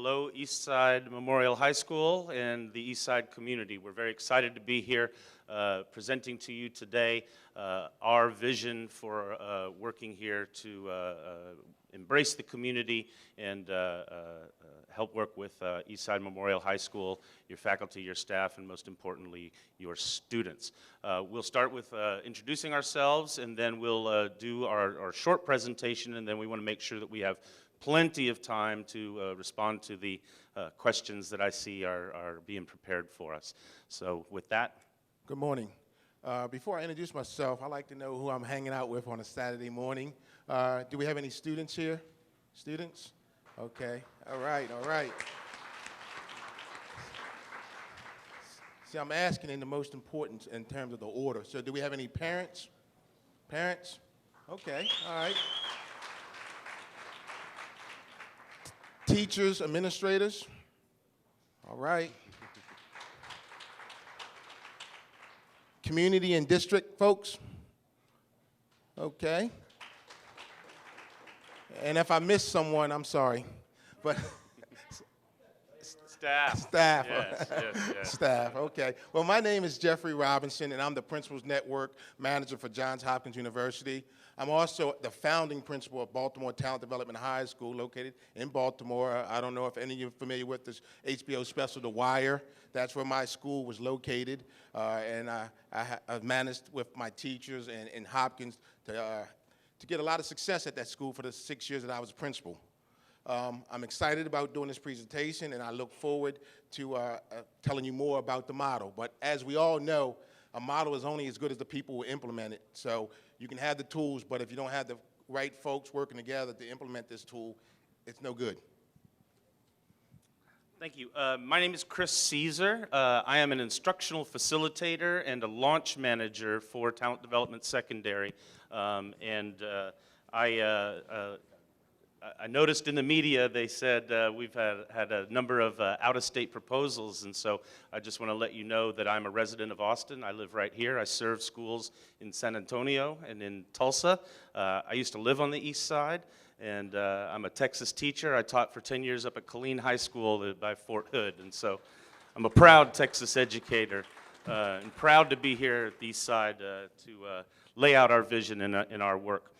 hello Eastside Memorial High School and the Eastside community. We're very excited to be here presenting to you today our vision for working here to embrace the community and help work with Eastside Memorial High School, your faculty, your staff, and most importantly, your students. We'll start with introducing ourselves, and then we'll do our short presentation, and then we want to make sure that we have plenty of time to respond to the questions that I see are being prepared for us. So with that. Good morning. Before I introduce myself, I'd like to know who I'm hanging out with on a Saturday morning. Do we have any students here? Students? Okay. All right, all right. See, I'm asking in the most important in terms of the order. So do we have any parents? Parents? Okay, all right. Teachers, administrators? All right. Community and district folks? Okay. And if I missed someone, I'm sorry. But Staff. Staff. Yes. Staff, okay. Well, my name is Jeffrey Robinson, and I'm the Principals Network Manager for Johns Hopkins University. I'm also the founding principal of Baltimore Talent Development High School, located in Baltimore. I don't know if any of you are familiar with this HBO special, The Wire. That's where my school was located, and I've managed with my teachers in Hopkins to get a lot of success at that school for the 6 years that I was a principal. I'm excited about doing this presentation, and I look forward to telling you more about the model. But as we all know, a model is only as good as the people who implement it. So you can have the tools, but if you don't have the right folks working together to implement this tool, it's no good. Thank you. My name is Chris Caesar. I am an instructional facilitator and a launch manager for Talent Development Secondary. I noticed in the media they said we've had a number of out-of-state proposals, and so I just want to let you know that I'm a resident of Austin. I live right here. I serve schools in San Antonio and in Tulsa. I used to live on the east side, and I'm a Texas teacher. I taught for 10 years up at Killeen High School by Fort Hood, and so I'm a proud Texas educator and proud to be here at the east side to lay out our vision in our work.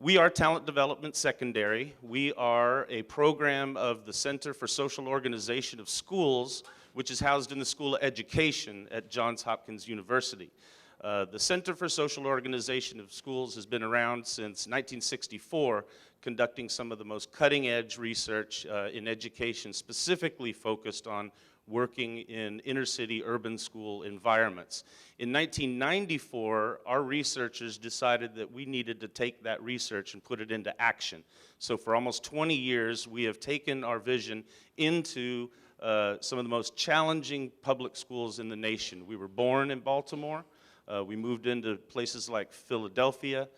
We are Talent Development Secondary. We are a program of the Center for Social Organization of Schools, which is housed in the School of Education at Johns Hopkins University. The Center for Social Organization of Schools has been around since 1964, conducting some of the most cutting-edge research in education, specifically focused on working in inner-city urban school environments. In 1994, our researchers decided that we needed to take that research and put it into action. So for almost 20 years, we have taken our vision into some of the most challenging public schools in the nation. We were born in Baltimore. We moved into places like Philadelphia,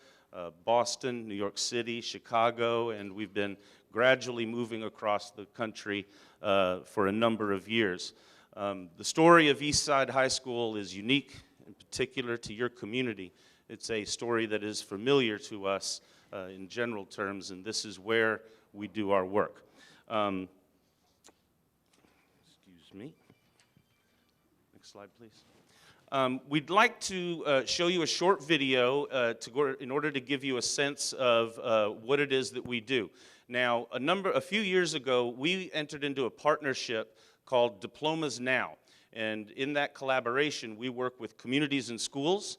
Boston, New York City, Chicago, and we've been gradually moving across the country for a number of years. The story of Eastside High School is unique, in particular to your community. It's a story that is familiar to us in general terms, and this is where we do our work. Excuse me. Next slide, please. We'd like to show you a short video in order to give you a sense of what it is that we do. Now, a few years ago, we entered into a partnership called Diplomas Now. And in that collaboration, we work with communities and schools,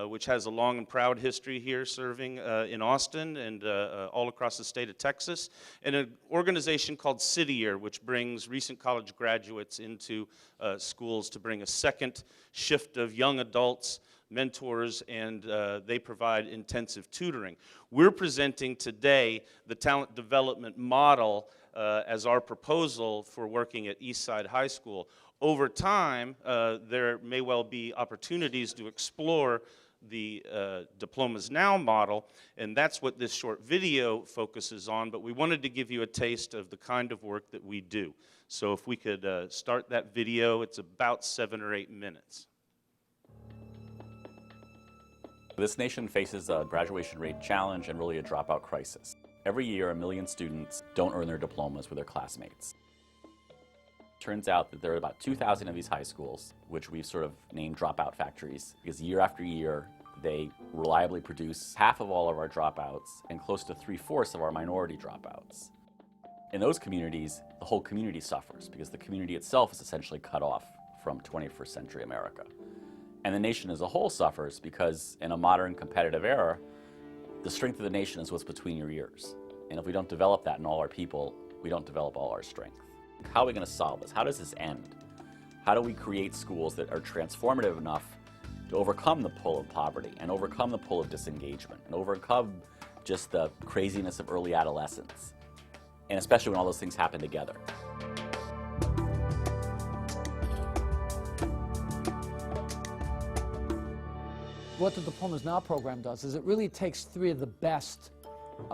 which has a long and proud history here serving in Austin and all across the state of Texas, and an organization called City Year, which brings recent college graduates into schools to bring a second shift of young adults, mentors, and they provide intensive tutoring. We're presenting today the talent development model as our proposal for working at Eastside High School. Over time, there may well be opportunities to explore the Diplomas Now model, and that's what this short video focuses on, but we wanted to give you a taste of the kind of work that we do. So if we could start that video, it's about 7 or 8 minutes. This nation faces a graduation rate challenge and really a dropout crisis. Every year, 1 million students don't earn their diplomas with their classmates. Turns out that there are about 2,000 of these high schools, which we've sort of named dropout factories, because year after year, they reliably produce half of all of our dropouts and close to 3/4 of our minority dropouts. In those communities, the whole community suffers because the community itself is essentially cut off from 21st century America. And the nation as a whole suffers because in a modern competitive era, the strength of the nation is what's between your ears. And if we don't develop that in all our people, we don't develop all our strength. How are we going to solve this? How does this end? How do we create schools that are transformative enough to overcome the pull of poverty and overcome the pull of disengagement and overcome just the craziness of early adolescence? And especially when all those things happen together. What the Diplomas Now program does is it really takes 3 of the best,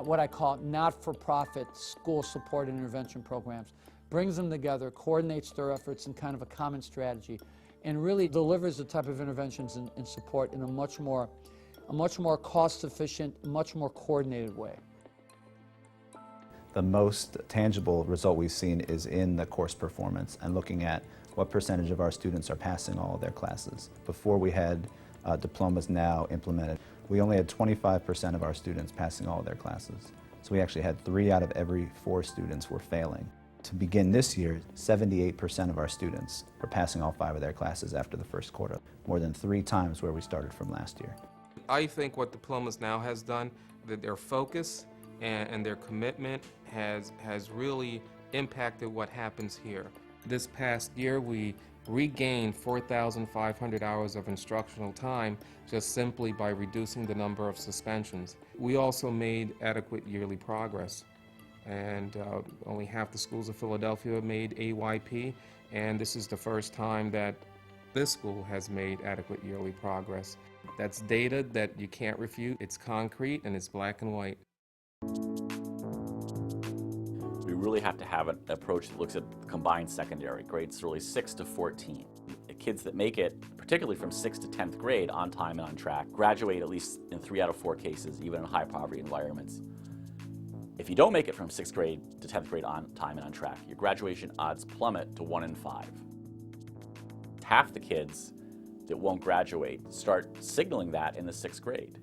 what I call not-for-profit school support and intervention programs, brings them together, coordinates their efforts in kind of a common strategy, and really delivers the type of interventions and support in a much more cost-efficient, much more coordinated way. The most tangible result we've seen is in the course performance and looking at what percentage of our students are passing all of their classes. Before we had Diplomas Now implemented, we only had 25% of our students passing all of their classes. So we actually had 3 out of every 4 students were failing. To begin this year, 78% of our students are passing all 5 of their classes after the first quarter, more than 3 times where we started from last year. I think what Diplomas Now has done, that their focus and their commitment has really impacted what happens here. This past year, we regained 4,500 hours of instructional time just simply by reducing the number of suspensions. We also made adequate yearly progress, and only half the schools of Philadelphia made AYP, and this is the first time that this school has made adequate yearly progress. That's data that you can't refute. It's concrete and it's black and white. We really have to have an approach that looks at combined secondary, grades really 6 to 14. The kids that make it, particularly from 6th to 10th grade, on time and on track, graduate at least in 3 out of 4 cases, even in high poverty environments. If you don't make it from 6th grade to 10th grade on time and on track, your graduation odds plummet to 1 in 5. Half the kids that won't graduate start signaling that in the 6th grade,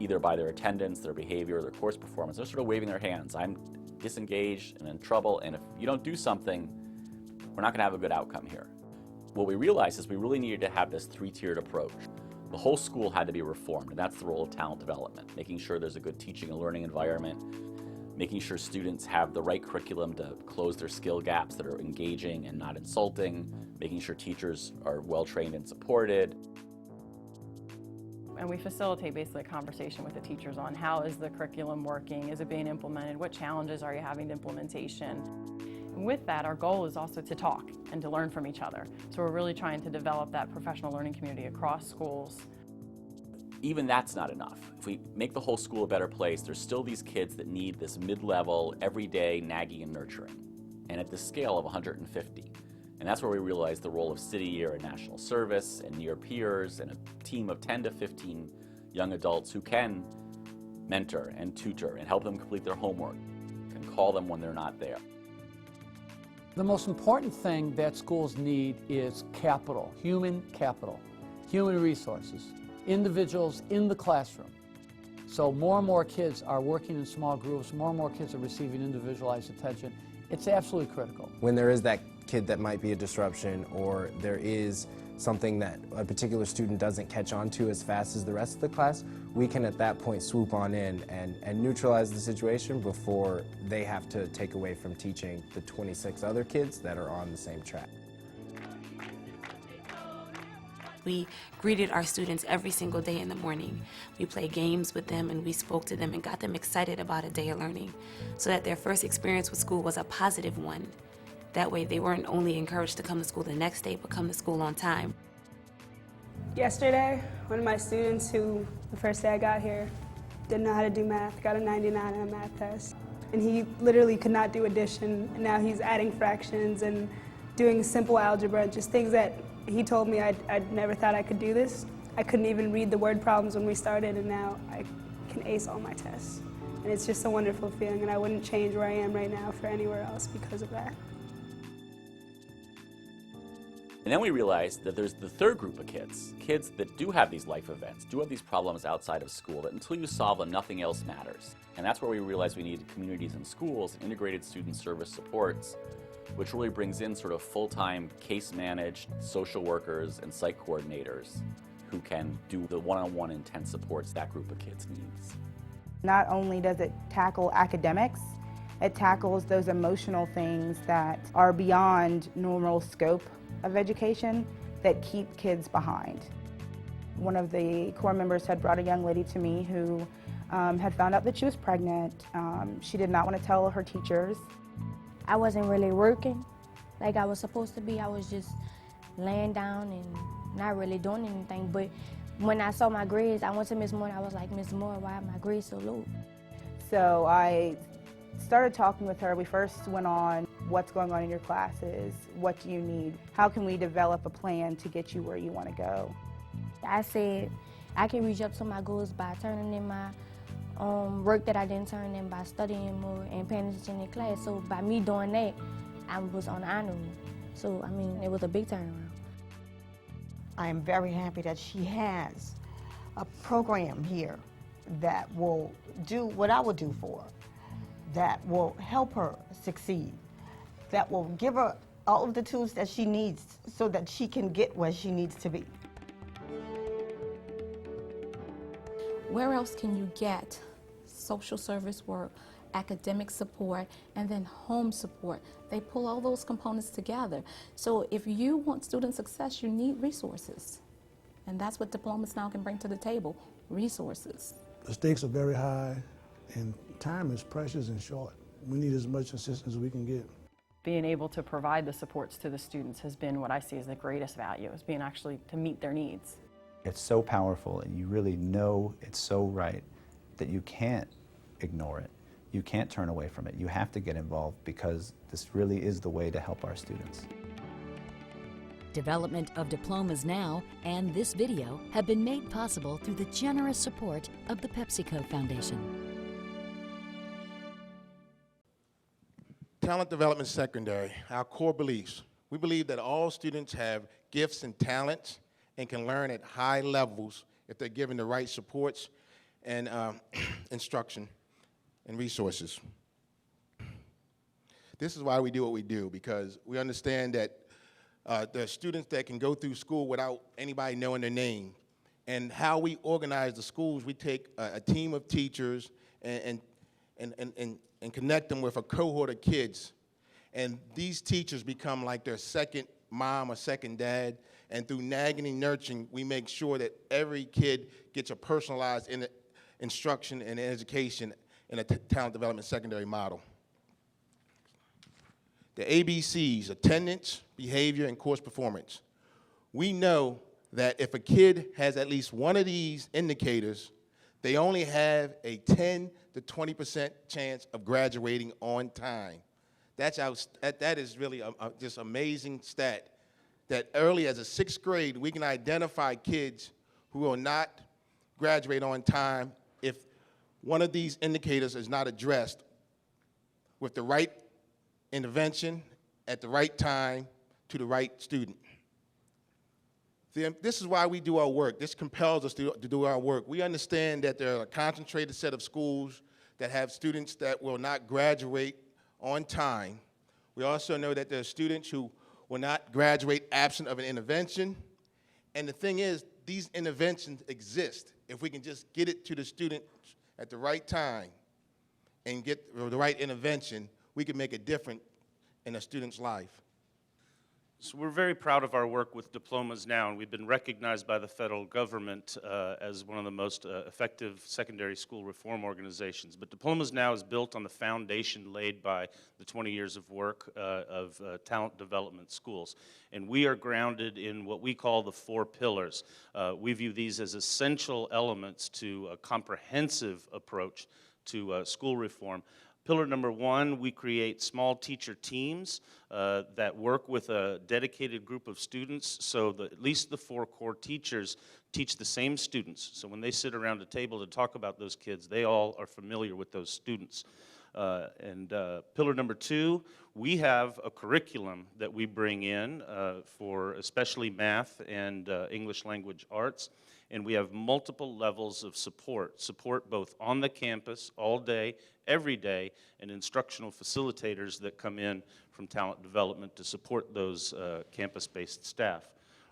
either by their attendance, their behavior, their course performance. They're sort of waving their hands. I'm disengaged and in trouble, and if you don't do something, we're not going to have a good outcome here. What we realized is we really needed to have this 3-tiered approach. The whole school had to be reformed, and that's the role of talent development, making sure there's a good teaching and learning environment, making sure students have the right curriculum to close their skill gaps that are engaging and not insulting, making sure teachers are well trained and supported. And we facilitate basically a conversation with the teachers on how is the curriculum working, is it being implemented, what challenges are you having to implementation. And with that, our goal is also to talk and to learn from each other. So we're really trying to develop that professional learning community across schools. Even that's not enough. If we make the whole school a better place, there's still these kids that need this mid-level, everyday nagging and nurturing, and at the scale of 150. And that's where we realized the role of city year and national service and near peers and a team of 10 to 15 young adults who can mentor and tutor and help them complete their homework and call them when they're not there. The most important thing that schools need is capital, human resources, individuals in the classroom. So more and more kids are working in small groups, more and more kids are receiving individualized attention. It's absolutely critical. When there is that kid that might be a disruption, or there is something that a particular student doesn't catch on to as fast as the rest of the class, we can at that point swoop on in and neutralize the situation before they have to take away from teaching the 26 other kids that are on the same track. We greeted our students every single day in the morning. We played games with them and we spoke to them and got them excited about a day of learning so that their first experience with school was a positive one. That way they weren't only encouraged to come to school the next day, but come to school on time. Yesterday, one of my students who, the first day I got here, didn't know how to do math, got a 99 on a math test. And he literally could not do addition, and now he's adding fractions and doing simple algebra, just things that he told me I'd never thought I could do this. I couldn't even read the word problems when we started, and now I can ace all my tests. And it's just a wonderful feeling, and I wouldn't change where I am right now for anywhere else because of that. And then we realized that there's the third group of kids, kids that do have these life events, do have these problems outside of school, that until you solve them, nothing else matters. And that's where we realized we needed communities and schools, and integrated student service supports, which really brings in sort of full-time case-managed social workers and psych coordinators who can do the one-on-one intense supports that group of kids needs. Not only does it tackle academics, it tackles those emotional things that are beyond normal scope of education that keep kids behind. One of the core members had brought a young lady to me who had found out that she was pregnant. She did not want to tell her teachers. I wasn't really working like I was supposed to be. I was just laying down and not really doing anything. But when I saw my grades, I went to Miss Moore and I was like, Miss Moore, why are my grades so low? So I started talking with her. We first went on what's going on in your classes, what do you need, how can we develop a plan to get you where you want to go. I said I can reach up to my goals by turning in my work that I didn't turn in, by studying more and paying attention in class. So by me doing that, I was on the honor roll. So, I mean, it was a big turnaround. I am very happy that she has a program here that will do what I would do for her, that will help her succeed, that will give her all of the tools that she needs so that she can get where she needs to be. Where else can you get social service work, academic support, and then home support? They pull all those components together. So if you want student success, you need resources. And that's what Diplomas Now can bring to the table, resources. The stakes are very high, and time is precious and short. We need as much assistance as we can get. Being able to provide the supports to the students has been what I see as the greatest value, is being actually to meet their needs. It's so powerful, and you really know it's so right that you can't ignore it. You can't turn away from it. You have to get involved because this really is the way to help our students. Development of Diplomas Now and this video have been made possible through the generous support of the PepsiCo Foundation. Talent development secondary, our core beliefs. We believe that all students have gifts and talents and can learn at high levels if they're given the right supports and instruction and resources. This is why we do what we do, because we understand that there are students that can go through school without anybody knowing their name. And how we organize the schools, we take a team of teachers and connect them with a cohort of kids. And these teachers become like their second mom or second dad. And through nagging and nurturing, we make sure that every kid gets a personalized instruction and education in a talent development secondary model. The ABCs, attendance, behavior, and course performance. We know that if a kid has at least one of these indicators, they only have a 10 to 20% chance of graduating on time. That is really a just amazing stat, that early as a 6th grade, we can identify kids who will not graduate on time if one of these indicators is not addressed with the right intervention at the right time to the right student. This is why we do our work. This compels us to do our work. We understand that there are a concentrated set of schools that have students that will not graduate on time. We also know that there are students who will not graduate absent of an intervention. And the thing is, these interventions exist. If we can just get it to the student at the right time and get the right intervention, we can make a difference in a student's life. So we're very proud of our work with Diplomas Now, and we've been recognized by the federal government as one of the most effective secondary school reform organizations. But Diplomas Now is built on the foundation laid by the 20 years of work of talent development schools. And we are grounded in what we call the 4 pillars. We view these as essential elements to a comprehensive approach to school reform. Pillar number 1, we create small teacher teams that work with a dedicated group of students so that at least the 4 core teachers teach the same students. So when they sit around a table to talk about those kids, they all are familiar with those students. Pillar number 2, we have a curriculum that we bring in for especially math and English language arts, and we have multiple levels of support both on the campus all day, every day, and instructional facilitators that come in from talent development to support those campus-based staff.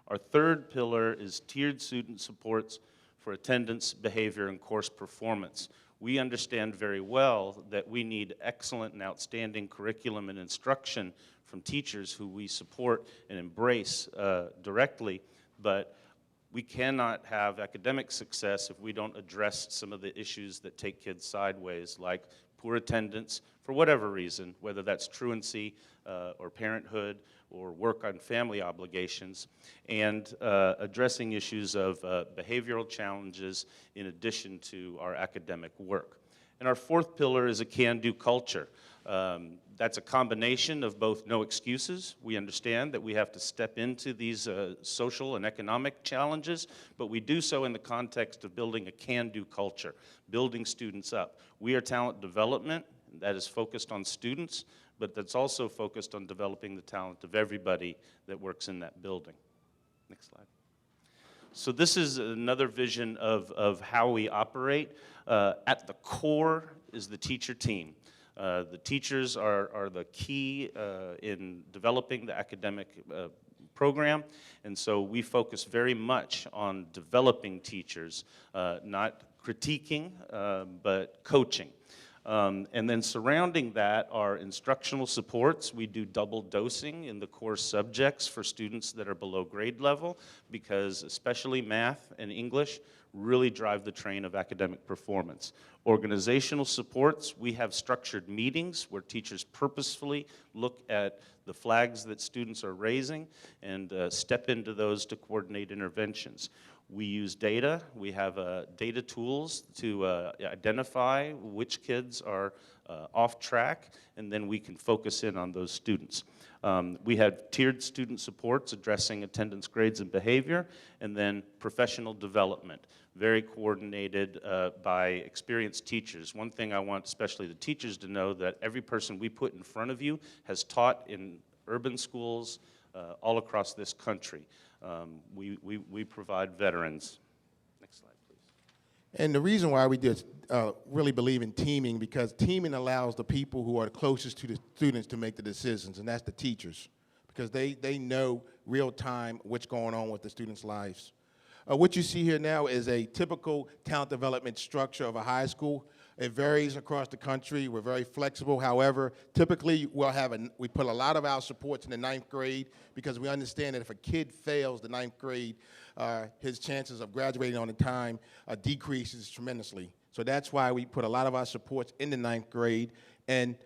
Our third pillar is tiered student supports for attendance, behavior, and course performance. We understand very well that we need excellent and outstanding curriculum and instruction from teachers who we support and embrace directly, but we cannot have academic success if we don't address some of the issues that take kids sideways, like poor attendance for whatever reason, whether that's truancy or parenthood or work on family obligations, and addressing issues of behavioral challenges in addition to our academic work. And our fourth pillar is a can-do culture. That's a combination of both no excuses. We understand that we have to step into these social and economic challenges, but we do so in the context of building a can-do culture, building students up. We are talent development, that is focused on students, but that's also focused on developing the talent of everybody that works in that building. Next slide. So this is another vision of how we operate. At the core is the teacher team. The teachers are the key in developing the academic program, and so we focus very much on developing teachers, not critiquing, but coaching. And then surrounding that are instructional supports. We do double dosing in the core subjects for students that are below grade level because especially math and English really drive the train of academic performance. Organizational supports, we have structured meetings where teachers purposefully look at the flags that students are raising and step into those to coordinate interventions. We use data. We have data tools to identify which kids are off track, and then we can focus in on those students. We have tiered student supports addressing attendance, grades, and behavior, and then professional development, very coordinated by experienced teachers. One thing I want especially the teachers to know that every person we put in front of you has taught in urban schools all across this country. We provide veterans. Next slide, please. And the reason why we did really believe in teaming, because teaming allows the people who are closest to the students to make the decisions, and that's the teachers, because they know real time what's going on with the students' lives. What you see here now is a typical talent development structure of a high school. It varies across the country. We're very flexible. However, typically we put a lot of our supports in the 9th grade because we understand that if a kid fails the 9th grade, his chances of graduating on time decreases tremendously. So that's why we put a lot of our supports in the 9th grade. And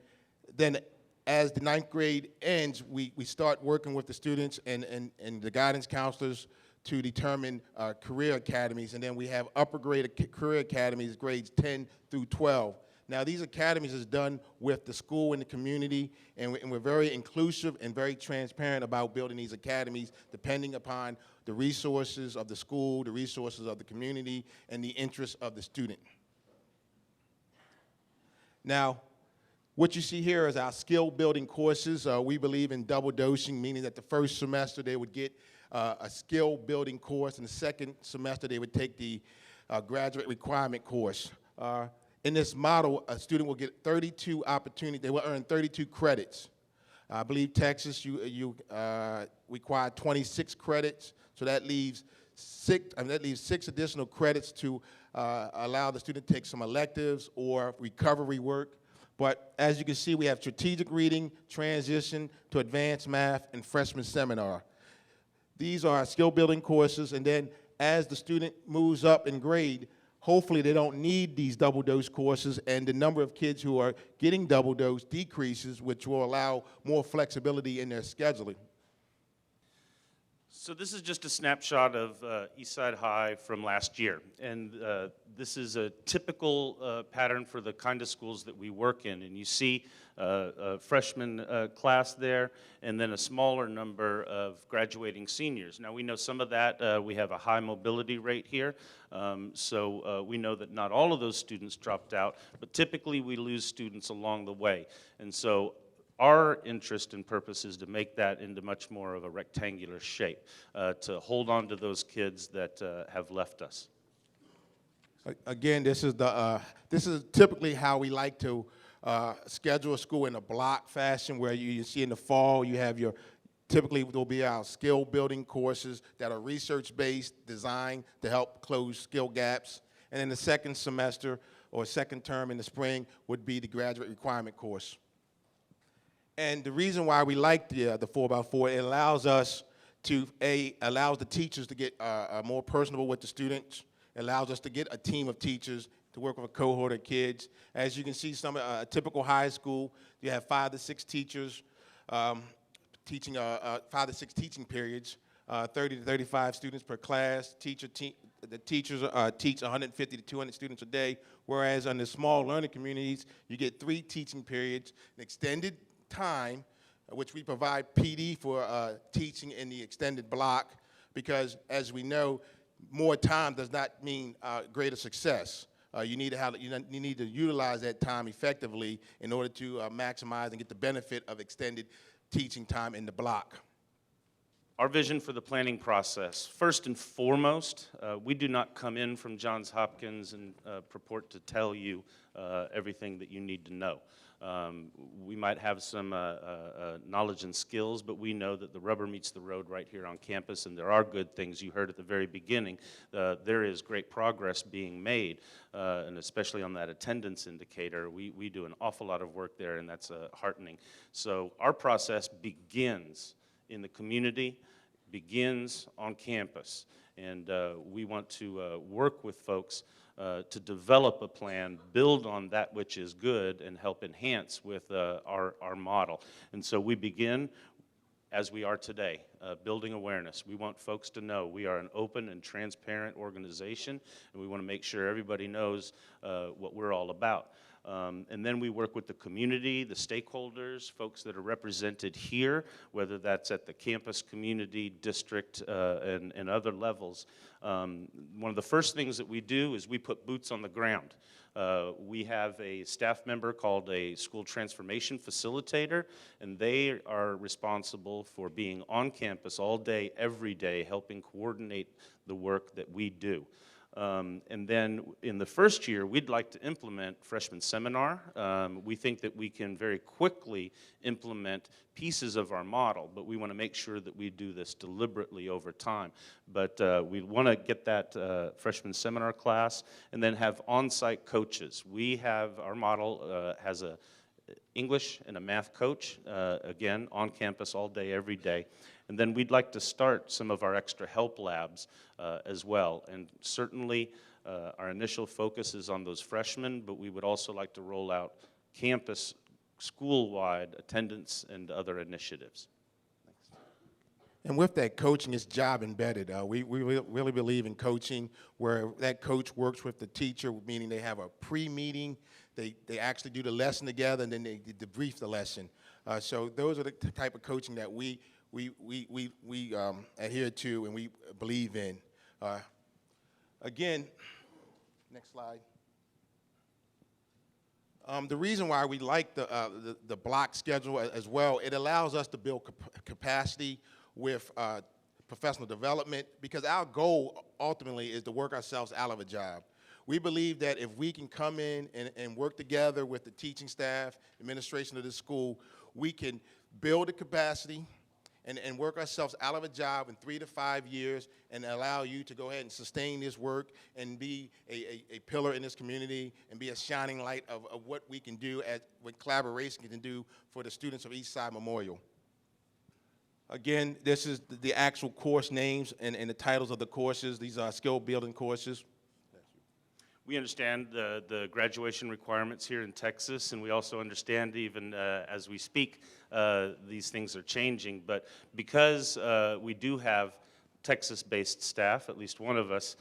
then as the 9th grade ends, we start working with the students and the guidance counselors to determine career academies, and then we have upper grade career academies, grades 10 through 12. Now these academies is done with the school and the community, and we're very inclusive and very transparent about building these academies depending upon the resources of the school, the resources of the community, and the interests of the student. Now, what you see here is our skill building courses. We believe in double dosing, meaning that the first semester they would get a skill building course, and the second semester they would take the graduate requirement course. In this model, a student will get 32 opportunities. They will earn 32 credits. I believe Texas, you require 26 credits, so that leaves 6 additional credits to allow the student to take some electives or recovery work. But as you can see, we have strategic reading, transition to advanced math, and freshman seminar. These are skill building courses, and then as the student moves up in grade, hopefully they don't need these double dose courses, and the number of kids who are getting double dose decreases, which will allow more flexibility in their scheduling. So this is just a snapshot of Eastside High from last year, and this is a typical pattern for the kind of schools that we work in. And you see a freshman class there, and then a smaller number of graduating seniors. Now we know some of that, we have a high mobility rate here, so we know that not all of those students dropped out, but typically we lose students along the way. And so our interest and purpose is to make that into much more of a rectangular shape, to hold on to those kids that have left us. Again, this is typically how we like to schedule a school in a block fashion, where you see in the fall you have your, typically there'll be our skill building courses that are research-based, designed to help close skill gaps. And then the second semester or second term in the spring would be the graduate requirement course. And the reason why we like the 4x4, it allows us to, allows the teachers to get more personable with the students. It allows us to get a team of teachers to work with a cohort of kids. As you can see, a typical high school, you have 5 to 6 teachers teaching 5 to 6 teaching periods, 30 to 35 students per class. The teachers teach 150 to 200 students a day, whereas on the small learning communities, you get 3 teaching periods, an extended time, which we provide PD for teaching in the extended block, because as we know, more time does not mean greater success. You need to utilize that time effectively in order to maximize and get the benefit of extended teaching time in the block. Our vision for the planning process, first and foremost, we do not come in from Johns Hopkins and purport to tell you everything that you need to know. We might have some knowledge and skills, but we know that the rubber meets the road right here on campus, and there are good things. You heard at the very beginning, there is great progress being made, and especially on that attendance indicator. We do an awful lot of work there, and that's heartening. So our process begins in the community, begins on campus, and we want to work with folks to develop a plan, build on that which is good, and help enhance with our model. And so we begin, as we are today, building awareness. We want folks to know we are an open and transparent organization, and we want to make sure everybody knows what we're all about. And then we work with the community, the stakeholders, folks that are represented here, whether that's at the campus, community, district, and other levels. One of the first things that we do is we put boots on the ground. We have a staff member called a school transformation facilitator, and they are responsible for being on campus all day, every day, helping coordinate the work that we do. And then in the first year, we'd like to implement freshman seminar. We think that we can very quickly implement pieces of our model, but we want to make sure that we do this deliberately over time. But we want to get that freshman seminar class and then have on-site coaches. We have, our model has a English and a math coach, again, on campus all day, every day. And then we'd like to start some of our extra help labs as well. And certainly our initial focus is on those freshmen, but we would also like to roll out campus, school-wide attendance and other initiatives. And with that coaching, it's job embedded. We really believe in coaching where that coach works with the teacher, meaning they have a pre-meeting, they actually do the lesson together, and then they debrief the lesson. So those are the type of coaching that we adhere to and we believe in. Again, next slide. The reason why we like the block schedule as well, it allows us to build capacity with professional development, because our goal ultimately is to work ourselves out of a job. We believe that if we can come in and work together with the teaching staff, administration of the school, we can build a capacity and work ourselves out of a job in 3 to 5 years and allow you to go ahead and sustain this work and be a pillar in this community and be a shining light of what we can do, what collaboration can do for the students of Eastside Memorial. Again, this is the actual course names and the titles of the courses. These are skill building courses. We understand the graduation requirements here in Texas, and we also understand even as we speak, these things are changing. But because we do have Texas-based staff, at least one of us,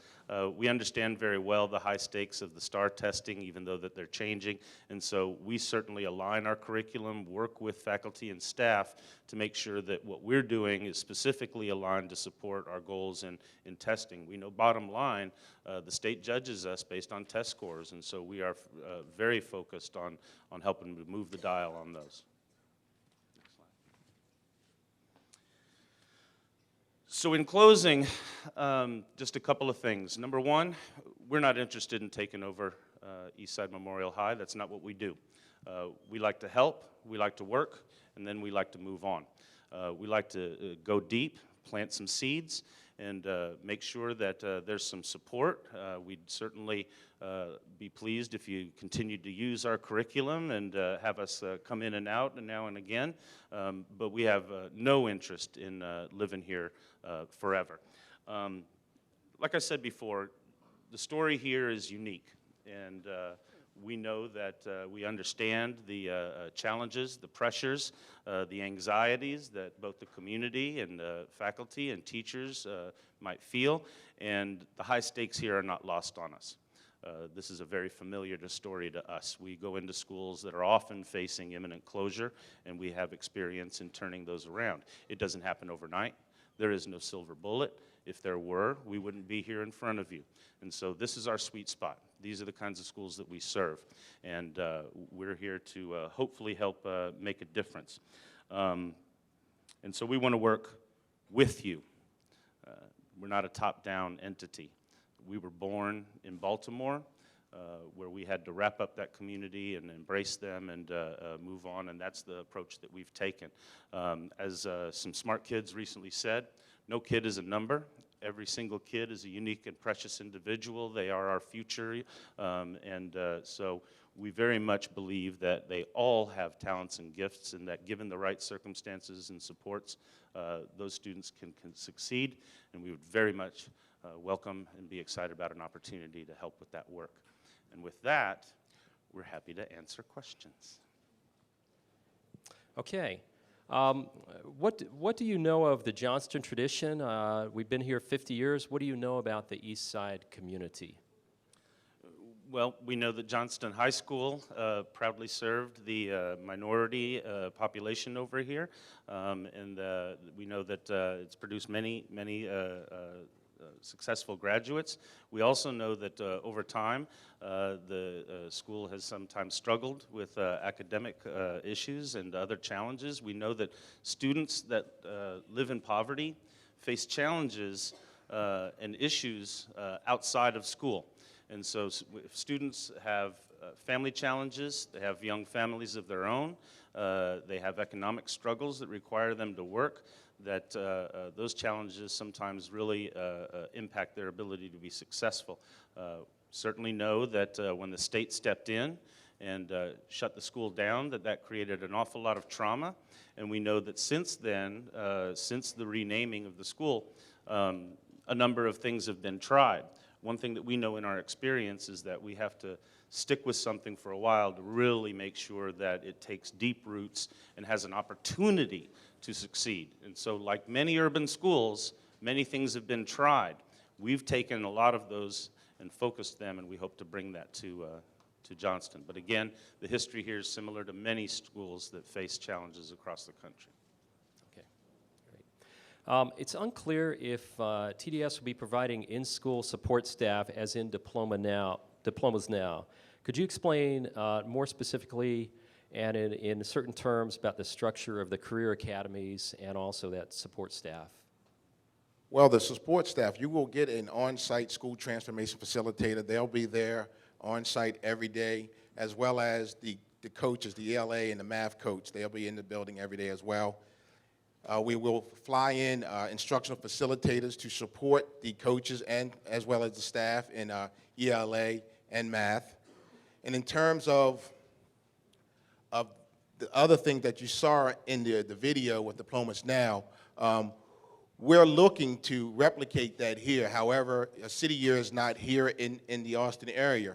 we understand very well the high stakes of the STAR testing, even though that they're changing. And so we certainly align our curriculum, work with faculty and staff to make sure that what we're doing is specifically aligned to support our goals in testing. We know bottom line, the state judges us based on test scores, and so we are very focused on helping to move the dial on those. So in closing, just a couple of things. Number one, we're not interested in taking over Eastside Memorial High. That's not what we do. We like to help, we like to work, and then we like to move on. We like to go deep, plant some seeds, and make sure that there's some support. We'd certainly be pleased if you continued to use our curriculum and have us come in and out and now and again, but we have no interest in living here forever. Like I said before, the story here is unique, and we know that we understand the challenges, the pressures, the anxieties that both the community and faculty and teachers might feel, and the high stakes here are not lost on us. This is a very familiar story to us. We go into schools that are often facing imminent closure, and we have experience in turning those around. It doesn't happen overnight. There is no silver bullet. If there were, we wouldn't be here in front of you. And so this is our sweet spot. These are the kinds of schools that we serve, and we're here to hopefully help make a difference. And so we want to work with you. We're not a top-down entity. We were born in Baltimore, where we had to wrap up that community and embrace them and move on, and that's the approach that we've taken. As some smart kids recently said, no kid is a number. Every single kid is a unique and precious individual. They are our future, so we very much believe that they all have talents and gifts, and that given the right circumstances and supports, those students can succeed, and we would very much welcome and be excited about an opportunity to help with that work. And with that, we're happy to answer questions. Okay. What do you know of the Johnston tradition? We've been here 50 years. What do you know about the East Side community? Well, we know that Johnston High School proudly served the minority population over here, and we know that it's produced many successful graduates. We also know that over time, the school has sometimes struggled with academic issues and other challenges. We know that students that live in poverty face challenges and issues outside of school. And so if students have family challenges, they have young families of their own, they have economic struggles that require them to work, that those challenges sometimes really impact their ability to be successful. Certainly know that when the state stepped in and shut the school down, that created an awful lot of trauma. And we know that since then, since the renaming of the school, a number of things have been tried. One thing that we know in our experience is that we have to stick with something for a while to really make sure that it takes deep roots and has an opportunity to succeed. And so like many urban schools, many things have been tried. We've taken a lot of those and focused them, and we hope to bring that to Johnston. But again, the history here is similar to many schools that face challenges across the country. It's unclear if TDS will be providing in-school support staff as in diplomas now. Could you explain more specifically and in certain terms about the structure of the career academies and also that support staff? Well, the support staff, you will get an on-site school transformation facilitator. They'll be there on-site every day, as well as the coaches, the ELA and the math coach. They'll be in the building every day as well. We will fly in instructional facilitators to support the coaches and as well as the staff in ELA and math. And in terms of the other thing that you saw in the video with Diplomas Now, we're looking to replicate that here. However, a city year is not here in the Austin area,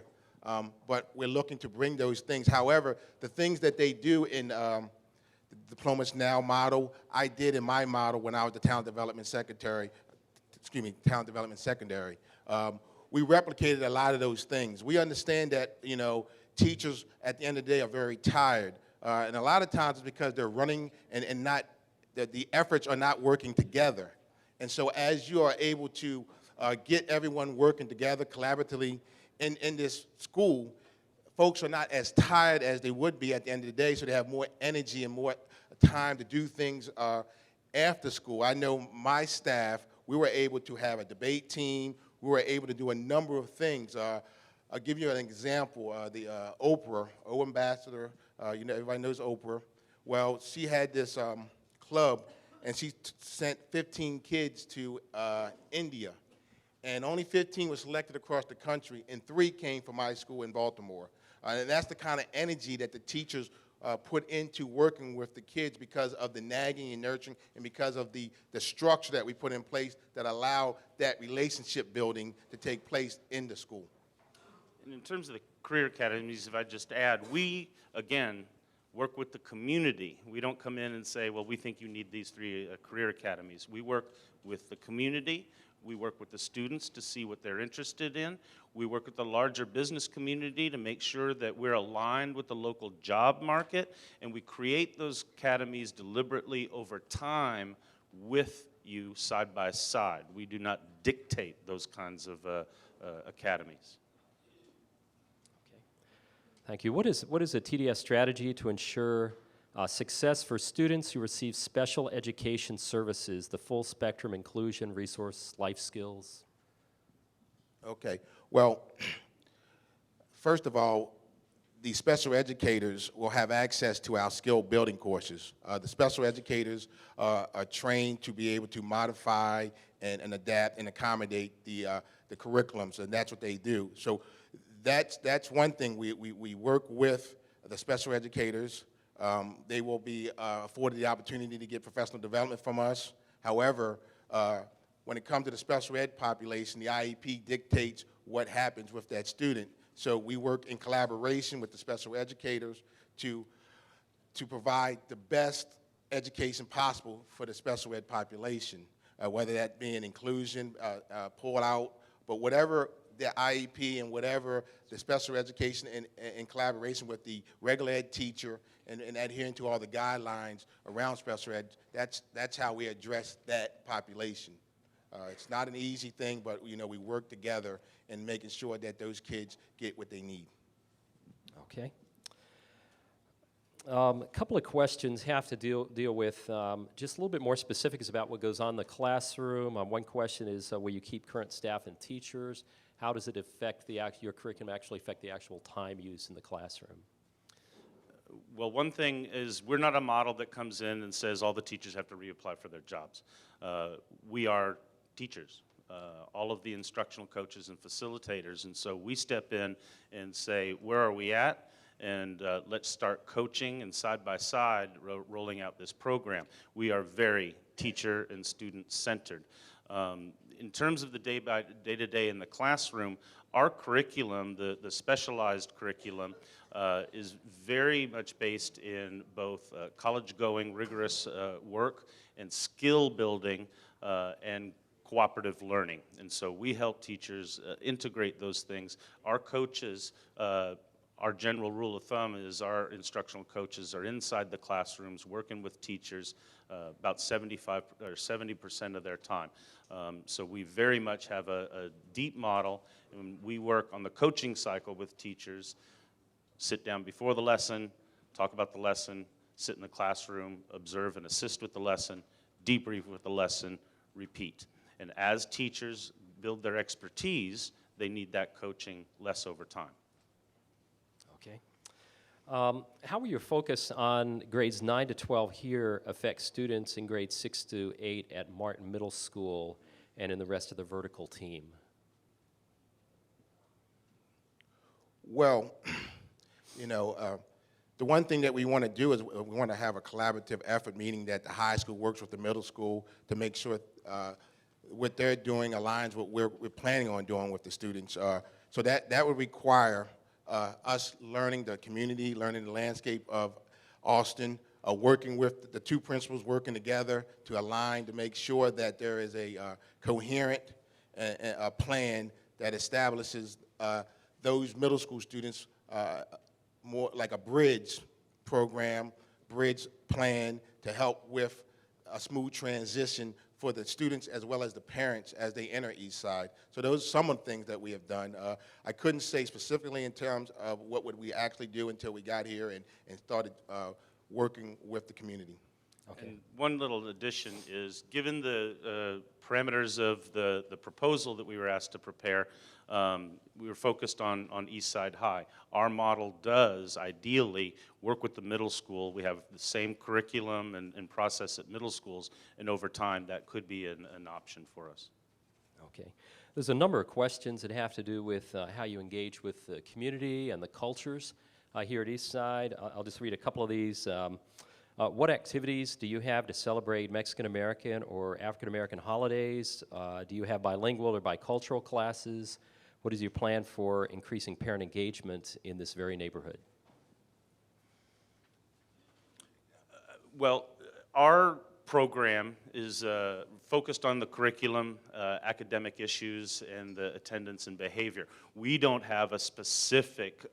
but we're looking to bring those things. However, the things that they do in the Diplomas Now model, I did in my model when I was the Talent Development Secretary Talent Development Secondary. We replicated a lot of those things. We understand that, teachers at the end of the day are very tired. And a lot of times it's because they're running and not, the efforts are not working together. And so as you are able to get everyone working together collaboratively in this school, folks are not as tired as they would be at the end of the day, so they have more energy and more time to do things after school. I know my staff, we were able to have a debate team. We were able to do a number of things. I'll give you an example. The Oprah, Ambassador, everybody knows Oprah. Well, she had this club, and she sent 15 kids to India. And only 15 were selected across the country, and 3 came from my school in Baltimore. And that's the kind of energy that the teachers put into working with the kids because of the nagging and nurturing and because of the structure that we put in place that allow that relationship building to take place in the school. And in terms of the career academies, if I just add, we, again, work with the community. We don't come in and say, well, we think you need these 3 career academies. We work with the community. We work with the students to see what they're interested in. We work with the larger business community to make sure that we're aligned with the local job market, and we create those academies deliberately over time with you side by side. We do not dictate those kinds of academies. Okay. Thank you. What is a TDS strategy to ensure success for students who receive special education services, the full spectrum inclusion, resource, life skills? Okay. Well, first of all, the special educators will have access to our skill building courses. The special educators are trained to be able to modify and adapt and accommodate the curriculums, and that's what they do. So that's one thing. We work with the special educators. They will be afforded the opportunity to get professional development from us. However, when it comes to the special ed population, the IEP dictates what happens with that student. So we work in collaboration with the special educators to provide the best education possible for the special ed population, whether that be an inclusion, pull out, but whatever the IEP and whatever the special education in collaboration with the regular ed teacher and adhering to all the guidelines around special ed, that's how we address that population. It's not an easy thing, but we work together in making sure that those kids get what they need. Okay. A couple of questions have to deal with just a little bit more specifics about what goes on in the classroom. One question is, will you keep current staff and teachers? How does it affect your curriculum actually affect the actual time used in the classroom? Well, one thing is we're not a model that comes in and says all the teachers have to reapply for their jobs. We are teachers, all of the instructional coaches and facilitators, and so we step in and say, where are we at? And let's start coaching and side by side rolling out this program. We are very teacher and student centered. In terms of the day-to-day in the classroom, our curriculum, the specialized curriculum, is very much based in both college-going, rigorous work and skill building and cooperative learning. And so we help teachers integrate those things. Our coaches, our general rule of thumb is our instructional coaches are inside the classrooms working with teachers about 75 or 70% of their time. So we very much have a deep model, and we work on the coaching cycle with teachers. Sit down before the lesson, talk about the lesson, sit in the classroom, observe and assist with the lesson, debrief with the lesson, repeat. And as teachers build their expertise, they need that coaching less over time. Okay. How will your focus on grades 9 to 12 here affect students in grades 6 to 8 at Martin Middle School and in the rest of the vertical team? Well, the one thing that we want to do is we want to have a collaborative effort, meaning that the high school works with the middle school to make sure what they're doing aligns with what we're planning on doing with the students. So that would require us learning the community, learning the landscape of Austin, working with the two principals working together to align to make sure that there is a coherent plan that establishes those middle school students more like a bridge program, bridge plan to help with a smooth transition for the students as well as the parents as they enter East Side. So those are some of the things that we have done. I couldn't say specifically in terms of what would we actually do until we got here and started working with the community. Okay. And one little addition is, given the parameters of the proposal that we were asked to prepare, we were focused on East Side High. Our model does ideally work with the middle school. We have the same curriculum and process at middle schools, and over time that could be an option for us. Okay. There's a number of questions that have to do with how you engage with the community and the cultures here at East Side. I'll just read a couple of these. What activities do you have to celebrate Mexican American or African American holidays? Do you have bilingual or bicultural classes? What is your plan for increasing parent engagement in this very neighborhood? Well, our program is focused on the curriculum, academic issues, and the attendance and behavior. We don't have a specific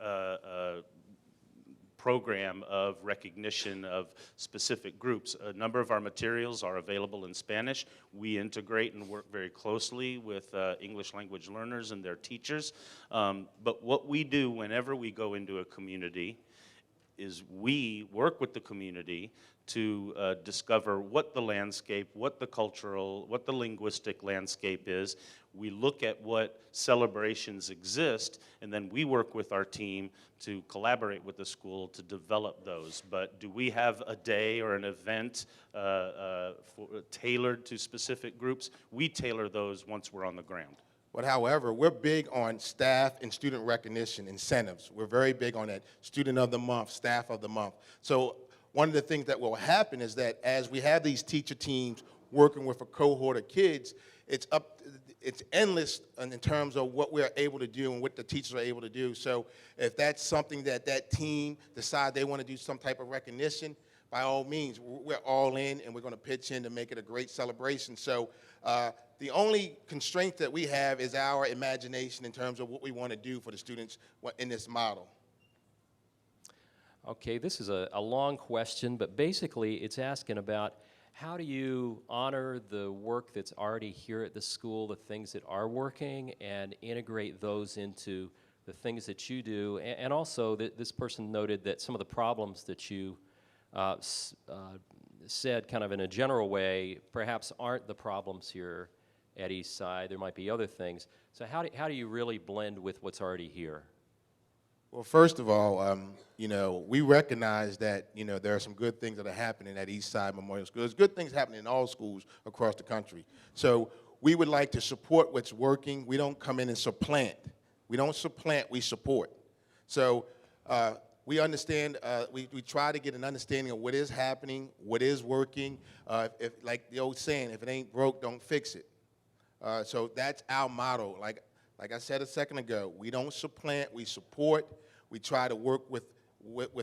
program of recognition of specific groups. A number of our materials are available in Spanish. We integrate and work very closely with English language learners and their teachers. But what we do whenever we go into a community is we work with the community to discover what the landscape, what the cultural, what the linguistic landscape is. We look at what celebrations exist, and then we work with our team to collaborate with the school to develop those. But do we have a day or an event tailored to specific groups? We tailor those once we're on the ground. But however, we're big on staff and student recognition incentives. We're very big on that. Student of the month, staff of the month. So one of the things that will happen is that as we have these teacher teams working with a cohort of kids, it's endless in terms of what we're able to do and what the teachers are able to do. So if that's something that that team decide they want to do some type of recognition, by all means, we're all in and we're going to pitch in to make it a great celebration. So the only constraint that we have is our imagination in terms of what we want to do for the students in this model. Okay, this is a long question, but basically it's asking about how do you honor the work that's already here at the school, the things that are working, and integrate those into the things that you do. And also, this person noted that some of the problems that you said kind of in a general way perhaps aren't the problems here at East Side. There might be other things. So how do you really blend with what's already here? Well, first of all, we recognize that, there are some good things that are happening at East Side Memorial School. There's good things happening in all schools across the country. So we would like to support what's working. We don't come in and supplant. We don't supplant, we support. So we understand, we try to get an understanding of what is happening, what is working. If, like the old saying, if it ain't broke, don't fix it. So that's our motto. Like I said a second ago, we don't supplant, we support. We try to work with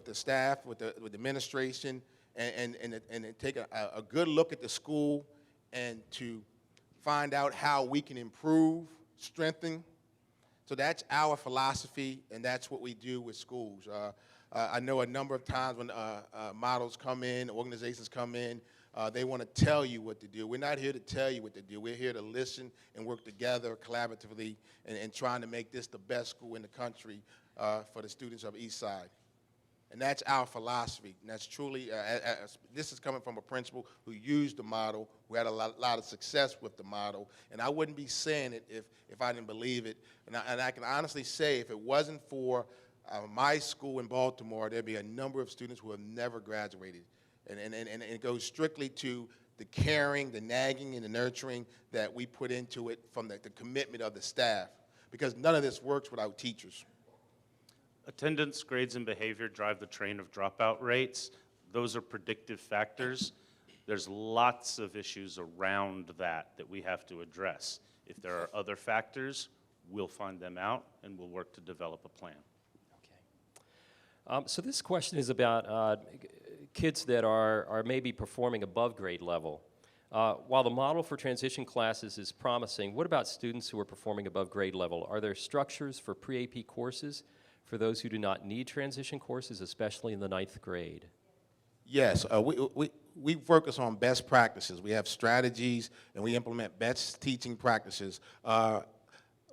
the staff, with the administration, and take a good look at the school and to find out how we can improve, strengthen. So that's our philosophy, and that's what we do with schools. I know a number of times when models come in, organizations come in, they want to tell you what to do. We're not here to tell you what to do. We're here to listen and work together collaboratively and trying to make this the best school in the country for the students of East Side. And that's our philosophy. And that's truly, this is coming from a principal who used the model, who had a lot of success with the model. And I wouldn't be saying it if I didn't believe it. And I can honestly say if it wasn't for my school in Baltimore, there'd be a number of students who have never graduated. And it goes strictly to the caring, the nagging, and the nurturing that we put into it from the commitment of the staff. Because none of this works without teachers. Attendance, grades, and behavior drive the train of dropout rates. Those are predictive factors. There's lots of issues around that we have to address. If there are other factors, we'll find them out and we'll work to develop a plan. Okay. So this question is about kids that are maybe performing above grade level. While the model for transition classes is promising, what about students who are performing above grade level? Are there structures for pre-AP courses for those who do not need transition courses, especially in the 9th grade? Yes, we focus on best practices. We have strategies, and we implement best teaching practices.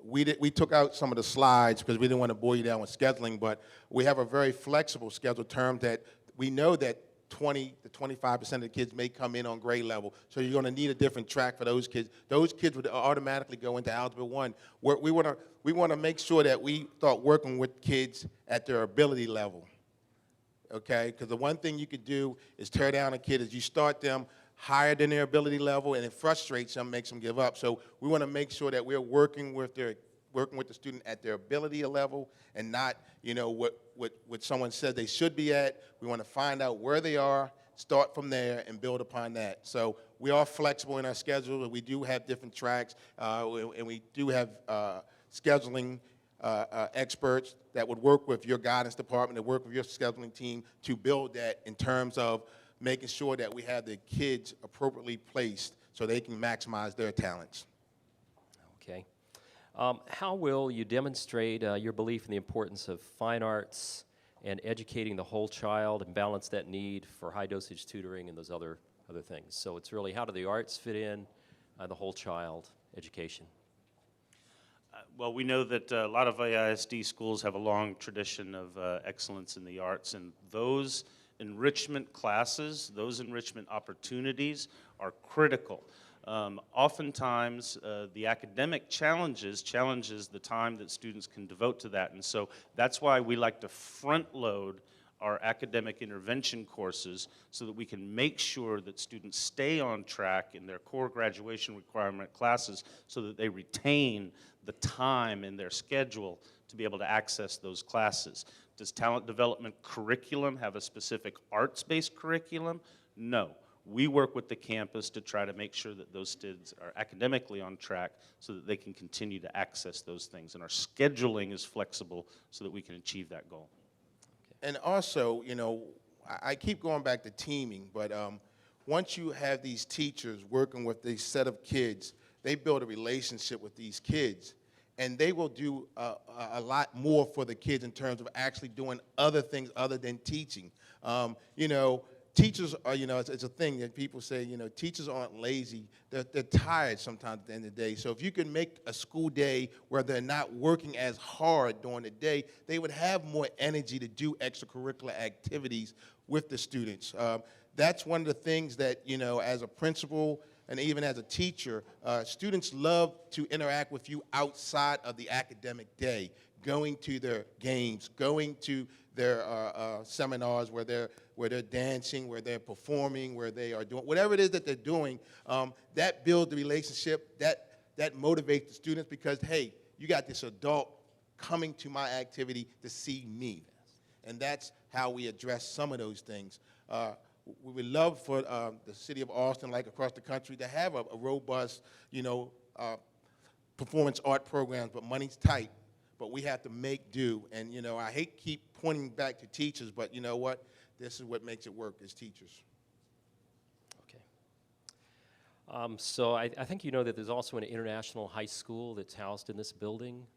We took out some of the slides because we didn't want to bore you down with scheduling, but we have a very flexible schedule term that we know that 20 to 25% of the kids may come in on grade level, so you're going to need a different track for those kids. Those kids would automatically go into Algebra 1. We want to make sure that we start working with kids at their ability level, okay? Because the one thing you could do is tear down a kid is you start them higher than their ability level, and it frustrates them, makes them give up. So we want to make sure that we're working with the student at their ability level and not, you know, what someone said they should be at. We want to find out where they are, start from there, and build upon that. So we are flexible in our schedule. We do have different tracks, and we do have scheduling experts that would work with your guidance department, that work with your scheduling team to build that in terms of making sure that we have the kids appropriately placed so they can maximize their talents. Okay. How will you demonstrate your belief in the importance of fine arts and educating the whole child and balance that need for high-dosage tutoring and those other things? So it's really, how do the arts fit in the whole child education? Well, we know that a lot of AISD schools have a long tradition of excellence in the arts, and those enrichment classes, those enrichment opportunities are critical. Oftentimes, the academic challenges the time that students can devote to that, and so that's why we like to front load our academic intervention courses so that we can make sure that students stay on track in their core graduation requirement classes so that they retain the time in their schedule to be able to access those classes. Does talent development curriculum have a specific arts-based curriculum? No. We work with the campus to try to make sure that those students are academically on track so that they can continue to access those things. And our scheduling is flexible so that we can achieve that goal. Okay. And also, you know, I keep going back to teaming, but once you have these teachers working with these set of kids, they build a relationship with these kids. And they will do a lot more for the kids in terms of actually doing other things other than teaching. You know, teachers are, you know, it's a thing that people say, you know, teachers aren't lazy. They're tired sometimes at the end of the day. So if you can make a school day where they're not working as hard during the day, they would have more energy to do extracurricular activities with the students. That's one of the things that, you know, as a principal, and even as a teacher, students love to interact with you outside of the academic day, going to their games, going to their seminars where they're dancing, where they're performing, where they are doing whatever it is that they're doing. That builds the relationship, that motivates the students because, hey, you got this adult coming to my activity to see me. And that's how we address some of those things. We would love for the city of Austin, like across the country, to have a robust, you know, performance art programs, but money's tight. But we have to make do. And, you know, I hate keep pointing back to teachers, but you know what? This is what makes it work as teachers. Okay. So I think you know that there's also an international high school that's housed in this building.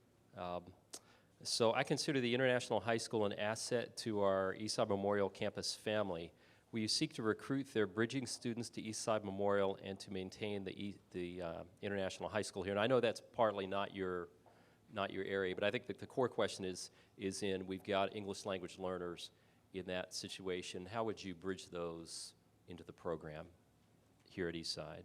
So I consider the International High School an asset to our Eastside Memorial campus family. Will you seek to recruit their bridging students to Eastside Memorial and to maintain the International High School here? And I know that's partly not your area, but I think that the core question is we've got English language learners in that situation. How would you bridge those into the program here at Eastside?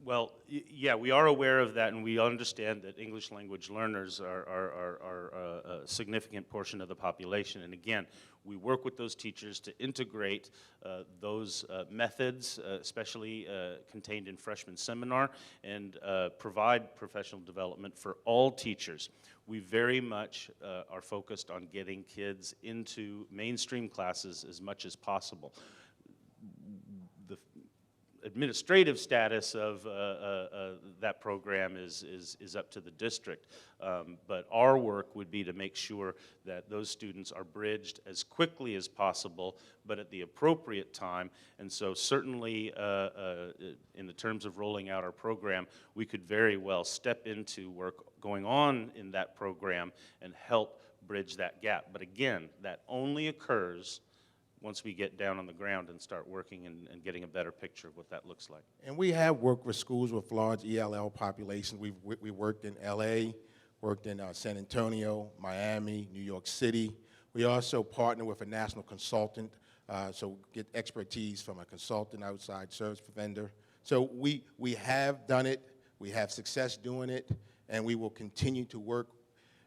Well, yeah, we are aware of that, and we understand that English language learners are a significant portion of the population. And again, we work with those teachers to integrate those methods, especially contained in freshman seminar, and provide professional development for all teachers. We very much are focused on getting kids into mainstream classes as much as possible. administrative status of that program is up to the district. But our work would be to make sure that those students are bridged as quickly as possible, but at the appropriate time. And so certainly in the terms of rolling out our program, we could very well step into work going on in that program and help bridge that gap. But again, that only occurs once we get down on the ground and start working and getting a better picture of what that looks like. And we have worked with schools with large ELL populations. We worked in LA, worked in San Antonio, Miami, New York City. We also partner with a national consultant, so get expertise from a consultant outside service vendor. So we have done it, we have success doing it, and we will continue to work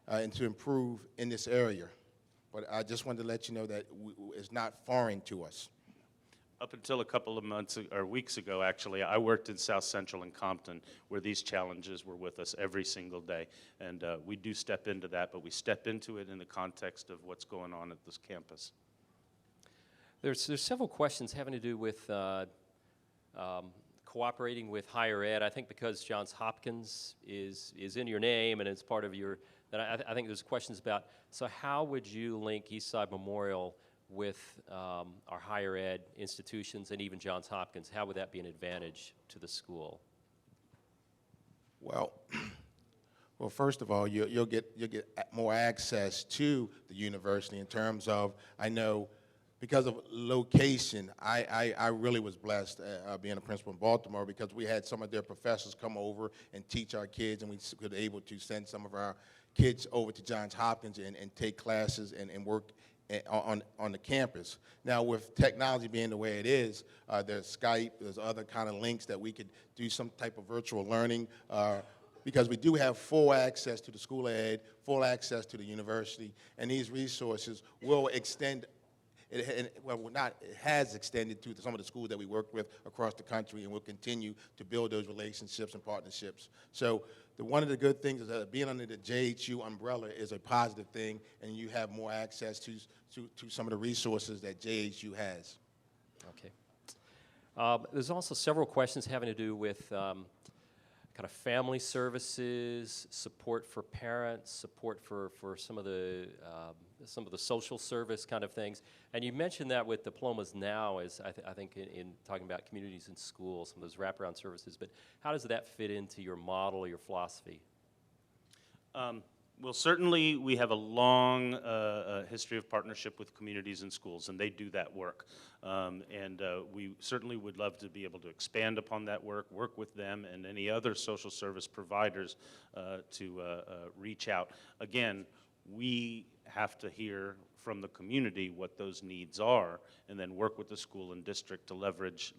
and to improve in this area. But I just wanted to let you know that it's not foreign to us. Up until a couple of months or weeks ago, actually, I worked in South Central and Compton, where these challenges were with us every single day. And we do step into that, but we step into it in the context of what's going on at this campus. There's several questions having to do with cooperating with higher ed. I think because Johns Hopkins is in your name and it's part of your, that I think there's questions about, so how would you link Eastside Memorial with our higher ed institutions and even Johns Hopkins? How would that be an advantage to the school? Well, first of all, you'll get more access to the university in terms of, I know, because of location, I really was blessed being a principal in Baltimore, because we had some of their professors come over and teach our kids, and we were able to send some of our kids over to Johns Hopkins and take classes and work on the campus. Now, with technology being the way it is, there's Skype, there's other kind of links that we could do some type of virtual learning, because we do have full access to the school of ed, full access to the university, and these resources will extend. It has extended to some of the schools that we work with across the country, and we'll continue to build those relationships and partnerships. So one of the good things is that being under the JHU umbrella is a positive thing, and you have more access to some of the resources that JHU has. Okay. There's also several questions having to do with kind of family services, support for parents, support for some of the social service kind of things. And you mentioned that with Diplomas Now, as I think in talking about communities and schools, some of those wraparound services. But how does that fit into your model or your philosophy? Well, certainly we have a long history of partnership with communities and schools, and they do that work. And we certainly would love to be able to expand upon that work with them and any other social service providers to reach out. Again, we have to hear from the community what those needs are, and then work with the school and district to leverage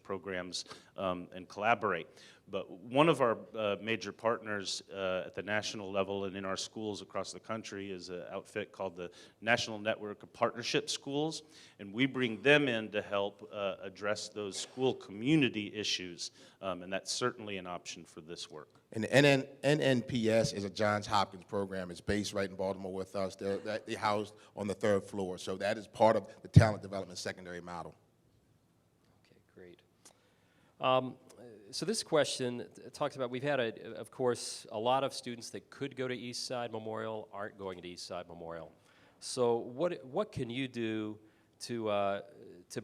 programs and collaborate. But one of our major partners at the national level and in our schools across the country is an outfit called the National Network of Partnership Schools, and we bring them in to help address those school community issues, and that's certainly an option for this work. And the NNPS is a Johns Hopkins program. It's based right in Baltimore with us. They're housed on the 3rd floor, so that is part of the talent development secondary model. Okay, great. So this question talks about, we've had, of course, a lot of students that could go to Eastside Memorial aren't going to Eastside Memorial. So what can you do to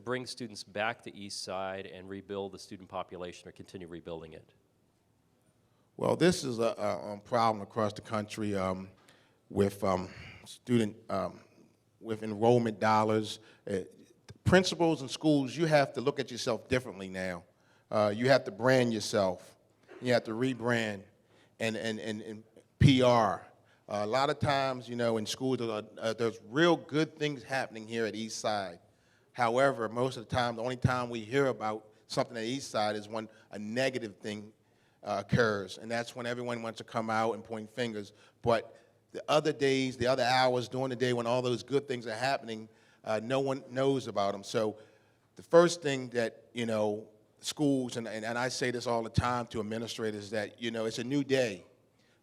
bring students back to Eastside and rebuild the student population or continue rebuilding it? Well, this is a problem across the country with with enrollment dollars. Principals and schools, you have to look at yourself differently now. You have to brand yourself. You have to rebrand and PR. A lot of times, you know, in schools, there's real good things happening here at Eastside. However, most of the time, the only time we hear about something at Eastside is when a negative thing occurs, and that's when everyone wants to come out and point fingers. But the other days, the other hours during the day when all those good things are happening, no one knows about them. So the first thing that, you know, schools, and I say this all the time to administrators, that, you know, it's a new day.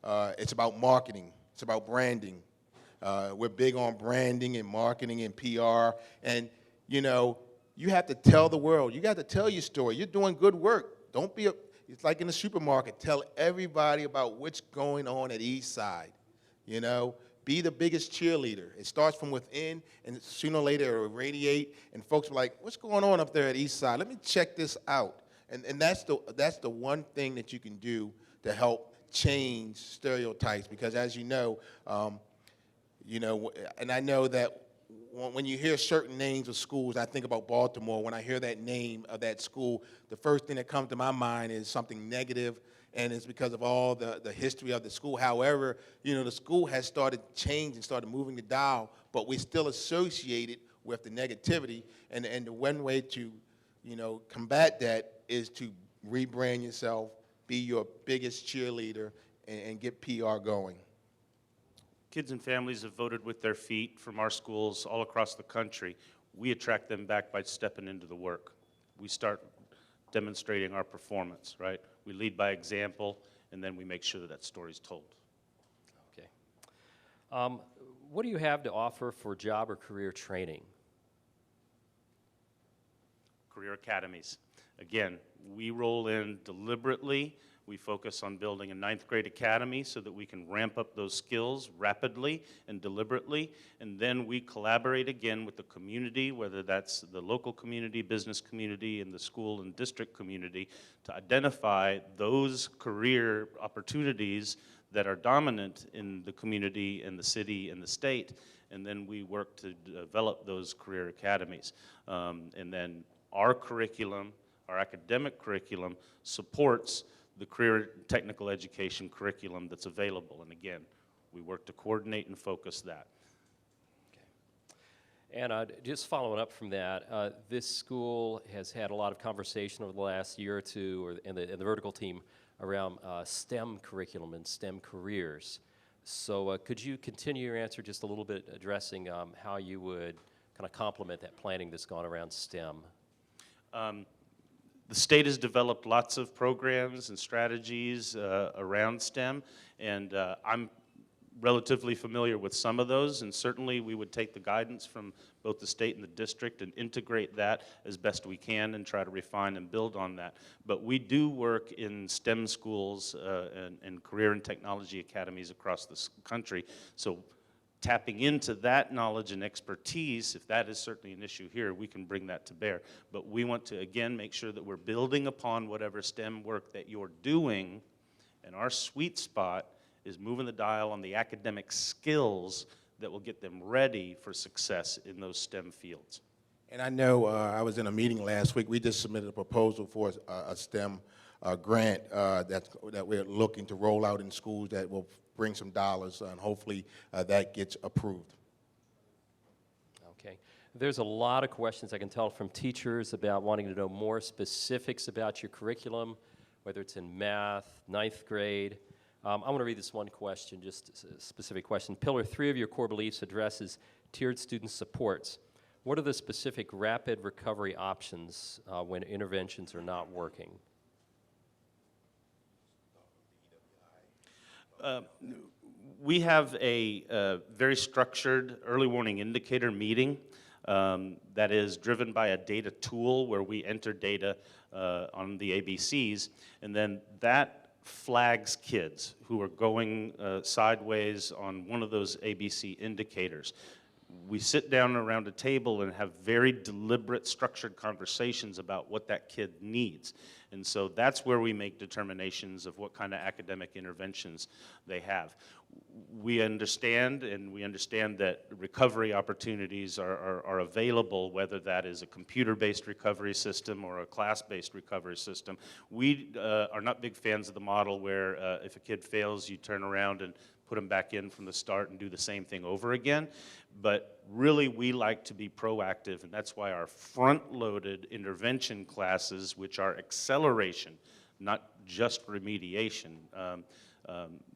It's about marketing. It's about branding. We're big on branding and marketing and PR. And, you know, you have to tell the world. You got to tell your story. You're doing good work. Don't be it's like in the supermarket. Tell everybody about what's going on at Eastside. You know, be the biggest cheerleader. It starts from within, and sooner or later it'll radiate, and folks are like, what's going on up there at Eastside? Let me check this out. And that's the one thing that you can do to help change stereotypes, because as you know, and I know that when you hear certain names of schools, I think about Baltimore. When I hear that name of that school, the first thing that comes to my mind is something negative, and it's because of all the history of the school. However, the school has started changing, started moving the dial, but we're still associated with the negativity, and the one way to, combat that is to rebrand yourself, be your biggest cheerleader, and get PR going. Kids and families have voted with their feet from our schools all across the country. We attract them back by stepping into the work. We start demonstrating our performance, right? We lead by example, and then we make sure that story's told. Okay. What do you have to offer for job or career training? Career academies. Again, we roll in deliberately. We focus on building a 9th grade academy so that we can ramp up those skills rapidly and deliberately, and then we collaborate again with the community, whether that's the local community, business community, and the school and district community, to identify those career opportunities that are dominant in the community and the city and the state, and then we work to develop those career academies. And then our curriculum, our academic curriculum, supports the career technical education curriculum that's available. And again, we work to coordinate and focus that. Okay. And just following up from that, this school has had a lot of conversation over the last year or two, and the vertical team, around STEM curriculum and STEM careers. So could you continue your answer just a little bit, addressing how you would kind of complement that planning that's gone around STEM? The state has developed lots of programs and strategies around STEM, and I'm relatively familiar with some of those, and certainly we would take the guidance from both the state and the district and integrate that as best we can and try to refine and build on that. But we do work in STEM schools and career and technology academies across the country, so tapping into that knowledge and expertise, if that is certainly an issue here, we can bring that to bear. But we want to, again, make sure that we're building upon whatever STEM work that you're doing, and our sweet spot is moving the dial on the academic skills that will get them ready for success in those STEM fields. And I know I was in a meeting last week. We just submitted a proposal for a STEM grant that we're looking to roll out in schools that will bring some dollars, and hopefully that gets approved. Okay. There's a lot of questions I can tell from teachers about wanting to know more specifics about your curriculum, whether it's in math, 9th grade. I want to read this one question, just a specific question. Pillar 3 of your core beliefs addresses tiered student supports. What are the specific rapid recovery options when interventions are not working? We have a very structured early warning indicator meeting that is driven by a data tool where we enter data on the ABCs, and then that flags kids who are going sideways on one of those ABC indicators. We sit down around a table and have very deliberate, structured conversations about what that kid needs. And so that's where we make determinations of what kind of academic interventions they have. We understand that recovery opportunities are available, whether that is a computer-based recovery system or a class-based recovery system. We are not big fans of the model where if a kid fails, you turn around and put them back in from the start and do the same thing over again. But really, we like to be proactive, and that's why our front-loaded intervention classes, which are acceleration, not just remediation,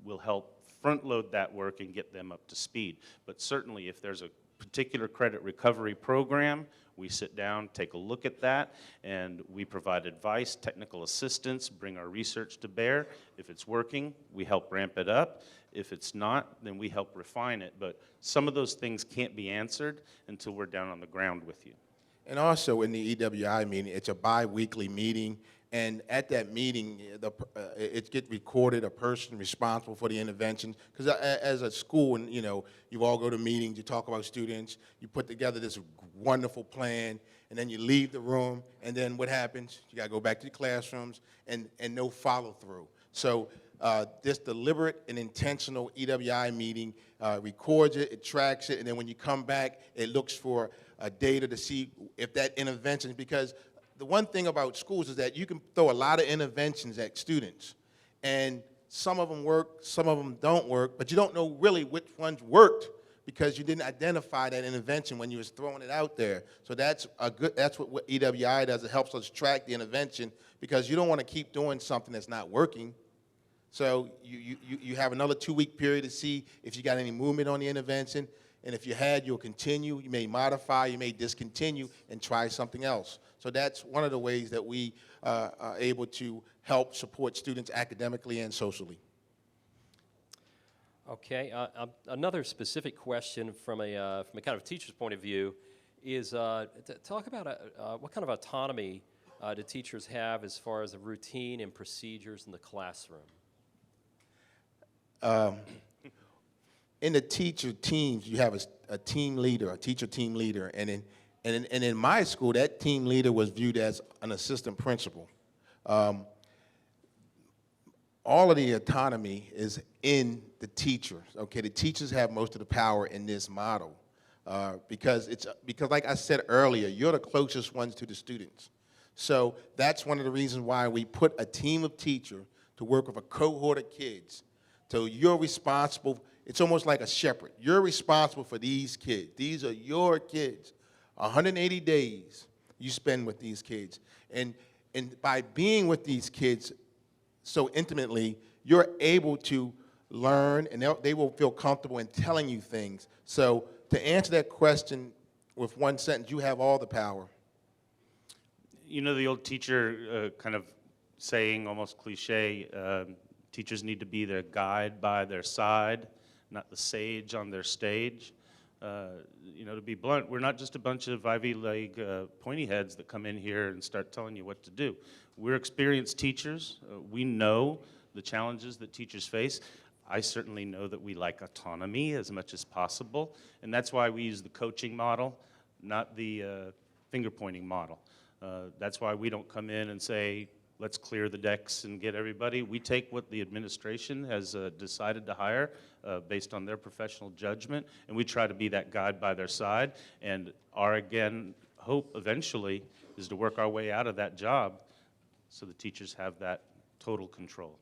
will help front-load that work and get them up to speed. But certainly, if there's a particular credit recovery program, we sit down, take a look at that, and we provide advice, technical assistance, bring our research to bear. If it's working, we help ramp it up. If it's not, then we help refine it. But some of those things can't be answered until we're down on the ground with you. And also in the EWI meeting, it's a bi-weekly meeting, and at that meeting, it gets recorded, a person responsible for the intervention. Because as a school, and you all go to meetings, you talk about students, you put together this wonderful plan, and then you leave the room, and then what happens? You got to go back to the classrooms, and no follow-through. So this deliberate and intentional EWI meeting records it, it tracks it, and then when you come back, it looks for data to see if that intervention, because the one thing about schools is that you can throw a lot of interventions at students, and some of them work, some of them don't work, but you don't know really which ones worked because you didn't identify that intervention when you was throwing it out there. So that's what EWI does. It helps us track the intervention, because you don't want to keep doing something that's not working. So you have another 2-week period to see if you got any movement on the intervention, and if you had, you'll continue. You may modify, you may discontinue, and try something else. So that's one of the ways that we are able to help support students academically and socially. Okay, another specific question from a kind of teacher's point of view is talk about what kind of autonomy do teachers have as far as the routine and procedures in the classroom? In the teacher teams, you have a team leader, a teacher team leader, and in my school, that team leader was viewed as an assistant principal. All of the autonomy is in the teachers. Okay, the teachers have most of the power in this model because like I said earlier, you're the closest ones to the students. So that's one of the reasons why we put a team of teachers to work with a cohort of kids. So you're responsible. It's almost like a shepherd. You're responsible for these kids. These are your kids. 180 days you spend with these kids, and by being with these kids so intimately, you're able to learn, and they will feel comfortable in telling you things. So to answer that question with one sentence, you have all the power. You know the old teacher kind of saying, almost cliche, teachers need to be their guide by their side, not the sage on their stage. To be blunt, we're not just a bunch of Ivy League pointy heads that come in here and start telling you what to do. We're experienced teachers. We know the challenges that teachers face. I certainly know that we like autonomy as much as possible, and that's why we use the coaching model, not the finger-pointing model. That's why we don't come in and say, let's clear the decks and get everybody. We take what the administration has decided to hire based on their professional judgment, and we try to be that guide by their side. And our, again, hope eventually is to work our way out of that job so the teachers have that total control.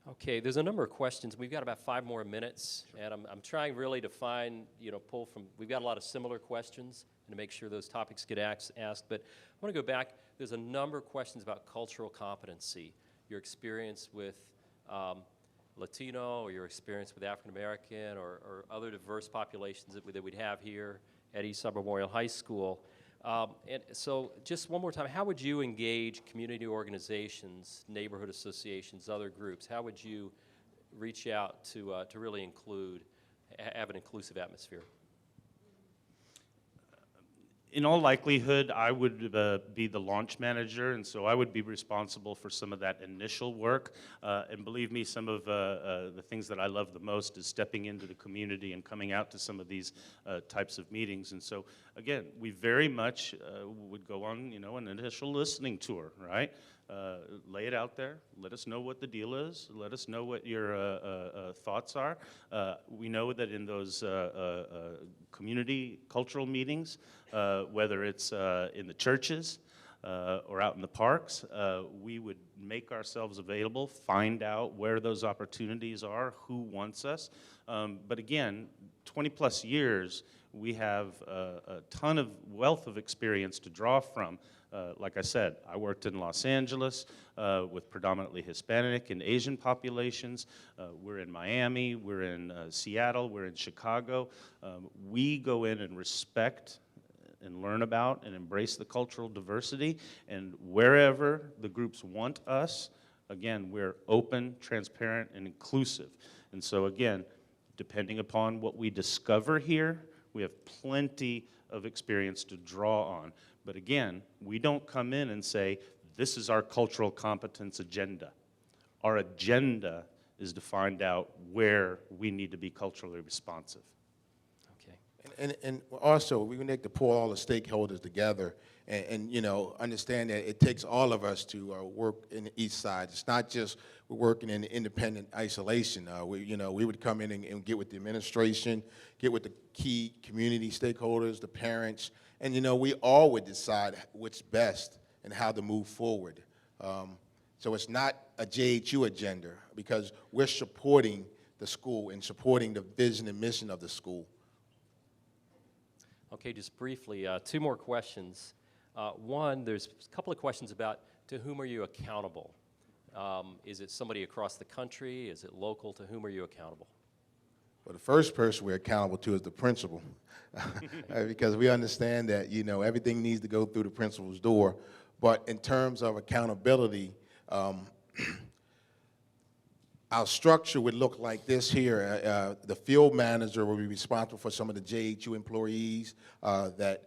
Okay, there's a number of questions. We've got about 5 more minutes, and I'm trying really to find, pull from, we've got a lot of similar questions and to make sure those topics get asked, but I want to go back. There's a number of questions about cultural competency, your experience with Latino, or your experience with African American, or other diverse populations that we'd have here at Eastside Memorial High School. And so just one more time, how would you engage community organizations, neighborhood associations, other groups? How would you reach out to really have an inclusive atmosphere? In all likelihood, I would be the launch manager, and so I would be responsible for some of that initial work. And believe me, some of the things that I love the most is stepping into the community and coming out to some of these types of meetings. And so, again, we very much would go on, an initial listening tour, right? Lay it out there. Let us know what the deal is. Let us know what your thoughts are. We know that in those community cultural meetings, whether it's in the churches or out in the parks, we would make ourselves available, find out where those opportunities are, who wants us. But again, 20 plus years, we have a ton of wealth of experience to draw from. Like I said, I worked in Los Angeles with predominantly Hispanic and Asian populations. We're in Miami, we're in Seattle, we're in Chicago. We go in and respect and learn about and embrace the cultural diversity, and wherever the groups want us, again, we're open, transparent, and inclusive. And so again, depending upon what we discover here, We have plenty of experience to draw on. But again, we don't come in and say, this is our cultural competence agenda. Our agenda is to find out where we need to be culturally responsive. And also, we need to pull all the stakeholders together and you know, understand that it takes all of us to work in the East Side. It's not just we're working in independent isolation. We would come in and get with the administration, get with the key community stakeholders, the parents, and, you know, we all would decide what's best and how to move forward. So it's not a JHU agenda, because we're supporting the school and supporting the vision and mission of the school. Okay, just briefly, two more questions. One, there's a couple of questions about to whom are you accountable? Is it somebody across the country? Is it local? To whom are you accountable? Well, the first person we're accountable to is the principal, because we understand that, you know, everything needs to go through the principal's door. But in terms of accountability, our structure would look like this here. The field manager will be responsible for some of the JHU employees that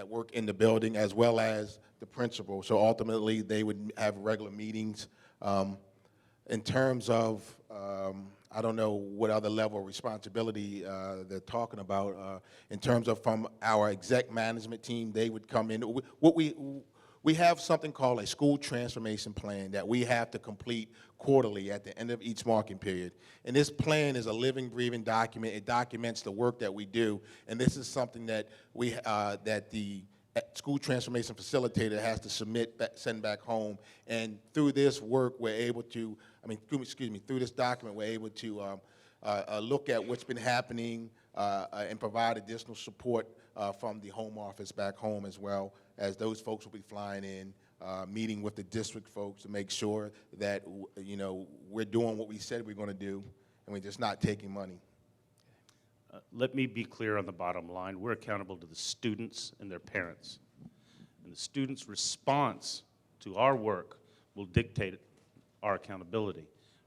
work in the building, as well as the principal. So ultimately, they would have regular meetings. In terms of, I don't know what other level of responsibility they're talking about. In terms of from our exec management team, they would come in. We have something called a school transformation plan that we have to complete quarterly at the end of each marking period. And this plan is a living, breathing document. It documents the work that we do. And this is something that that the school transformation facilitator has to send back home. And through this work, we're able to, through this document, we're able to look at what's been happening and provide additional support from the home office back home, as well as those folks will be flying in, meeting with the district folks to make sure that, you know, we're doing what we said we're going to do, and we're just not taking money. Let me be clear on the bottom line. We're accountable to the students and their parents. And the students' response to our work will dictate our accountability.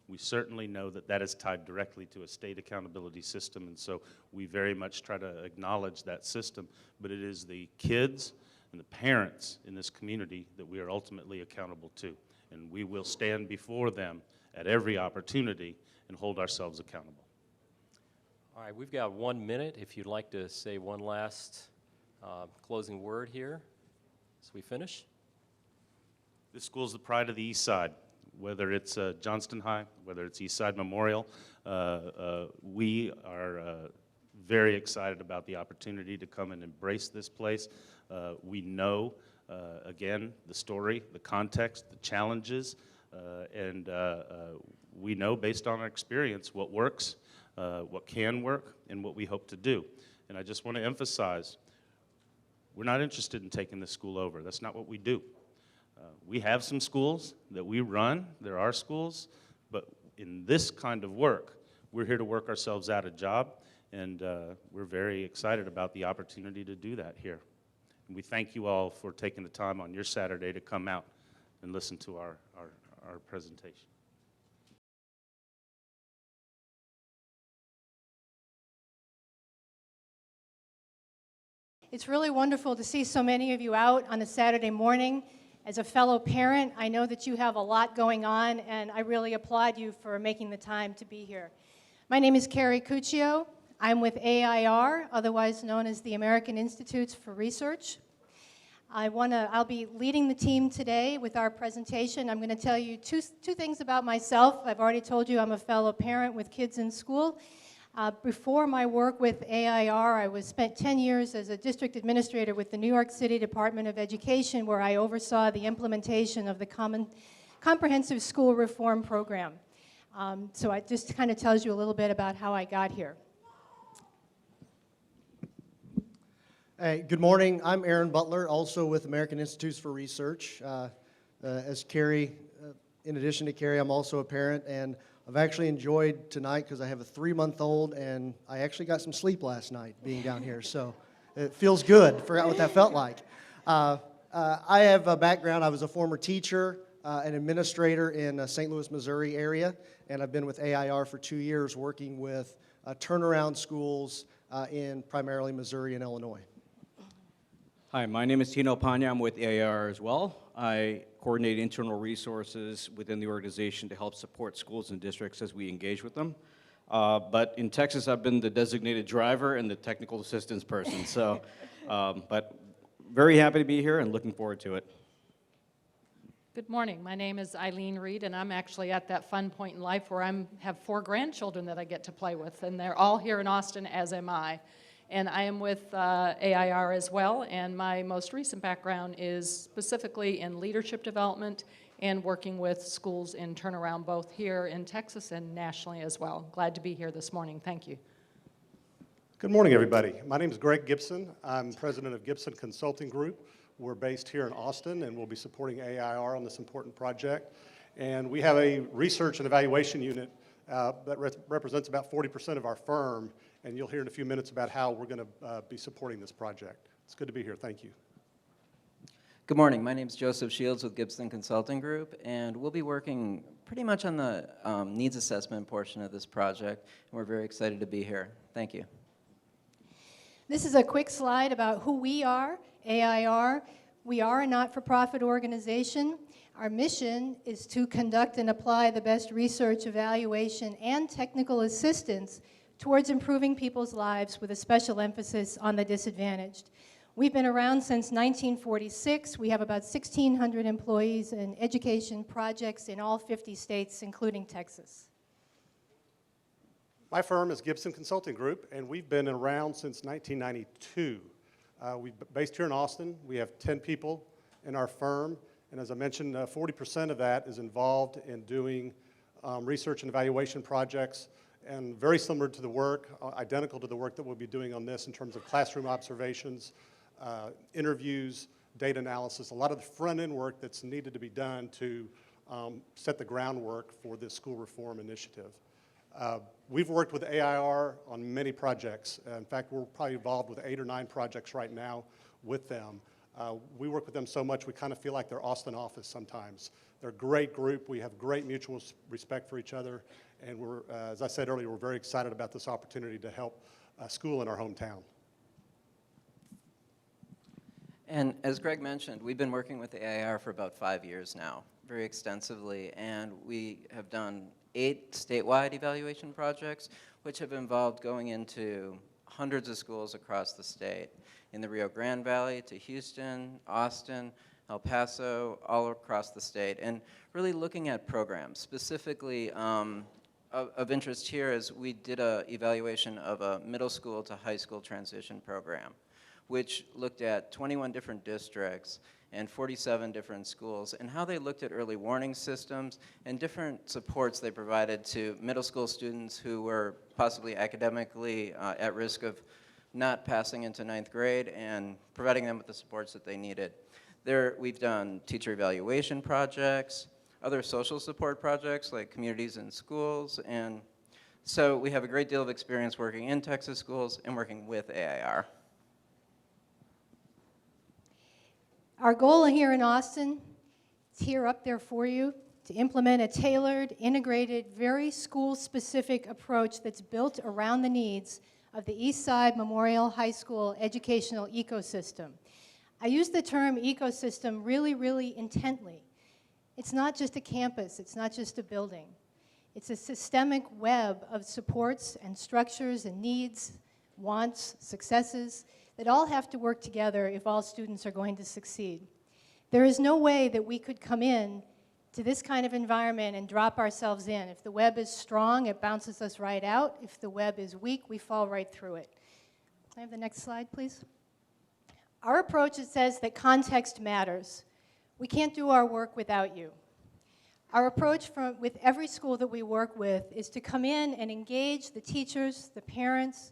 We certainly know that that is tied directly to a state accountability system, and so we very much try to acknowledge that system. But it is the kids and the parents in this community that we are ultimately accountable to. And we will stand before them at every opportunity and hold ourselves accountable. All right, we've got 1 minute. If you'd like to say one last closing word here as we finish. This school is the pride of the East Side. Whether it's Johnston High, whether it's East Side Memorial, we are very excited about the opportunity to come and embrace this place. We know, again, the story, the context, the challenges, and we know based on our experience what works, what can work, and what we hope to do. And I just want to emphasize, we're not interested in taking this school over. That's not what we do. We have some schools that we run, there are schools, but in this kind of work, we're here to work ourselves out a job, and we're very excited about the opportunity to do that here. And we thank you all for taking the time on your Saturday to come out and listen to our presentation. It's really wonderful to see so many of you out on a Saturday morning. As a fellow parent, I know that you have a lot going on, and I really applaud you for making the time to be here. My name is Carrie Cuccio. I'm with AIR, otherwise known as the American Institutes for Research. I'll be leading the team today with our presentation. I'm going to tell you two things about myself. I've already told you I'm a fellow parent with kids in school. Before my work with AIR, I spent 10 years as a district administrator with the New York City Department of Education, where I oversaw the implementation of the Comprehensive School Reform Program. So it just kind of tells you a little bit about how I got here. Hey, good morning. I'm Aaron Butler, also with American Institutes for Research. As Carrie, in addition to Carrie, I'm also a parent, and I've actually enjoyed tonight because I have a 3-month-old, and I actually got some sleep last night being down here, so it feels good. Forgot what that felt like. I have a background. I was a former teacher, an administrator in St. Louis, Missouri area, and I've been with AIR for 2 years working with turnaround schools, in primarily Missouri and Illinois. Hi, my name is Tino Panya. I'm with AIR as well. I coordinate internal resources within the organization to help support schools and districts as we engage with them. But in Texas, I've been the designated driver and the technical assistance person. So, but very happy to be here and looking forward to it. Good morning. My name is Eileen Reed, and I'm actually at that fun point in life where I have 4 grandchildren that I get to play with, and they're all here in Austin, as am I. And I am with AIR as well, and my most recent background is specifically in leadership development and working with schools in turnaround both here in Texas and nationally as well. Glad to be here this morning. Thank you. Good morning, everybody. My name is Greg Gibson. I'm president of Gibson Consulting Group. We're based here in Austin, and we'll be supporting AIR on this important project. And we have a research and evaluation unit that represents about 40% of our firm, and you'll hear in a few minutes about how we're going to be supporting this project. It's good to be here. Thank you. Good morning. My name is Joseph Shields with Gibson Consulting Group, and we'll be working pretty much on the needs assessment portion of this project, and we're very excited to be here. Thank you. This is a quick slide about who we are, AIR. We are a not-for-profit organization. Our mission is to conduct and apply the best research, evaluation, and technical assistance towards improving people's lives with a special emphasis on the disadvantaged. We've been around since 1946. We have about 1,600 employees in education projects in all 50 states, including Texas. My firm is Gibson Consulting Group, and we've been around since 1992. We're based here in Austin. We have 10 people in our firm, and as I mentioned, 40% of that is involved in doing research and evaluation projects, and very similar to the work, identical to the work that we'll be doing on this in terms of classroom observations, interviews, data analysis, a lot of the front-end work that's needed to be done to set the groundwork for this school reform initiative. We've worked with AIR on many projects. In fact, we're probably involved with 8 or 9 projects right now with them. We work with them so much we kind of feel like they're Austin office sometimes. They're a great group. We have great mutual respect for each other. And we're, as I said earlier, we're very excited about this opportunity to help a school in our hometown. And as Greg mentioned, we've been working with the AIR for about 5 years now, very extensively, and we have done 8 statewide evaluation projects, which have involved going into hundreds of schools across the state, in the Rio Grande Valley to Houston, Austin, El Paso, all across the state, and really looking at programs. Specifically, of interest here is we did an evaluation of a middle school to high school transition program, which looked at 21 different districts and 47 different schools, and how they looked at early warning systems and different supports they provided to middle school students who were possibly academically at risk of not passing into 9th grade, and providing them with the supports that they needed. There, we've done teacher evaluation projects, other social support projects like communities and schools, and so we have a great deal of experience working in Texas schools and working with AIR. Our goal here in Austin is here up there for you to implement a tailored, integrated, very school-specific approach that's built around the needs of the East Side Memorial High School educational ecosystem. I use the term ecosystem really, really intently. It's not just a campus, it's not just a building. It's a systemic web of supports and structures and needs, wants, successes, that all have to work together if all students are going to succeed. There is no way that we could come in to this kind of environment and drop ourselves in. If the web is strong, it bounces us right out. If the web is weak, we fall right through it. Can I have the next slide, please? Our approach, it says that context matters. We can't do our work without you. Our approach with every school that we work with is to come in and engage the teachers, the parents,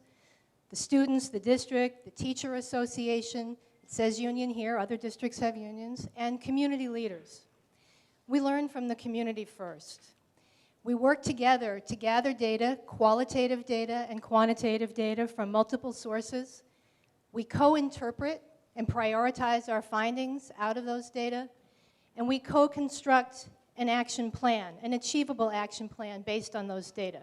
the students, the district, the teacher association, it says union here, other districts have unions, and community leaders. We learn from the community first. We work together to gather data, qualitative data and quantitative data from multiple sources. We co-interpret and prioritize our findings out of those data, and we co-construct an action plan, an achievable action plan based on those data.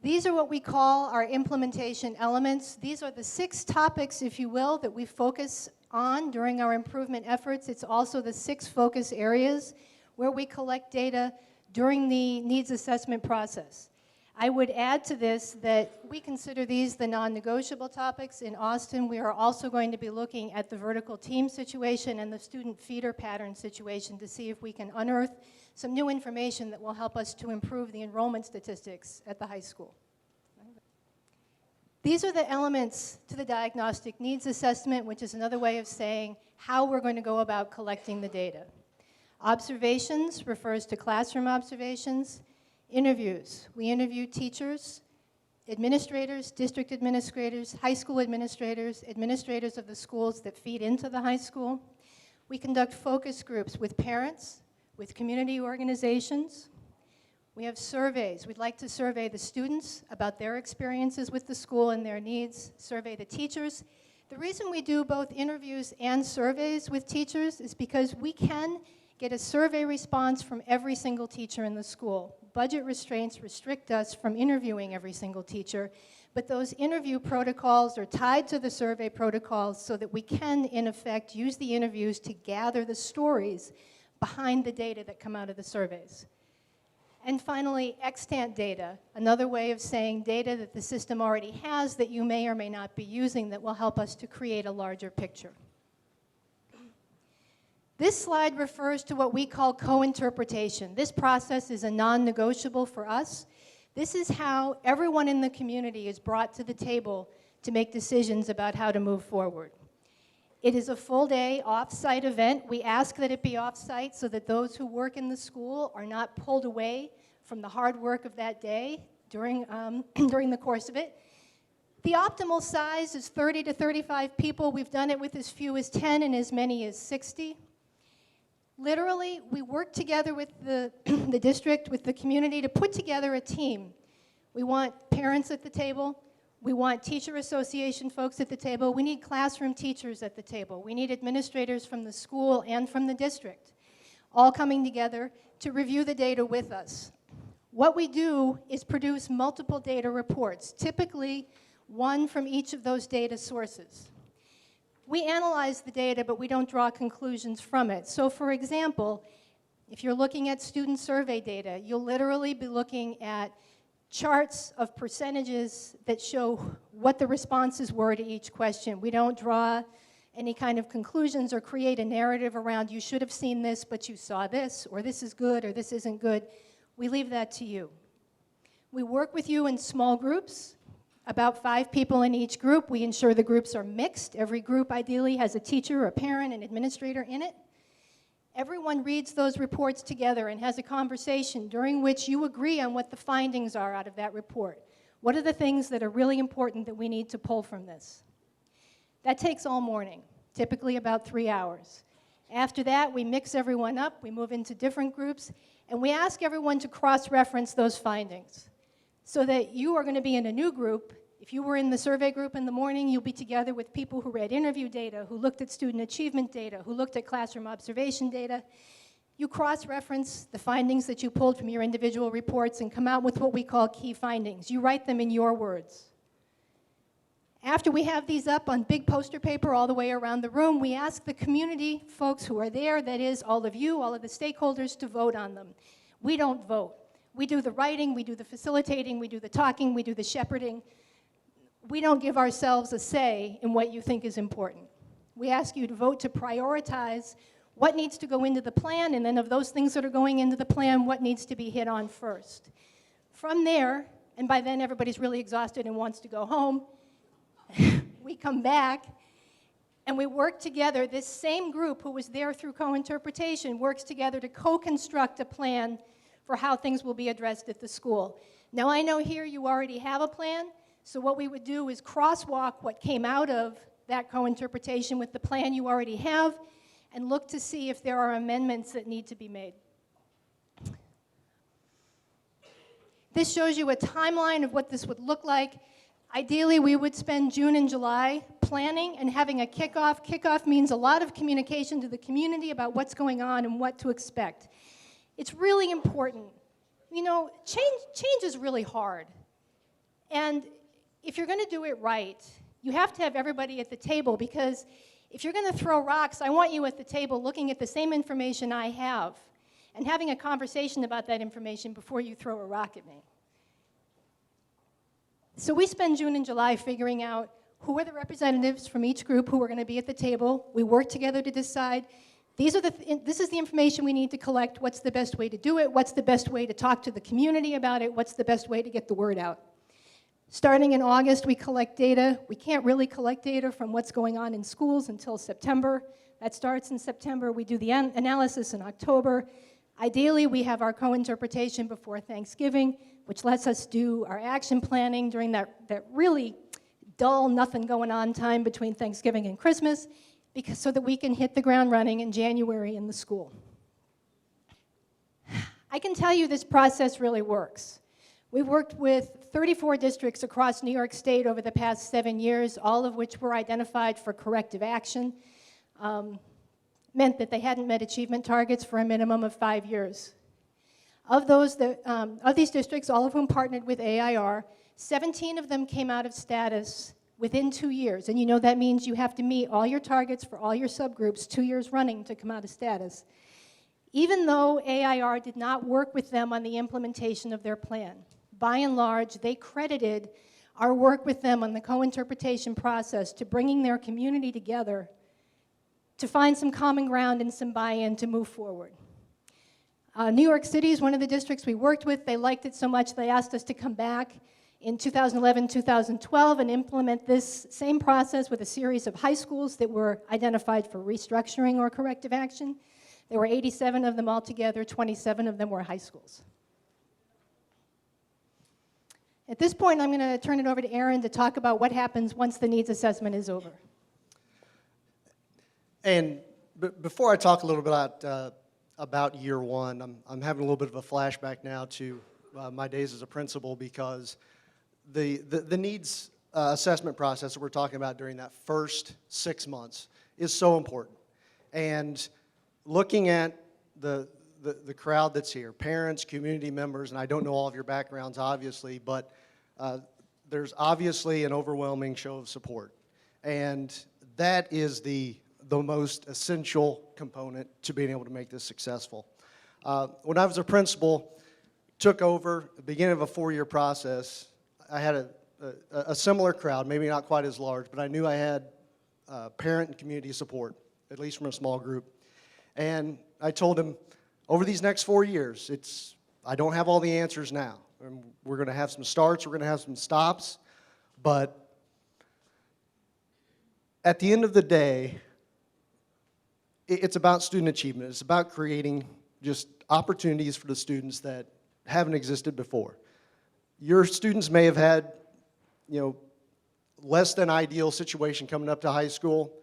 These are what we call our implementation elements. These are the 6 topics, if you will, that we focus on during our improvement efforts. It's also the 6 focus areas where we collect data during the needs assessment process. I would add to this that we consider these the non-negotiable topics. In Austin, we are also going to be looking at the vertical team situation and the student feeder pattern situation to see if we can unearth some new information that will help us to improve the enrollment statistics at the high school. These are the elements to the diagnostic needs assessment, which is another way of saying how we're going to go about collecting the data. Observations refers to classroom observations. Interviews. We interview teachers, administrators, district administrators, high school administrators, administrators of the schools that feed into the high school. We conduct focus groups with parents, with community organizations. We have surveys. We'd like to survey the students about their experiences with the school and their needs, survey the teachers. The reason we do both interviews and surveys with teachers is because we can get a survey response from every single teacher in the school. Budget restraints restrict us from interviewing every single teacher, but those interview protocols are tied to the survey protocols so that we can, in effect, use the interviews to gather the stories behind the data that come out of the surveys. And finally, extant data, another way of saying data that the system already has that you may or may not be using that will help us to create a larger picture. This slide refers to what we call co-interpretation. This process is a non-negotiable for us. This is how everyone in the community is brought to the table to make decisions about how to move forward. It is a full-day off-site event. We ask that it be off-site so that those who work in the school are not pulled away from the hard work of that day during the course of it. The optimal size is 30 to 35 people. We've done it with as few as 10 and as many as 60. Literally, we work together with the district, with the community, to put together a team. We want parents at the table. We want teacher association folks at the table. We need classroom teachers at the table. We need administrators from the school and from the district, all coming together to review the data with us. What we do is produce multiple data reports, typically one from each of those data sources. We analyze the data, but we don't draw conclusions from it. So for example, if you're looking at student survey data, you'll literally be looking at charts of percentages that show what the responses were to each question. We don't draw any kind of conclusions or create a narrative around you should have seen this, but you saw this, or this is good, or this isn't good. We leave that to you. We work with you in small groups. About 5 people in each group. We ensure the groups are mixed. Every group ideally has a teacher, a parent, an administrator in it. Everyone reads those reports together and has a conversation during which you agree on what the findings are out of that report. What are the things that are really important that we need to pull from this? That takes all morning, typically about 3 hours. After that, we mix everyone up, we move into different groups, and we ask everyone to cross-reference those findings, so that you are going to be in a new group. If you were in the survey group in the morning, you'll be together with people who read interview data, who looked at student achievement data, who looked at classroom observation data. You cross-reference the findings that you pulled from your individual reports and come out with what we call key findings. You write them in your words. After we have these up on big poster paper all the way around the room, we ask the community folks who are there, that is, all of you, all of the stakeholders, to vote on them. We don't vote. We do the writing, we do the facilitating, we do the talking, we do the shepherding. We don't give ourselves a say in what you think is important. We ask you to vote to prioritize what needs to go into the plan, and then of those things that are going into the plan, what needs to be hit on first. From there, and by then everybody's really exhausted and wants to go home, we come back and we work together. This same group who was there through co-interpretation works together to co-construct a plan for how things will be addressed at the school. Now I know here you already have a plan, so what we would do is crosswalk what came out of that co-interpretation with the plan you already have and look to see if there are amendments that need to be made. This shows you a timeline of what this would look like. Ideally, we would spend June and July planning and having a kickoff. Kickoff means a lot of communication to the community about what's going on and what to expect. It's really important. You know, change is really hard. And if you're going to do it right, you have to have everybody at the table, because if you're going to throw rocks, I want you at the table looking at the same information I have and having a conversation about that information before you throw a rock at me. So we spend June and July figuring out who are the representatives from each group who are going to be at the table. We work together to decide this is the information we need to collect. What's the best way to do it? What's the best way to talk to the community about it? What's the best way to get the word out? Starting in August, we collect data. We can't really collect data from what's going on in schools until September. That starts in September. We do the analysis in October. Ideally, we have our co-interpretation before Thanksgiving, which lets us do our action planning during that really dull, nothing going on time between Thanksgiving and Christmas, so that we can hit the ground running in January in the school. I can tell you this process really works. We've worked with 34 districts across New York State over the past 7 years, all of which were identified for corrective action. Meant that they hadn't met achievement targets for a minimum of 5 years. Of these districts, all of whom partnered with AIR, 17 of them came out of status within 2 years. And you know that means you have to meet all your targets for all your subgroups 2 years running to come out of status. Even though AIR did not work with them on the implementation of their plan, by and large, they credited our work with them on the co-interpretation process to bringing their community together to find some common ground and some buy-in to move forward. New York City is one of the districts we worked with. They liked it so much they asked us to come back in 2011, 2012 and implement this same process with a series of high schools that were identified for restructuring or corrective action. There were 87 of them altogether, 27 of them were high schools. At this point, I'm going to turn it over to Aaron to talk about what happens once the needs assessment is over. And before I talk a little bit about year one, I'm having a little bit of a flashback now to my days as a principal, because the needs assessment process that we're talking about during that first 6 months is so important. And looking at the crowd that's here, parents, community members, and I don't know all of your backgrounds, obviously, but there's obviously an overwhelming show of support. And that is the most essential component to being able to make this successful. When I was a principal, took over at the beginning of a 4-year process, I had a similar crowd, maybe not quite as large, but I knew I had parent and community support, at least from a small group. And I told him, over these next 4 years, I don't have all the answers now. And we're going to have some starts, we're going to have some stops, but at the end of the day, it's about student achievement. It's about creating just opportunities for the students that haven't existed before. Your students may have had, less than ideal situation coming up to high school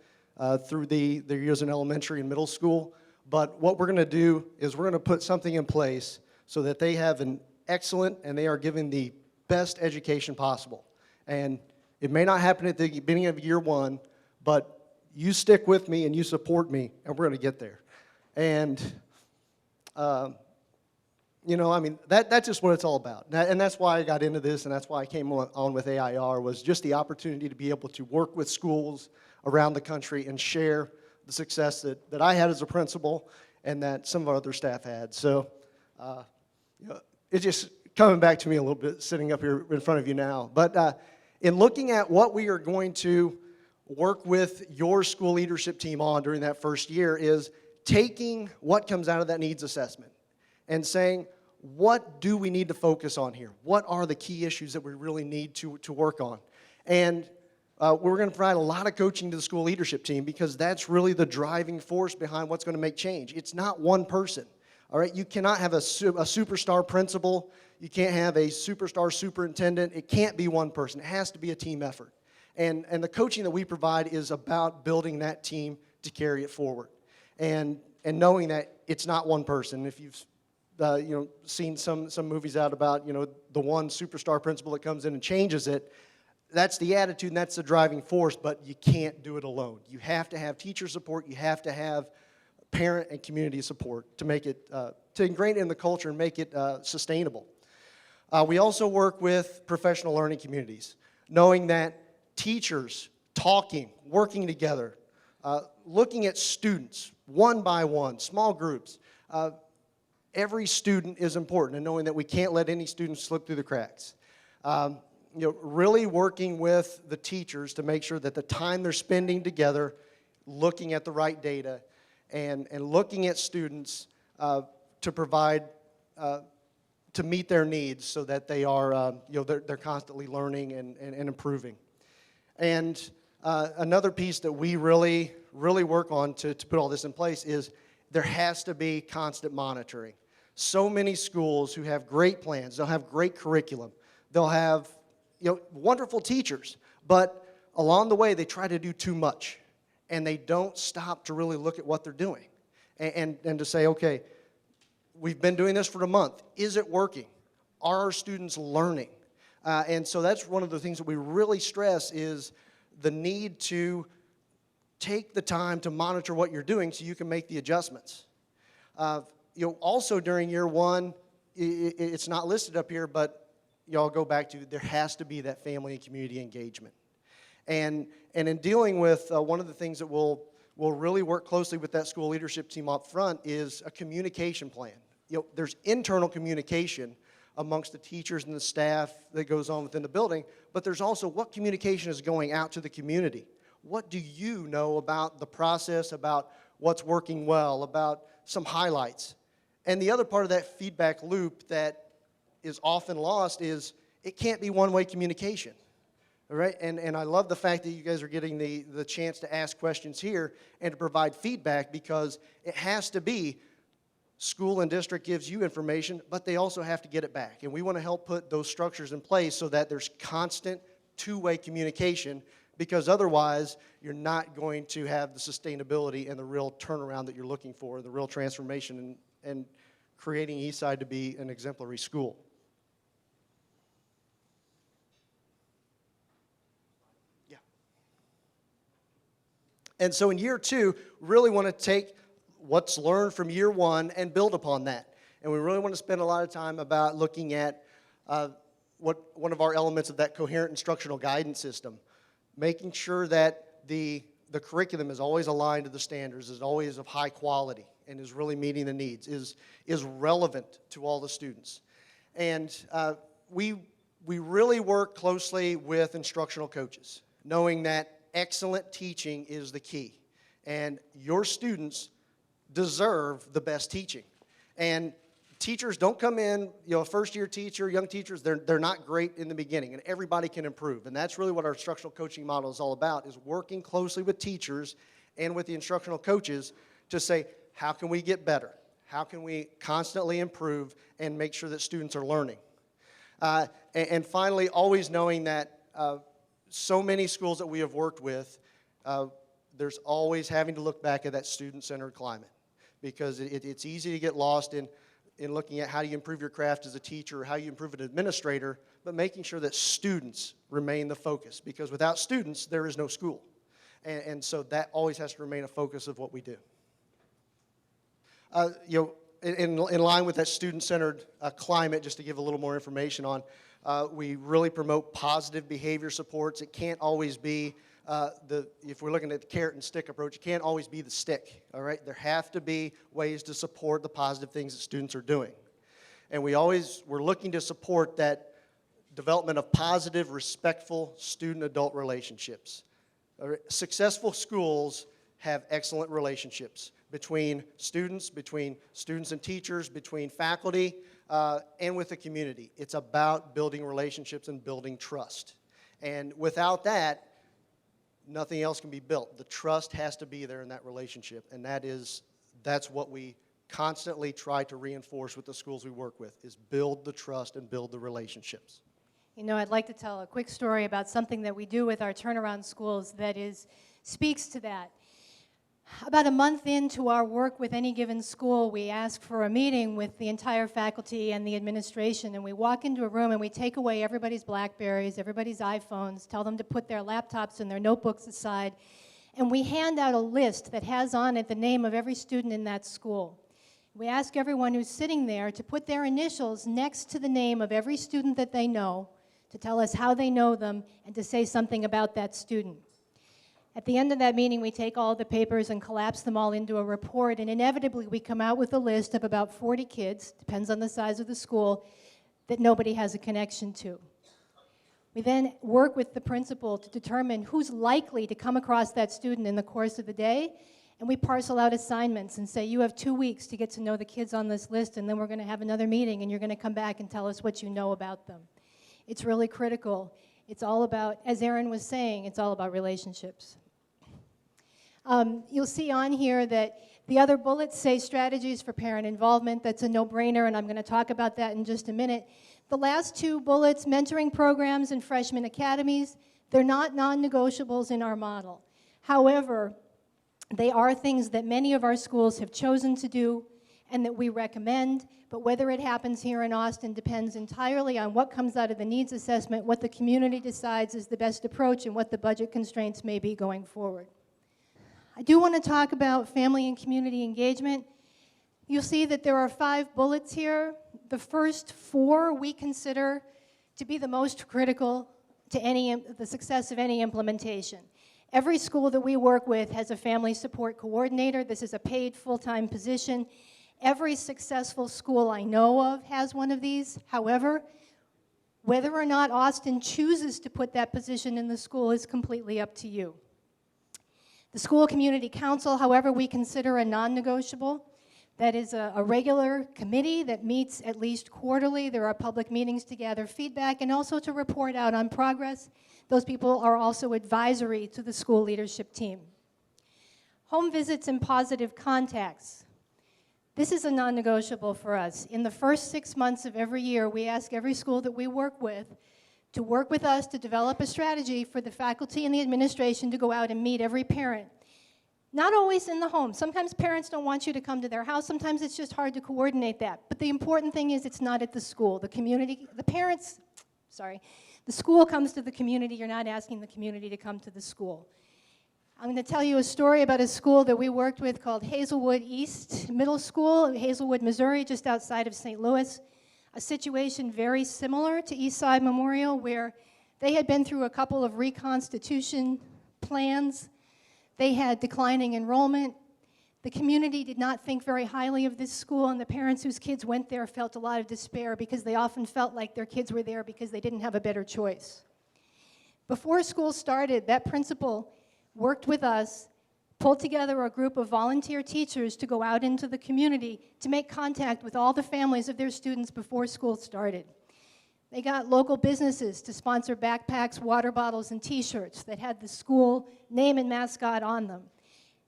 through their years in elementary and middle school. But what we're going to do is we're going to put something in place so that they have an excellent and they are given the best education possible. And it may not happen at the beginning of year one, but you stick with me and you support me, and we're going to get there. And, that's just what it's all about. And that's why I got into this, and that's why I came on with AIR, was just the opportunity to be able to work with schools around the country and share the success that I had as a principal and that some of our other staff had. So it's just coming back to me a little bit sitting up here in front of you now. But in looking at what we are going to work with your school leadership team on during that first year is taking what comes out of that needs assessment and saying, what do we need to focus on here? What are the key issues that we really need to work on? And we're going to provide a lot of coaching to the school leadership team, because that's really the driving force behind what's going to make change. It's not one person, all right? You cannot have a superstar principal. You can't have a superstar superintendent. It can't be one person. It has to be a team effort. And the coaching that we provide is about building that team to carry it forward. And knowing that it's not one person. If you've seen some movies out about, the one superstar principal that comes in and changes it, that's the attitude and that's the driving force, but you can't do it alone. You have to have teacher support, you have to have parent and community support to make it, to ingrain it in the culture and make it sustainable. We also work with professional learning communities, knowing that teachers talking, working together, looking at students one by one, small groups. Every student is important, and knowing that we can't let any student slip through the cracks. Really working with the teachers to make sure that the time they're spending together, looking at the right data, and looking at students to provide, to meet their needs so that they are, they're constantly learning and improving. And another piece that we really work on to put all this in place is there has to be constant monitoring. So many schools who have great plans, they'll have great curriculum, they'll have wonderful teachers, but along the way they try to do too much, and they don't stop to really look at what they're doing and to say, okay, we've been doing this for a month. Is it working? Are our students learning? And so that's one of the things that we really stress is the need to take the time to monitor what you're doing so you can make the adjustments. Also during year one, it's not listed up here, but y'all go back to there has to be that family and community engagement. And in dealing with one of the things that we'll really work closely with that school leadership team up front is a communication plan. There's internal communication amongst the teachers and the staff that goes on within the building, but there's also what communication is going out to the community. What do you know about the process, about what's working well, about some highlights? And the other part of that feedback loop that is often lost is it can't be one-way communication. All right? And I love the fact that you guys are getting the chance to ask questions here and to provide feedback, because it has to be school and district gives you information, but they also have to get it back. And we want to help put those structures in place so that there's constant two-way communication, because otherwise you're not going to have the sustainability and the real turnaround that you're looking for, the real transformation and creating Eastside to be an exemplary school. Yeah. And so in year two, really want to take what's learned from year one and build upon that. And we really want to spend a lot of time about looking at what one of our elements of that coherent instructional guidance system, making sure that the curriculum is always aligned to the standards, is always of high quality, and is really meeting the needs, is relevant to all the students. And we really work closely with instructional coaches, knowing that excellent teaching is the key. And your students deserve the best teaching. And teachers don't come in, a first-year teacher, young teachers, they're not great in the beginning, and everybody can improve. And that's really what our instructional coaching model is all about, is working closely with teachers and with the instructional coaches to say, how can we get better? How can we constantly improve and make sure that students are learning? And finally, always knowing that so many schools that we have worked with, there's always having to look back at that student-centered climate, because it's easy to get lost in looking at how you improve your craft as a teacher or how you improve an administrator, but making sure that students remain the focus, because without students, there is no school. And so that always has to remain a focus of what we do. In line with that student-centered climate, just to give a little more information on, we really promote positive behavior supports. It can't always be if we're looking at the carrot and stick approach, it can't always be the stick, all right? There have to be ways to support the positive things that students are doing. And we're looking to support that development of positive, respectful student-adult relationships. Successful schools have excellent relationships between students and teachers, between faculty, and with the community. It's about building relationships and building trust. And without that, nothing else can be built. The trust has to be there in that relationship, and that's what we constantly try to reinforce with the schools we work with, is build the trust and build the relationships. I'd like to tell a quick story about something that we do with our turnaround schools that speaks to that. About a month into our work with any given school, we ask for a meeting with the entire faculty and the administration, and we walk into a room and we take away everybody's BlackBerries, everybody's iPhones, tell them to put their laptops and their notebooks aside, and we hand out a list that has on it the name of every student in that school. We ask everyone who's sitting there to put their initials next to the name of every student that they know, to tell us how they know them, and to say something about that student. At the end of that meeting, we take all the papers and collapse them all into a report, and inevitably we come out with a list of about 40 kids, depends on the size of the school, that nobody has a connection to. We then work with the principal to determine who's likely to come across that student in the course of the day, and we parcel out assignments and say, you have 2 weeks to get to know the kids on this list, and then we're going to have another meeting, and you're going to come back and tell us what you know about them. It's really critical. It's all about, as Erin was saying, it's all about relationships. You'll see on here that the other bullets say strategies for parent involvement. That's a no-brainer, and I'm going to talk about that in just a minute. The last two bullets, mentoring programs and freshman academies, they're not non-negotiables in our model. However, they are things that many of our schools have chosen to do and that we recommend, but whether it happens here in Austin depends entirely on what comes out of the needs assessment, what the community decides is the best approach, and what the budget constraints may be going forward. I do want to talk about family and community engagement. You'll see that there are 5 bullets here. The first 4 we consider to be the most critical to the success of any implementation. Every school that we work with has a family support coordinator. This is a paid full-time position. Every successful school I know of has one of these. However, whether or not Austin chooses to put that position in the school is completely up to you. The school community council, however, we consider a non-negotiable. That is a regular committee that meets at least quarterly. There are public meetings to gather feedback and also to report out on progress. Those people are also advisory to the school leadership team. Home visits and positive contacts. This is a non-negotiable for us. In the first 6 months of every year, we ask every school that we work with to work with us to develop a strategy for the faculty and the administration to go out and meet every parent. Not always in the home. Sometimes parents don't want you to come to their house. Sometimes it's just hard to coordinate that. But the important thing is it's not at the school. The school comes to the community. You're not asking the community to come to the school. I'm going to tell you a story about a school that we worked with called Hazelwood East Middle School in Hazelwood, Missouri, just outside of St. Louis. A situation very similar to Eastside Memorial, where they had been through a couple of reconstitution plans. They had declining enrollment. The community did not think very highly of this school, and the parents whose kids went there felt a lot of despair because they often felt like their kids were there because they didn't have a better choice. Before school started, that principal worked with us, pulled together a group of volunteer teachers to go out into the community to make contact with all the families of their students before school started. They got local businesses to sponsor backpacks, water bottles, and t-shirts that had the school name and mascot on them.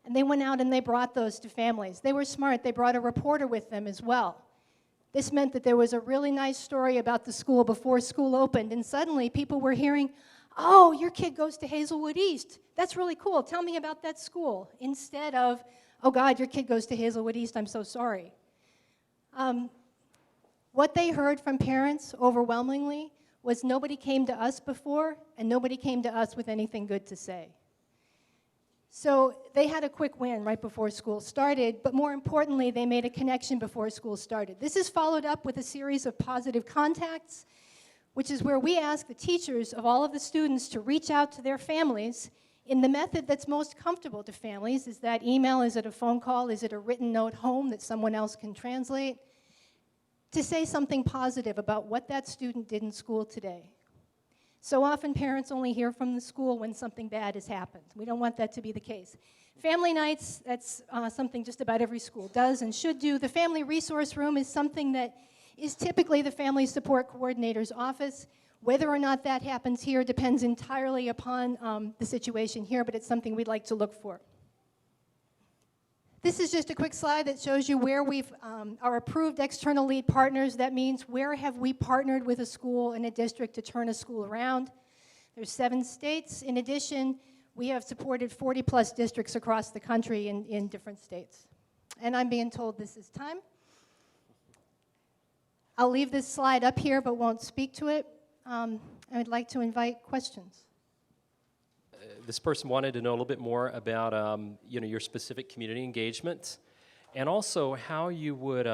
And they went out and they brought those to families. They were smart. They brought a reporter with them as well. This meant that there was a really nice story about the school before school opened, and suddenly people were hearing, oh, your kid goes to Hazelwood East. That's really cool. Tell me about that school. Instead of, oh God, your kid goes to Hazelwood East. I'm so sorry. What they heard from parents overwhelmingly was nobody came to us before and nobody came to us with anything good to say. So they had a quick win right before school started, but more importantly, they made a connection before school started. This is followed up with a series of positive contacts, which is where we ask the teachers of all of the students to reach out to their families in the method that's most comfortable to families. Is that email? Is it a phone call? Is it a written note home that someone else can translate? To say something positive about what that student did in school today. So often parents only hear from the school when something bad has happened. We don't want that to be the case. Family nights, that's something just about every school does and should do. The family resource room is something that is typically the family support coordinator's office. Whether or not that happens here depends entirely upon the situation here, but it's something we'd like to look for. This is just a quick slide that shows you where we've our approved external lead partners. That means where have we partnered with a school and a district to turn a school around. There's 7 states. In addition, we have supported 40+ districts across the country in different states. And I'm being told this is time. I'll leave this slide up here but won't speak to it. I would like to invite questions. This person wanted to know a little bit more about your specific community engagement and also how you would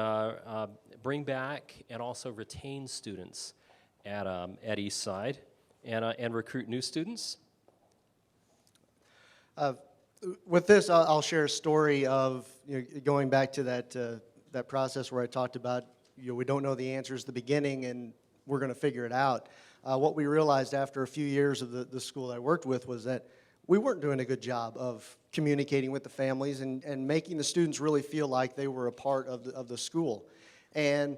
bring back and also retain students at Eastside and recruit new students. With this, I'll share a story of going back to that process where I talked about we don't know the answers at the beginning and we're going to figure it out. What we realized after a few years of the school I worked with was that we weren't doing a good job of communicating with the families and making the students really feel like they were a part of the school. And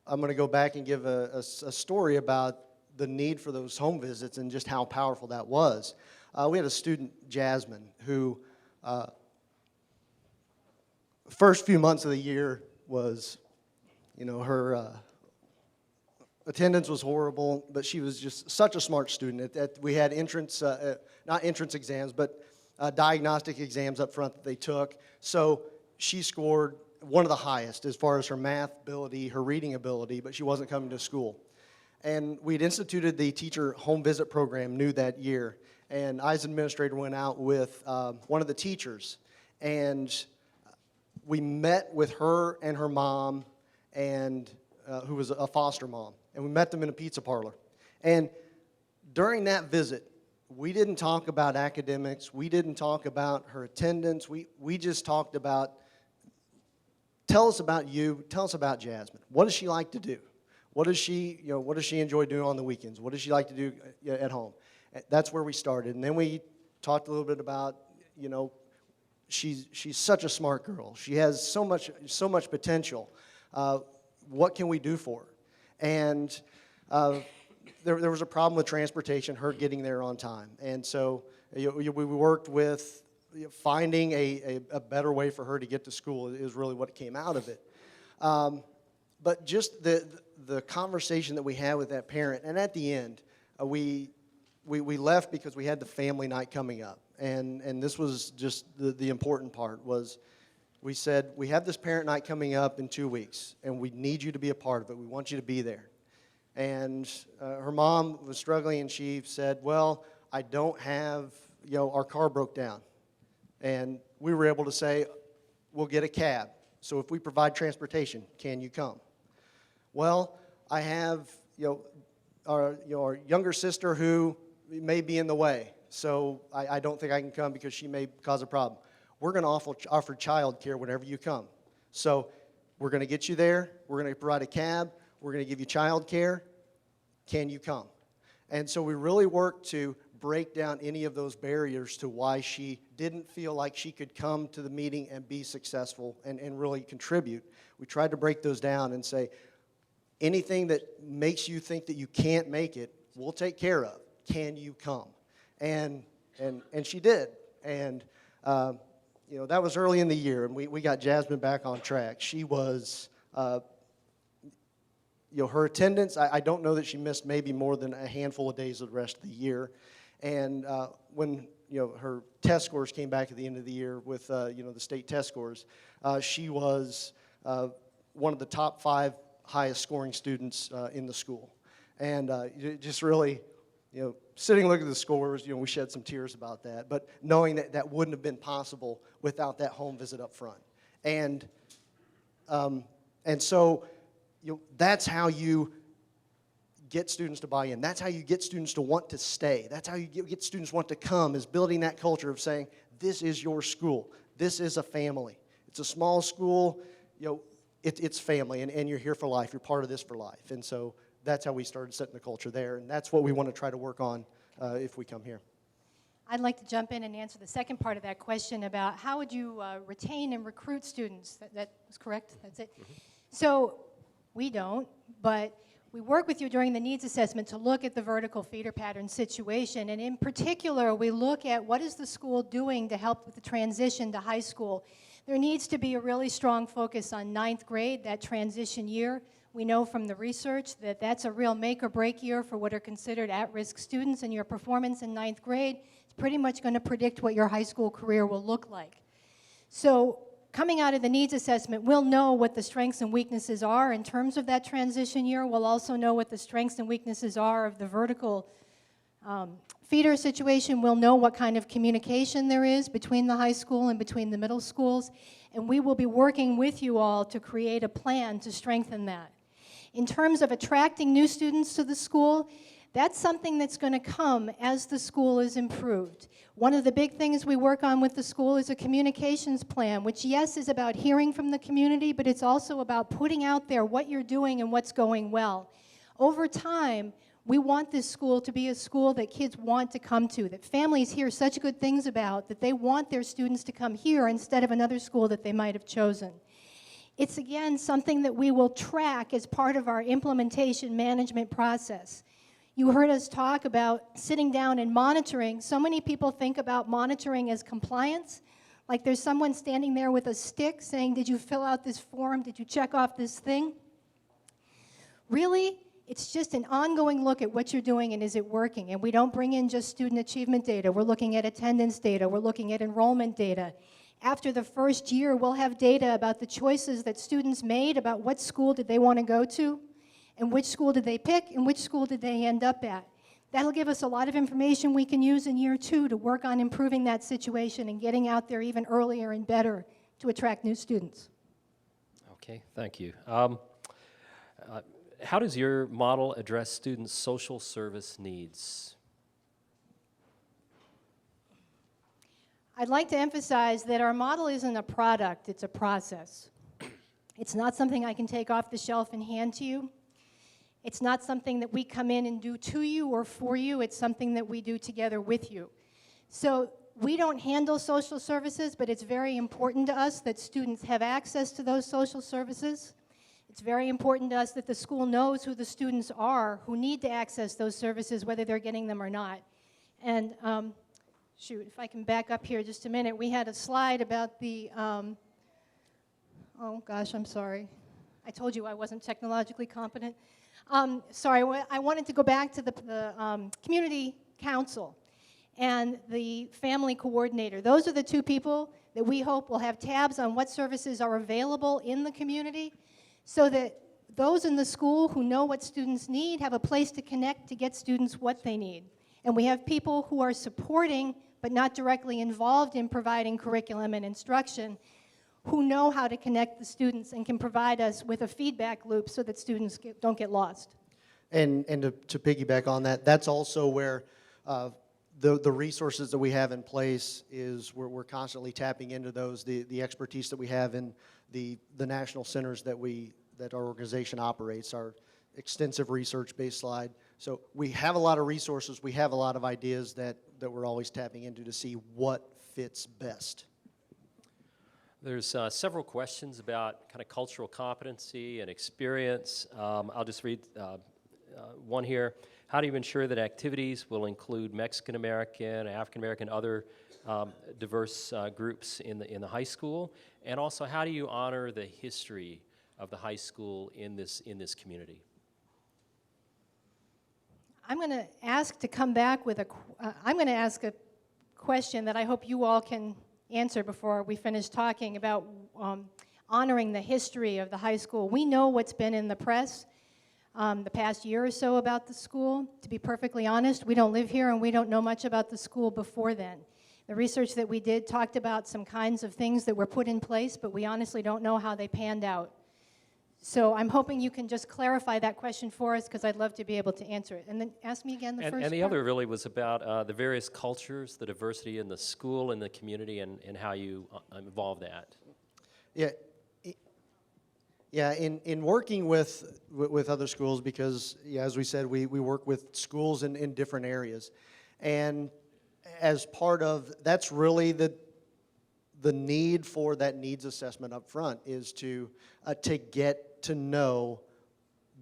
I'm going to go back and give a story about the need for those home visits and just how powerful that was. We had a student, Jasmine, who first few months of the year was, her attendance was horrible, but she was just such a smart student. We had not entrance exams, but diagnostic exams up front that they took. So she scored one of the highest as far as her math ability, her reading ability, but she wasn't coming to school. And we'd instituted the teacher home visit program new that year. And I, as administrator, went out with one of the teachers. And we met with her and her mom, and who was a foster mom. And we met them in a pizza parlor. And during that visit, we didn't talk about academics. We didn't talk about her attendance. We just talked about, tell us about you. Tell us about Jasmine. What does she like to do? What does she enjoy doing on the weekends? What does she like to do at home? That's where we started. And then we talked a little bit about, she's such a smart girl. She has so much potential. What can we do for her? And there was a problem with transportation, her getting there on time. And so we worked with finding a better way for her to get to school is really what came out of it. But just the conversation that we had with that parent, and at the end, we left because we had the family night coming up. And this was just the important part was we said, we have this parent night coming up in 2 weeks, and we need you to be a part of it. We want you to be there. And her mom was struggling, and she said, well, I don't have, our car broke down. And we were able to say, we'll get a cab. So if we provide transportation, can you come? Well, I have, our younger sister who may be in the way, so I don't think I can come because she may cause a problem. We're going to offer child care whenever you come. So we're going to get you there. We're going to provide a cab. We're going to give you child care. Can you come? And so we really worked to break down any of those barriers to why she didn't feel like she could come to the meeting and be successful and really contribute. We tried to break those down and say, anything that makes you think that you can't make it, we'll take care of. Can you come? And she did. And that was early in the year, and we got Jasmine back on track. She was, her attendance, I don't know that she missed maybe more than a handful of days of the rest of the year. And when, her test scores came back at the end of the year with, the state test scores, she was one of the top 5 highest scoring students in the school. And just really, sitting looking at the scores, we shed some tears about that, but knowing that that wouldn't have been possible without that home visit up front. And so that's how you get students to buy in. That's how you get students to want to stay. That's how you get students want to come, is building that culture of saying, this is your school. This is a family. It's a small school, it's family, and you're here for life. You're part of this for life. And so that's how we started setting the culture there, and that's what we want to try to work on if we come here. I'd like to jump in and answer the second part of that question about how would you retain and recruit students. That was correct? That's it? Mm-hmm. So we don't, but we work with you during the needs assessment to look at the vertical feeder pattern situation, and in particular, we look at what is the school doing to help with the transition to high school. There needs to be a really strong focus on 9th grade, that transition year. We know from the research that that's a real make or break year for what are considered at-risk students, and your performance in 9th grade is pretty much going to predict what your high school career will look like. So coming out of the needs assessment, we'll know what the strengths and weaknesses are in terms of that transition year. We'll also know what the strengths and weaknesses are of the vertical feeder situation, we'll know what kind of communication there is between the high school and between the middle schools, and we will be working with you all to create a plan to strengthen that. In terms of attracting new students to the school, that's something that's going to come as the school is improved. One of the big things we work on with the school is a communications plan, which, yes, is about hearing from the community, but it's also about putting out there what you're doing and what's going well. Over time, we want this school to be a school that kids want to come to, that families hear such good things about, that they want their students to come here instead of another school that they might have chosen. It's, again, something that we will track as part of our implementation management process. You heard us talk about sitting down and monitoring. So many people think about monitoring as compliance, like there's someone standing there with a stick saying, did you fill out this form? Did you check off this thing? Really, it's just an ongoing look at what you're doing and is it working. And we don't bring in just student achievement data. We're looking at attendance data. We're looking at enrollment data. After the first year, we'll have data about the choices that students made about what school did they want to go to, and which school did they pick, and which school did they end up at. That'll give us a lot of information we can use in year 2 to work on improving that situation and getting out there even earlier and better to attract new students. Okay, thank you. How does your model address students' social service needs? I'd like to emphasize that our model isn't a product, it's a process. It's not something I can take off the shelf and hand to you. It's not something that we come in and do to you or for you. It's something that we do together with you. So we don't handle social services, but it's very important to us that students have access to those social services. It's very important to us that the school knows who the students are who need to access those services, whether they're getting them or not. And shoot, if I can back up here just a minute, we had a slide about the, oh gosh, I'm sorry. I told you I wasn't technologically competent. Sorry, I wanted to go back to the community council and the family coordinator. Those are the two people that we hope will have tabs on what services are available in the community so that those in the school who know what students need have a place to connect to get students what they need. And we have people who are supporting but not directly involved in providing curriculum and instruction who know how to connect the students and can provide us with a feedback loop so that students don't get lost. And to piggyback on that, that's also where the resources that we have in place is we're constantly tapping into those, the expertise that we have in the national centers that our organization operates, our extensive research-based slide. So we have a lot of resources, we have a lot of ideas that we're always tapping into to see what fits best. There's several questions about kind of cultural competency and experience. I'll just read one here. How do you ensure that activities will include Mexican American, African American, other diverse groups in the high school? And also, how do you honor the history of the high school in this community? I'm going to ask to come back with I'm going to ask a question that I hope you all can answer before we finish talking about honoring the history of the high school. We know what's been in the press the past year or so about the school. To be perfectly honest, we don't live here and we don't know much about the school before then. The research that we did talked about some kinds of things that were put in place, but we honestly don't know how they panned out. So I'm hoping you can just clarify that question for us because I'd love to be able to answer it. And then ask me again the first part. And the other really was about the various cultures, the diversity in the school and the community, and how you involve that. Yeah, in working with other schools, because as we said, we work with schools in different areas. And as part of, that's really the need for that needs assessment up front is to get to know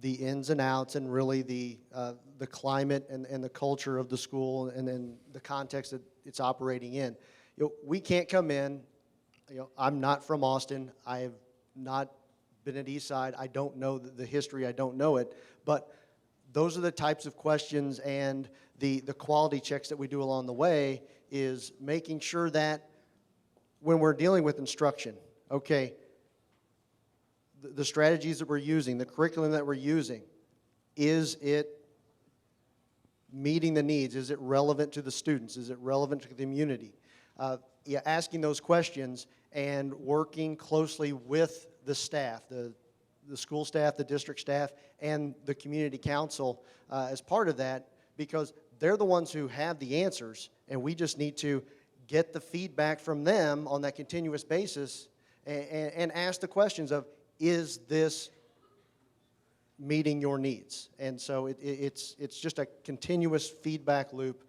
the ins and outs and really the climate and the culture of the school and then the context that it's operating in. We can't come in, I'm not from Austin, I have not been at Eastside, I don't know the history, I don't know it, but those are the types of questions and the quality checks that we do along the way is making sure that when we're dealing with instruction, okay, the strategies that we're using, the curriculum that we're using, is it meeting the needs? Is it relevant to the students? Is it relevant to the community? Yeah, asking those questions and working closely with the staff, the school staff, the district staff, and the community council as part of that, because they're the ones who have the answers, and we just need to get the feedback from them on that continuous basis and ask the questions of, is this meeting your needs? And so it's just a continuous feedback loop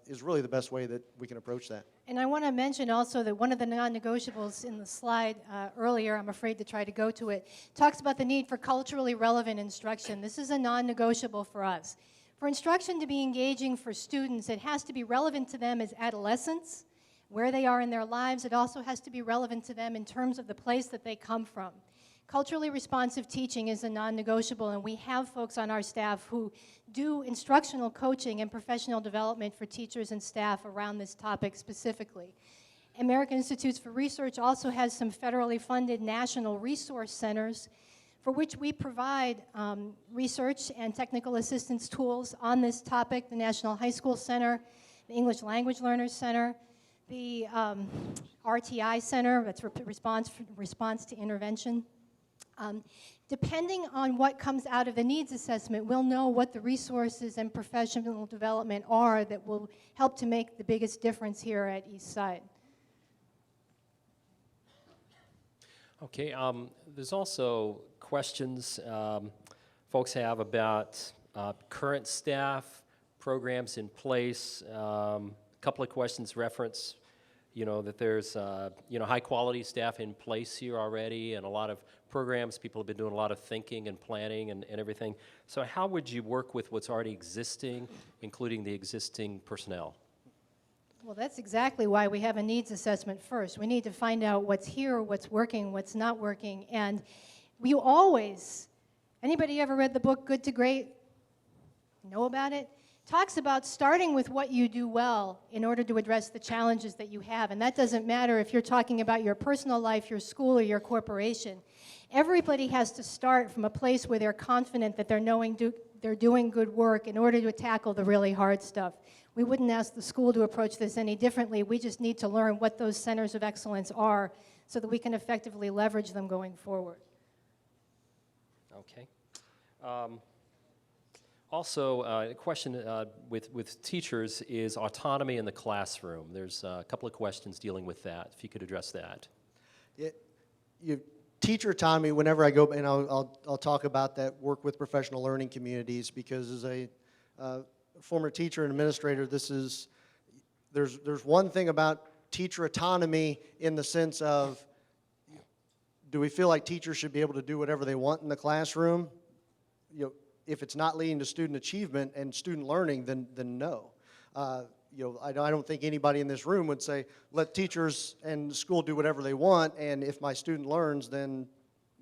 is really the best way that we can approach that. And I want to mention also that one of the non-negotiables in the slide earlier, I'm afraid to try to go to it, talks about the need for culturally relevant instruction. This is a non-negotiable for us. For instruction to be engaging for students, it has to be relevant to them as adolescents, where they are in their lives. It also has to be relevant to them in terms of the place that they come from. Culturally responsive teaching is a non-negotiable, and we have folks on our staff who do instructional coaching and professional development for teachers and staff around this topic specifically. American Institutes for Research also has some federally funded national resource centers for which we provide research and technical assistance tools on this topic: the National High School Center, the English Language Learners Center, the RTI Center, that's response to intervention. Depending on what comes out of the needs assessment, we'll know what the resources and professional development are that will help to make the biggest difference here at Eastside. Okay, there's also questions folks have about current staff, programs in place. A couple of questions reference, that there's, high quality staff in place here already, and a lot of programs. People have been doing a lot of thinking and planning and everything. So how would you work with what's already existing, including the existing personnel? Well, that's exactly why we have a needs assessment first. We need to find out what's here, what's working, what's not working. And you always, anybody ever read the book Good to Great? Know about it? Talks about starting with what you do well in order to address the challenges that you have. And that doesn't matter if you're talking about your personal life, your school, or your corporation. Everybody has to start from a place where they're confident that they're doing good work in order to tackle the really hard stuff. We wouldn't ask the school to approach this any differently. We just need to learn what those centers of excellence are so that we can effectively leverage them going forward. Okay. Also, a question with teachers is autonomy in the classroom. There's a couple of questions dealing with that, if you could address that. Teacher autonomy, whenever I go, and I'll talk about that, work with professional learning communities, because as a former teacher and administrator, there's one thing about teacher autonomy in the sense of, do we feel like teachers should be able to do whatever they want in the classroom? If it's not leading to student achievement and student learning, then no. I don't think anybody in this room would say, let teachers and the school do whatever they want, and if my student learns, then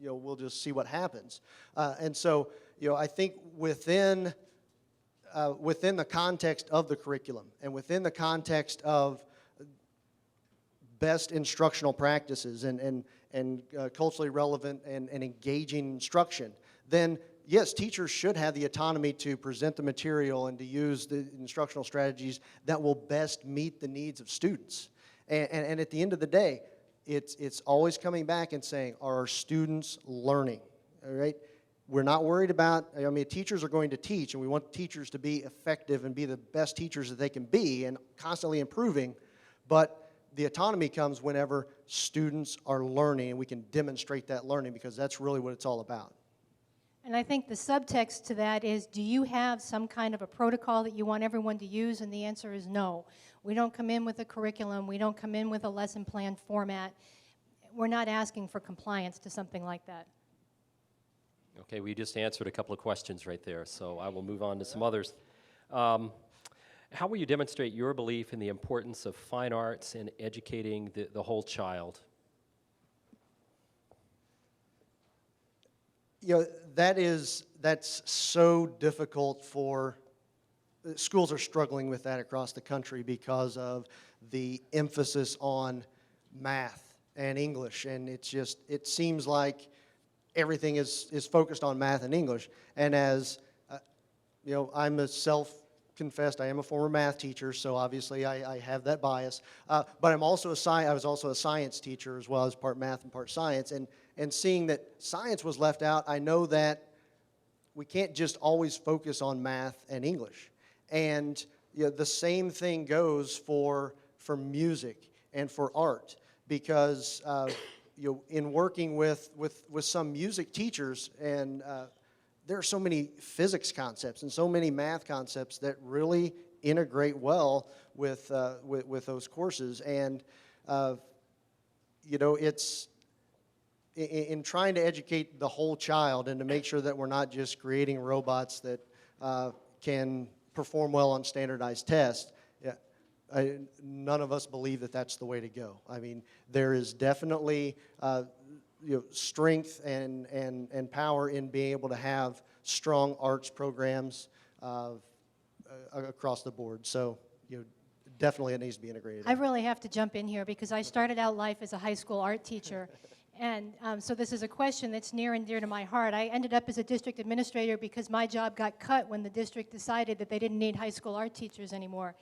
we'll just see what happens. And so I think within the context of the curriculum and within the context of best instructional practices and culturally relevant and engaging instruction, then yes, teachers should have the autonomy to present the material and to use the instructional strategies that will best meet the needs of students. And at the end of the day, it's always coming back and saying, are our students learning? All right? We're not worried about, teachers are going to teach, and we want teachers to be effective and be the best teachers that they can be and constantly improving, but the autonomy comes whenever students are learning, and we can demonstrate that learning, because that's really what it's all about. And I think the subtext to that is, do you have some kind of a protocol that you want everyone to use? And the answer is no. We don't come in with a curriculum. We don't come in with a lesson plan format. We're not asking for compliance to something like that. Okay, we just answered a couple of questions right there, so I will move on to some others. How will you demonstrate your belief in the importance of fine arts in educating the whole child? That's so difficult for schools are struggling with that across the country because of the emphasis on math and English, and it seems like everything is focused on math and English. And as I'm a confessed I am a former math teacher, so obviously I have that bias. But I was also a science teacher as well, as part math and part science. And seeing that science was left out, I know that we can't just always focus on math and English. And the same thing goes for music and for art, because in working with some music teachers, and there are so many physics concepts and so many math concepts that really integrate well with those courses. And it's in trying to educate the whole child and to make sure that we're not just creating robots that can perform well on standardized tests. None of us believe that that's the way to go. I mean, there is definitely strength and power in being able to have strong arts programs across the board. So, definitely it needs to be integrated. I really have to jump in here because I started out life as a high school art teacher. And so this is a question that's near and dear to my heart. I ended up as a district administrator because my job got cut when the district decided that they didn't need high school art teachers anymore.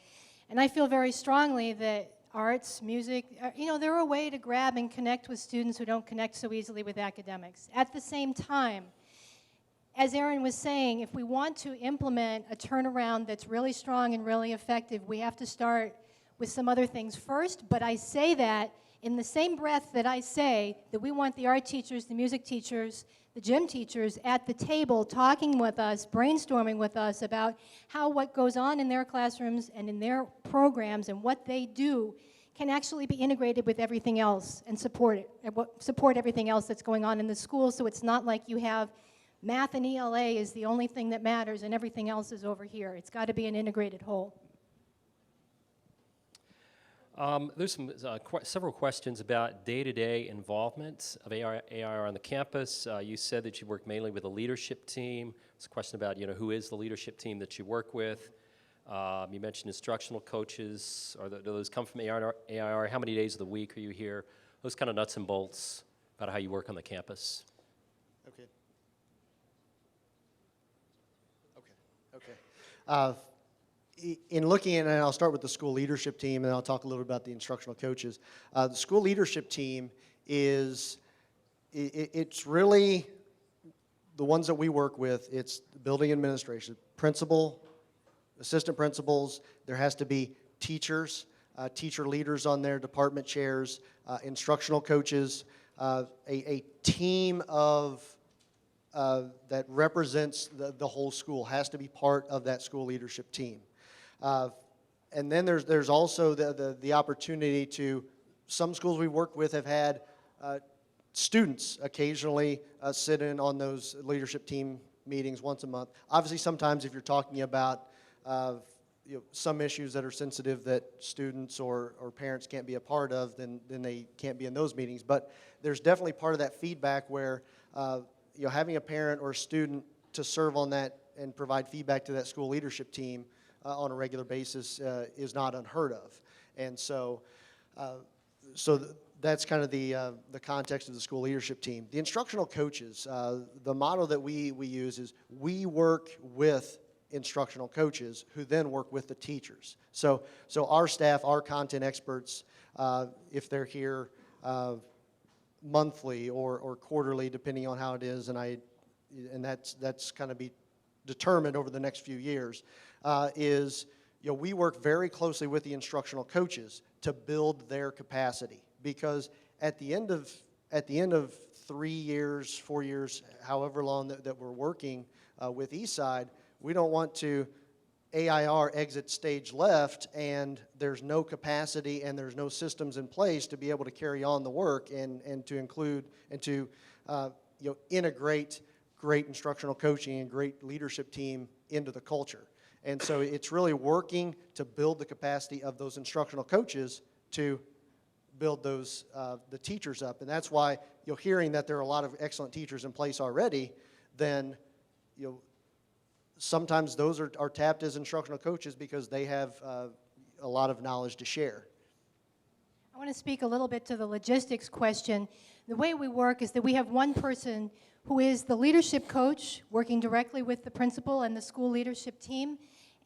And I feel very strongly that arts, music, they're a way to grab and connect with students who don't connect so easily with academics. At the same time, as Aaron was saying, if we want to implement a turnaround that's really strong and really effective, we have to start with some other things first. But I say that in the same breath that I say that we want the art teachers, the music teachers, the gym teachers at the table talking with us, brainstorming with us about how what goes on in their classrooms and in their programs and what they do can actually be integrated with everything else and support everything else that's going on in the school, so it's not like you have math and ELA is the only thing that matters and everything else is over here. It's got to be an integrated whole. There's several questions about day-to-day involvement of AIR on the campus. You said that you work mainly with a leadership team. There's a question about, who is the leadership team that you work with. You mentioned instructional coaches. Do those come from AIR? How many days of the week are you here? Those kind of nuts and bolts about how you work on the campus. Okay. In looking at, and I'll start with the school leadership team, and I'll talk a little about the instructional coaches. The school leadership team it's really the ones that we work with. It's the building administration, principal, assistant principals. There has to be teachers, teacher leaders on there, department chairs, instructional coaches, a team of that represents the whole school has to be part of that school leadership team. And then there's also the opportunity to, some schools we work with have had students occasionally sit in on those leadership team meetings once a month. Obviously, sometimes if you're talking about some issues that are sensitive that students or parents can't be a part of, then they can't be in those meetings. But there's definitely part of that feedback where having a parent or a student to serve on that and provide feedback to that school leadership team on a regular basis is not unheard of. And so that's kind of the context of the school leadership team. The instructional coaches, the motto that we use is we work with instructional coaches who then work with the teachers. So our staff, our content experts, if they're here monthly or quarterly, depending on how it is, and that's kind of be determined over the next few years, we work very closely with the instructional coaches to build their capacity, because at the end of 3 years, 4 years, however long that we're working with Eastside, we don't want to AIR exit stage left and there's no capacity and there's no systems in place to be able to carry on the work and to include and to integrate great instructional coaching and great leadership team into the culture. And so it's really working to build the capacity of those instructional coaches to build those the teachers up. And that's why you're hearing that there are a lot of excellent teachers in place already. Then sometimes those are tapped as instructional coaches because they have a lot of knowledge to share. I want to speak a little bit to the logistics question. The way we work is that we have one person who is the leadership coach working directly with the principal and the school leadership team,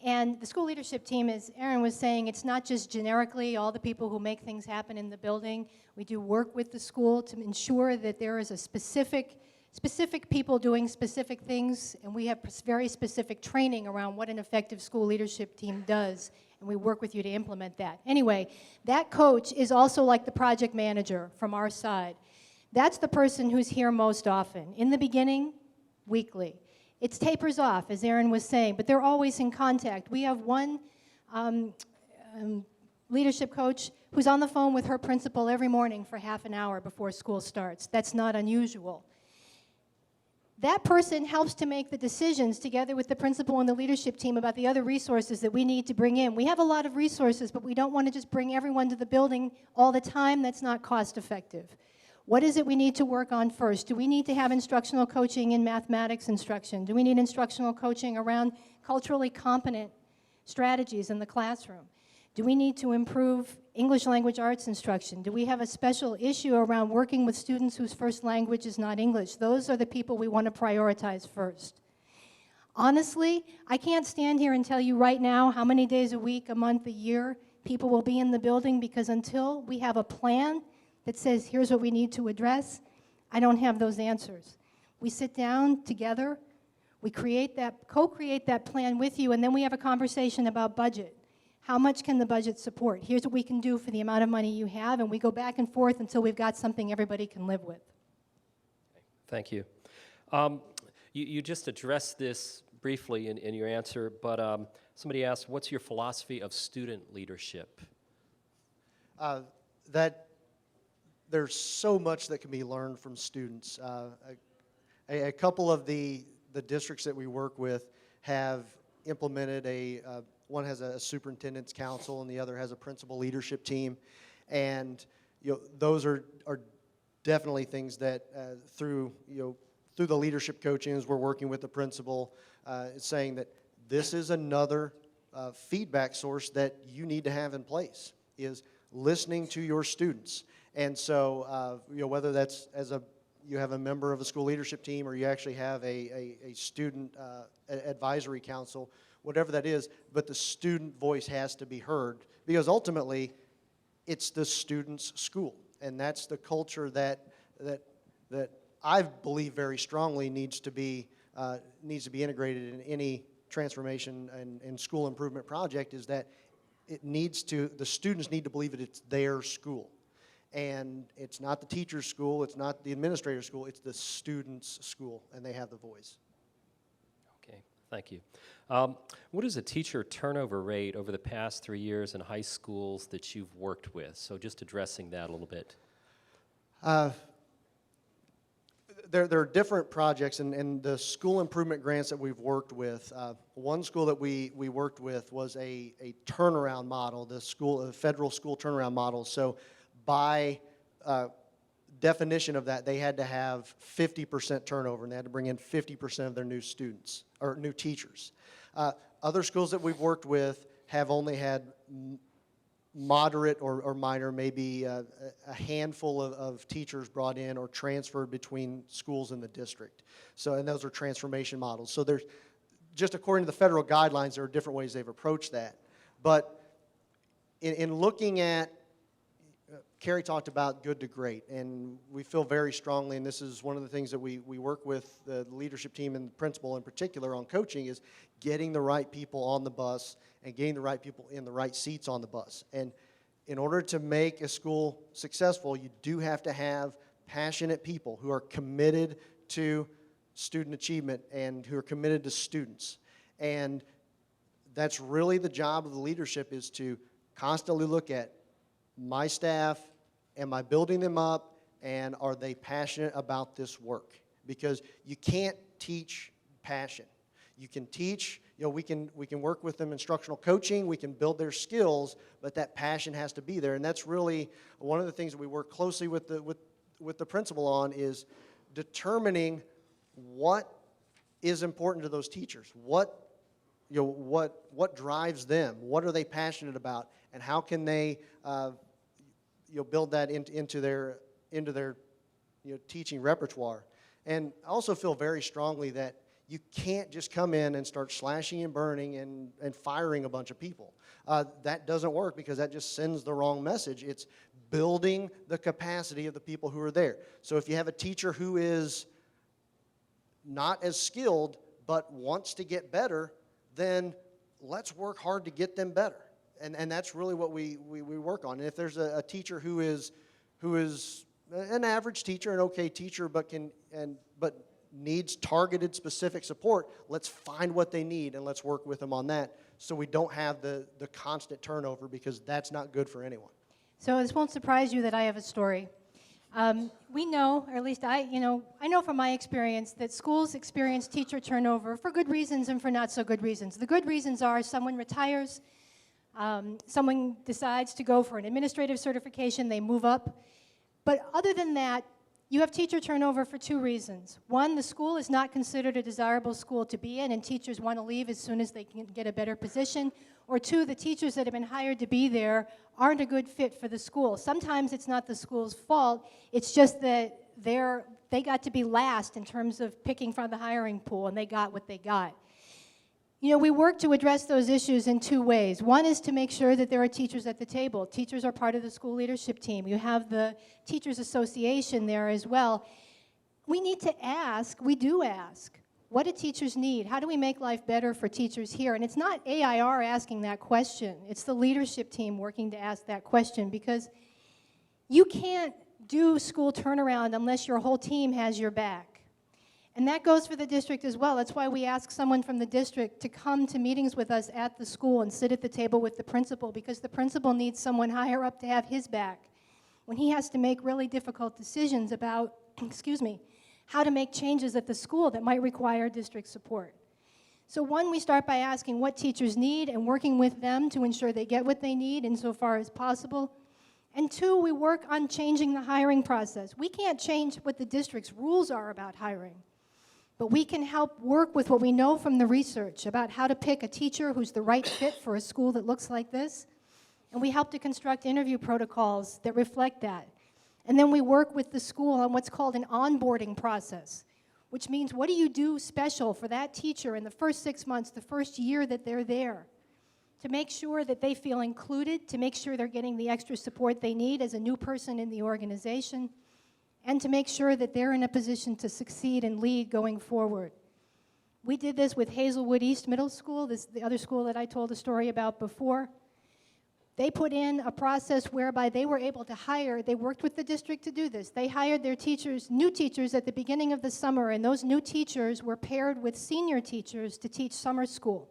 And the school leadership team, as Aaron was saying, it's not just generically all the people who make things happen in the building. We do work with the school to ensure that there is a specific people doing specific things, and we have very specific training around what an effective school leadership team does, and we work with you to implement that. Anyway, that coach is also like the project manager from our side. That's the person who's here most often. In the beginning, weekly. It tapers off, as Aaron was saying, but they're always in contact. We have one leadership coach who's on the phone with her principal every morning for half an hour before school starts. That's not unusual. That person helps to make the decisions together with the principal and the leadership team about the other resources that we need to bring in. We have a lot of resources, but we don't want to just bring everyone to the building all the time. That's not cost effective. What is it we need to work on first? Do we need to have instructional coaching in mathematics instruction? Do we need instructional coaching around culturally competent strategies in the classroom? Do we need to improve English language arts instruction? Do we have a special issue around working with students whose first language is not English? Those are the people we want to prioritize first. Honestly, I can't stand here and tell you right now how many days a week, a month, a year people will be in the building, because until we have a plan that says, here's what we need to address, I don't have those answers. We sit down together, we co-create that plan with you, and then we have a conversation about budget. How much can the budget support? Here's what we can do for the amount of money you have, and we go back and forth until we've got something everybody can live with. Thank you. You just addressed this briefly in your answer, but somebody asked, what's your philosophy of student leadership? There's so much that can be learned from students. A couple of the districts that we work with have implemented one has a superintendent's council and the other has a principal leadership team, and those are definitely things that through the leadership coachings we're working with the principal, saying that this is another feedback source that you need to have in place, is listening to your students. And so, whether that's you have a member of a school leadership team or you actually have a student advisory council, whatever that is, but the student voice has to be heard, because ultimately it's the student's school, and that's the culture that I believe very strongly needs to be integrated in any transformation and school improvement project, is that the students need to believe that it's their school. And it's not the teacher's school, it's not the administrator's school, it's the student's school, and they have the voice. Okay, thank you. What is the teacher turnover rate over the past 3 years in high schools that you've worked with? So just addressing that a little bit. There are different projects, and the school improvement grants that we've worked with. One school that we worked with was a turnaround model, the federal school turnaround model. So by definition of that, they had to have 50% turnover, and they had to bring in 50% of their new students, or new teachers. Other schools that we've worked with have only had moderate or minor, maybe a handful of teachers brought in or transferred between schools in the district. So, and those are transformation models. So there's, just according to the federal guidelines, there are different ways they've approached that. But in looking at, Carrie talked about good to great, and we feel very strongly, and this is one of the things that we work with the leadership team and the principal in particular on coaching, is getting the right people on the bus and getting the right people in the right seats on the bus. And in order to make a school successful, you do have to have passionate people who are committed to student achievement and who are committed to students. And that's really the job of the leadership, is to constantly look at my staff, am I building them up, and are they passionate about this work? Because you can't teach passion. You can teach, we can work with them instructional coaching, we can build their skills, but that passion has to be there. And that's really one of the things that we work closely with the principal on, is determining what is important to those teachers. What drives them? What are they passionate about? And how can they build that into their teaching repertoire? And I also feel very strongly that You can't just come in and start slashing and burning and firing a bunch of people. That doesn't work because that just sends the wrong message. It's building the capacity of the people who are there. So if you have a teacher who is not as skilled but wants to get better, then let's work hard to get them better. And that's really what we work on. And if there's a teacher who is an average teacher, an okay teacher, but needs targeted specific support, let's find what they need and let's work with them on that so we don't have the constant turnover, because that's not good for anyone. So this won't surprise you that I have a story. We know, or at least I know from my experience, that schools experience teacher turnover for good reasons and for not so good reasons. The good reasons are someone retires, someone decides to go for an administrative certification, they move up. But other than that, you have teacher turnover for two reasons. One, the school is not considered a desirable school to be in, and teachers want to leave as soon as they can get a better position. Or two, the teachers that have been hired to be there aren't a good fit for the school. Sometimes it's not the school's fault, it's just that they got to be last in terms of picking from the hiring pool, and they got what they got. You know, we work to address those issues in two ways. One is to make sure that there are teachers at the table. Teachers are part of the school leadership team. You have the Teachers Association there as well. We need to ask, we do ask, what do teachers need? How do we make life better for teachers here? And it's not AIR asking that question. It's the leadership team working to ask that question, because you can't do school turnaround unless your whole team has your back. And that goes for the district as well. That's why we ask someone from the district to come to meetings with us at the school and sit at the table with the principal, because the principal needs someone higher up to have his back when he has to make really difficult decisions about, how to make changes at the school that might require district support. So one, we start by asking what teachers need and working with them to ensure they get what they need insofar as possible. And two, we work on changing the hiring process. We can't change what the district's rules are about hiring, but we can help work with what we know from the research about how to pick a teacher who's the right fit for a school that looks like this. And we help to construct interview protocols that reflect that. And then we work with the school on what's called an onboarding process, which means what do you do special for that teacher in the first 6 months, the first year that they're there, to make sure that they feel included, to make sure they're getting the extra support they need as a new person in the organization, and to make sure that they're in a position to succeed and lead going forward. We did this with Hazelwood East Middle School, the other school that I told a story about before. They put in a process whereby they were able to hire, they worked with the district to do this. They hired their teachers, new teachers at the beginning of the summer, and those new teachers were paired with senior teachers to teach summer school.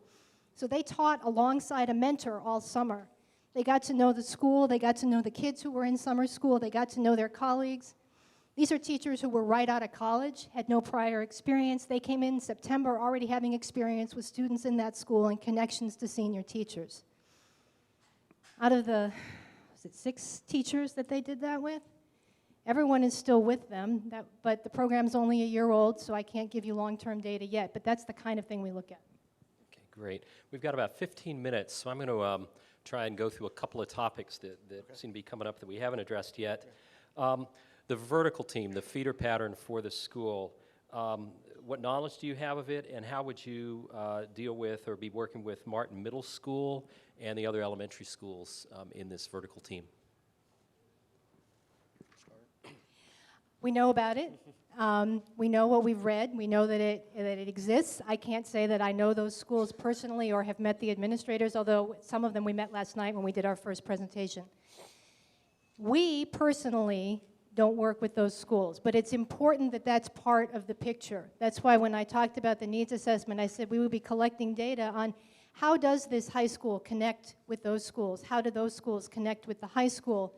So they taught alongside a mentor all summer. They got to know the school, they got to know the kids who were in summer school, they got to know their colleagues. These are teachers who were right out of college, had no prior experience. They came in September already having experience with students in that school and connections to senior teachers. Out of the, 6 teachers that they did that with? Everyone is still with them, but the program's only a year old, so I can't give you long-term data yet, but that's the kind of thing we look at. Okay, great. We've got about 15 minutes, so I'm going to try and go through a couple of topics that seem to be coming up that we haven't addressed yet. The vertical team, the feeder pattern for the school, what knowledge do you have of it, and how would you deal with or be working with Martin Middle School and the other elementary schools in this vertical team? We know about it. We know what we've read. We know that it exists. I can't say that I know those schools personally or have met the administrators, although some of them we met last night when we did our first presentation. We personally don't work with those schools, but it's important that that's part of the picture. That's why when I talked about the needs assessment, I said we would be collecting data on how does this high school connect with those schools? How do those schools connect with the high school?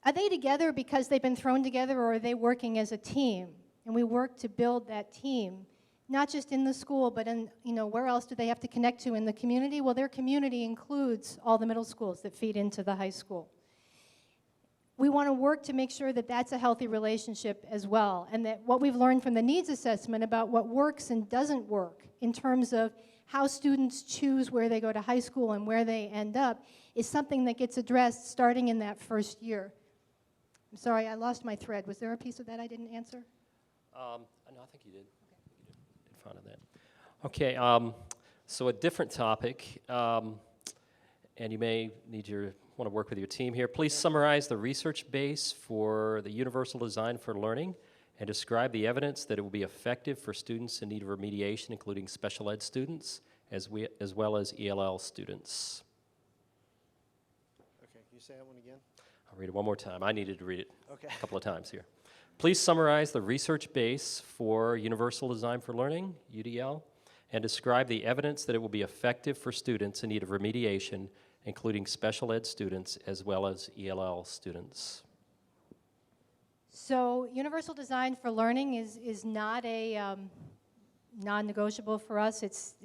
Are they together because they've been thrown together, or are they working as a team? And we work to build that team, not just in the school, but in, where else do they have to connect to in the community? Well, their community includes all the middle schools that feed into the high school. We want to work to make sure that that's a healthy relationship as well, and that what we've learned from the needs assessment about what works and doesn't work in terms of how students choose where they go to high school and where they end up is something that gets addressed starting in that first year. I'm sorry, I lost my thread. Was there a piece of that I didn't answer? No, I think you did. Okay. You did fond of that. Okay, so a different topic, and you may want to work with your team here. Please summarize the research base for the Universal Design for Learning and describe the evidence that it will be effective for students in need of remediation, including special ed students, as well as ELL students. Okay, can you say that one again? I'll read it one more time. I needed to read it Okay. a couple of times here. Please summarize the research base for Universal Design for Learning, UDL, and describe the evidence that it will be effective for students in need of remediation, including special ed students as well as ELL students. So Universal Design for Learning is not a non-negotiable for us. It's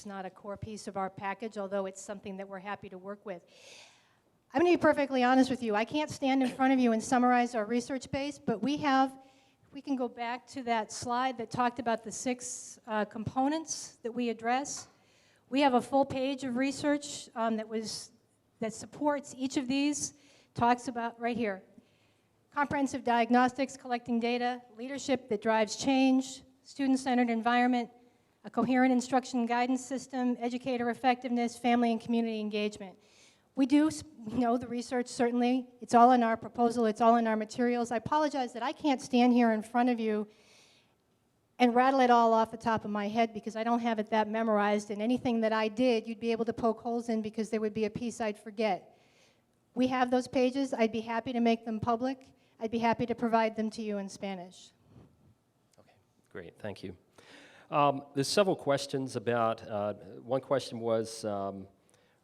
not a core piece of our package, although it's something that we're happy to work with. I'm going to be perfectly honest with you. I can't stand in front of you and summarize our research base, but we can go back to that slide that talked about the 6 components that we address. We have a full page of research that supports each of these, talks about right here. Comprehensive diagnostics, collecting data, leadership that drives change, student-centered environment, a coherent instruction guidance system, educator effectiveness, family and community engagement. We do know the research, certainly. It's all in our proposal. It's all in our materials. I apologize that I can't stand here in front of you and rattle it all off the top of my head because I don't have it that memorized, and anything that I did, you'd be able to poke holes in because there would be a piece I'd forget. We have those pages. I'd be happy to make them public. I'd be happy to provide them to you in Spanish. Okay, great, thank you. There's several questions about, one question was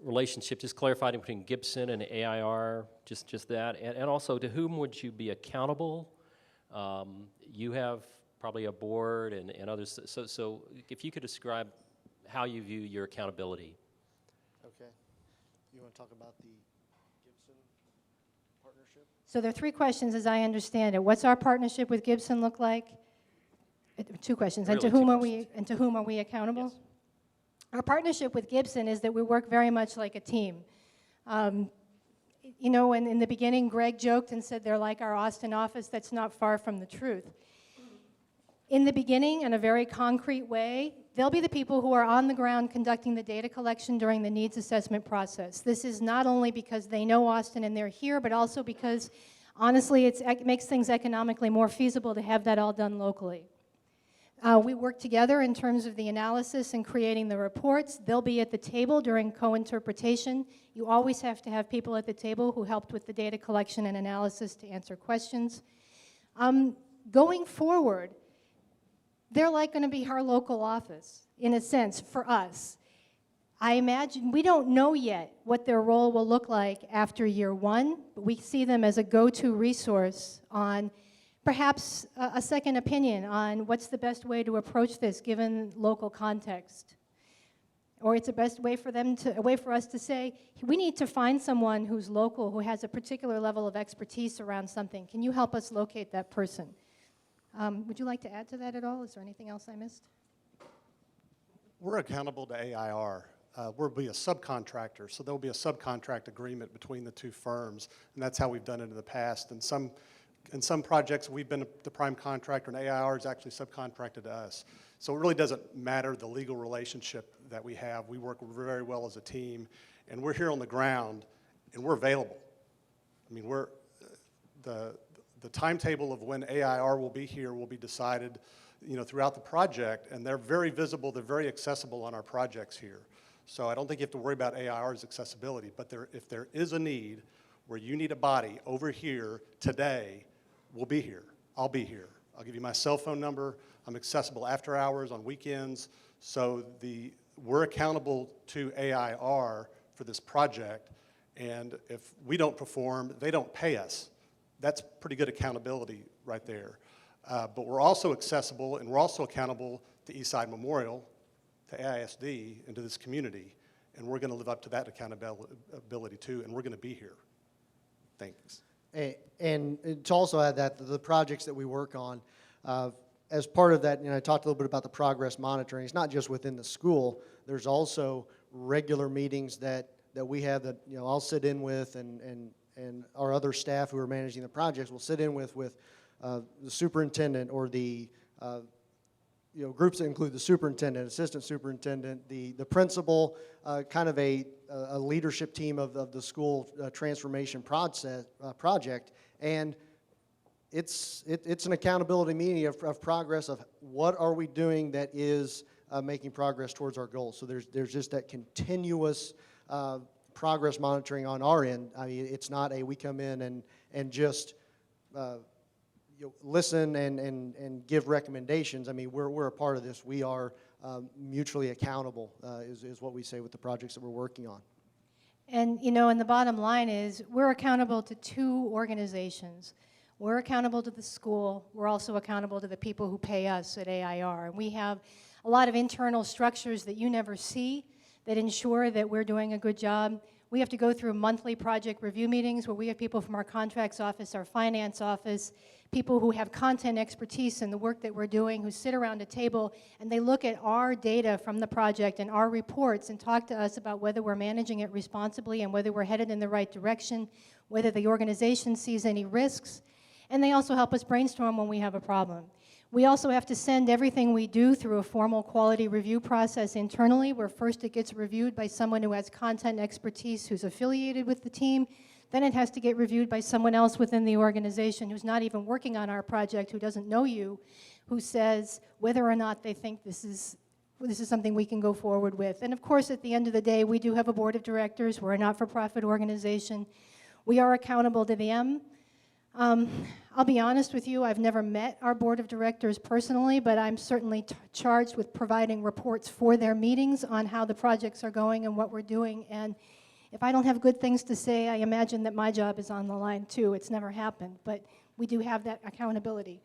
relationship, just clarifying between Gibson and AIR, just that, and also to whom would you be accountable? You have probably a board and others, so if you could describe how you view your accountability. Okay. You want to talk about the Gibson partnership? So there are 3 questions as I understand it. What's our partnership with Gibson look like? 2 questions. Really, and to whom are we accountable? Yes. Our partnership with Gibson is that we work very much like a team. You know, in the beginning, Greg joked and said they're like our Austin office. That's not far from the truth. In the beginning, in a very concrete way, they'll be the people who are on the ground conducting the data collection during the needs assessment process. This is not only because they know Austin and they're here, but also because, honestly, it makes things economically more feasible to have that all done locally. We work together in terms of the analysis and creating the reports. They'll be at the table during co-interpretation. You always have to have people at the table who helped with the data collection and analysis to answer questions. Going forward, they're like going to be our local office, in a sense, for us. I imagine, we don't know yet what their role will look like after year 1, but we see them as a go-to resource on perhaps a second opinion on what's the best way to approach this given local context. Or it's a best way for them to, a way for us to say, we need to find someone who's local, who has a particular level of expertise around something. Can you help us locate that person? Would you like to add to that at all? Is there anything else I missed? We're accountable to AIR. We'll be a subcontractor, so there'll be a subcontract agreement between the 2 firms, and that's how we've done it in the past. In some projects, we've been the prime contractor, and AIR is actually subcontracted to us. So it really doesn't matter the legal relationship that we have. We work very well as a team, and we're here on the ground, and we're available. I mean, the timetable of when AIR will be here will be decided, throughout the project, and they're very visible, they're very accessible on our projects here. So I don't think you have to worry about AIR's accessibility, but if there is a need where you need a body over here today, we'll be here. I'll be here. I'll give you my cell phone number. I'm accessible after hours, on weekends. So we're accountable to AIR for this project, and if we don't perform, they don't pay us. That's pretty good accountability right there. But we're also accessible, and we're also accountable to Eastside Memorial, to AISD, and to this community. And we're going to live up to that accountability too, and we're going to be here. Thanks. And to also add that, the projects that we work on, as part of that, I talked a little bit about the progress monitoring. It's not just within the school. There's also regular meetings that we have that I'll sit in with, and our other staff who are managing the projects will sit in with the superintendent or the groups that include the superintendent, assistant superintendent, the principal, kind of a leadership team of the school transformation project, and it's an accountability meeting of progress of what are we doing that is making progress towards our goals. So there's just that continuous progress monitoring on our end. I mean, it's not we come in and just listen and give recommendations. I mean, we're a part of this. We are mutually accountable, is what we say with the projects that we're working on. And, and the bottom line is we're accountable to two organizations. We're accountable to the school. We're also accountable to the people who pay us at AIR. And we have a lot of internal structures that you never see that ensure that we're doing a good job. We have to go through monthly project review meetings where we have people from our contracts office, our finance office, people who have content expertise in the work that we're doing, who sit around a table and they look at our data from the project and our reports and talk to us about whether we're managing it responsibly and whether we're headed in the right direction, whether the organization sees any risks. And they also help us brainstorm when we have a problem. We also have to send everything we do through a formal quality review process internally, where first it gets reviewed by someone who has content expertise who's affiliated with the team. Then it has to get reviewed by someone else within the organization who's not even working on our project, who doesn't know you, who says whether or not they think this is something we can go forward with. And of course, at the end of the day, we do have a board of directors. We're a not-for-profit organization. We are accountable to them. I'll be honest with you, I've never met our board of directors personally, but I'm certainly charged with providing reports for their meetings on how the projects are going and what we're doing. And if I don't have good things to say, I imagine that my job is on the line too. It's never happened, but we do have that accountability.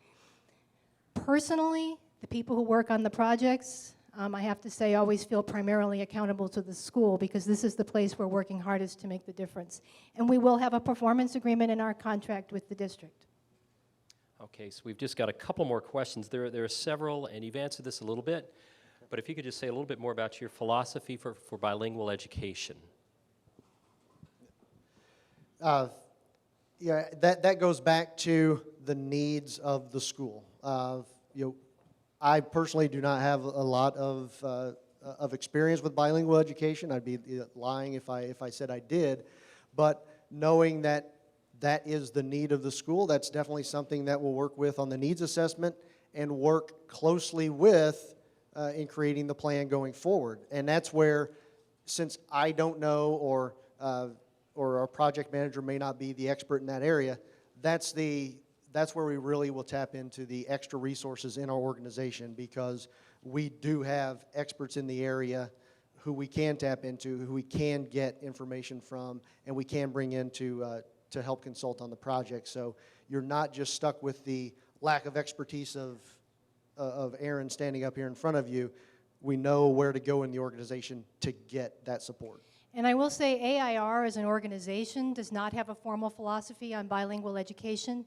Personally, the people who work on the projects, I have to say, always feel primarily accountable to the school because this is the place we're working hardest to make the difference. And we will have a performance agreement in our contract with the district. Okay, so we've just got a couple more questions. There are several, and you've answered this a little bit, but if you could just say a little bit more about your philosophy for bilingual education. Yeah, that goes back to the needs of the school. I personally do not have a lot of experience with bilingual education. I'd be lying if I said I did, but knowing that is the need of the school, that's definitely something that we'll work with on the needs assessment and work closely with in creating the plan going forward. And that's where, since I don't know or our project manager may not be the expert in that area, that's where we really will tap into the extra resources in our organization, because we do have experts in the area who we can tap into, who we can get information from, and we can bring in to help consult on the project. So you're not just stuck with the lack of expertise of Aaron standing up here in front of you. We know where to go in the organization to get that support. And I will say AIR as an organization does not have a formal philosophy on bilingual education.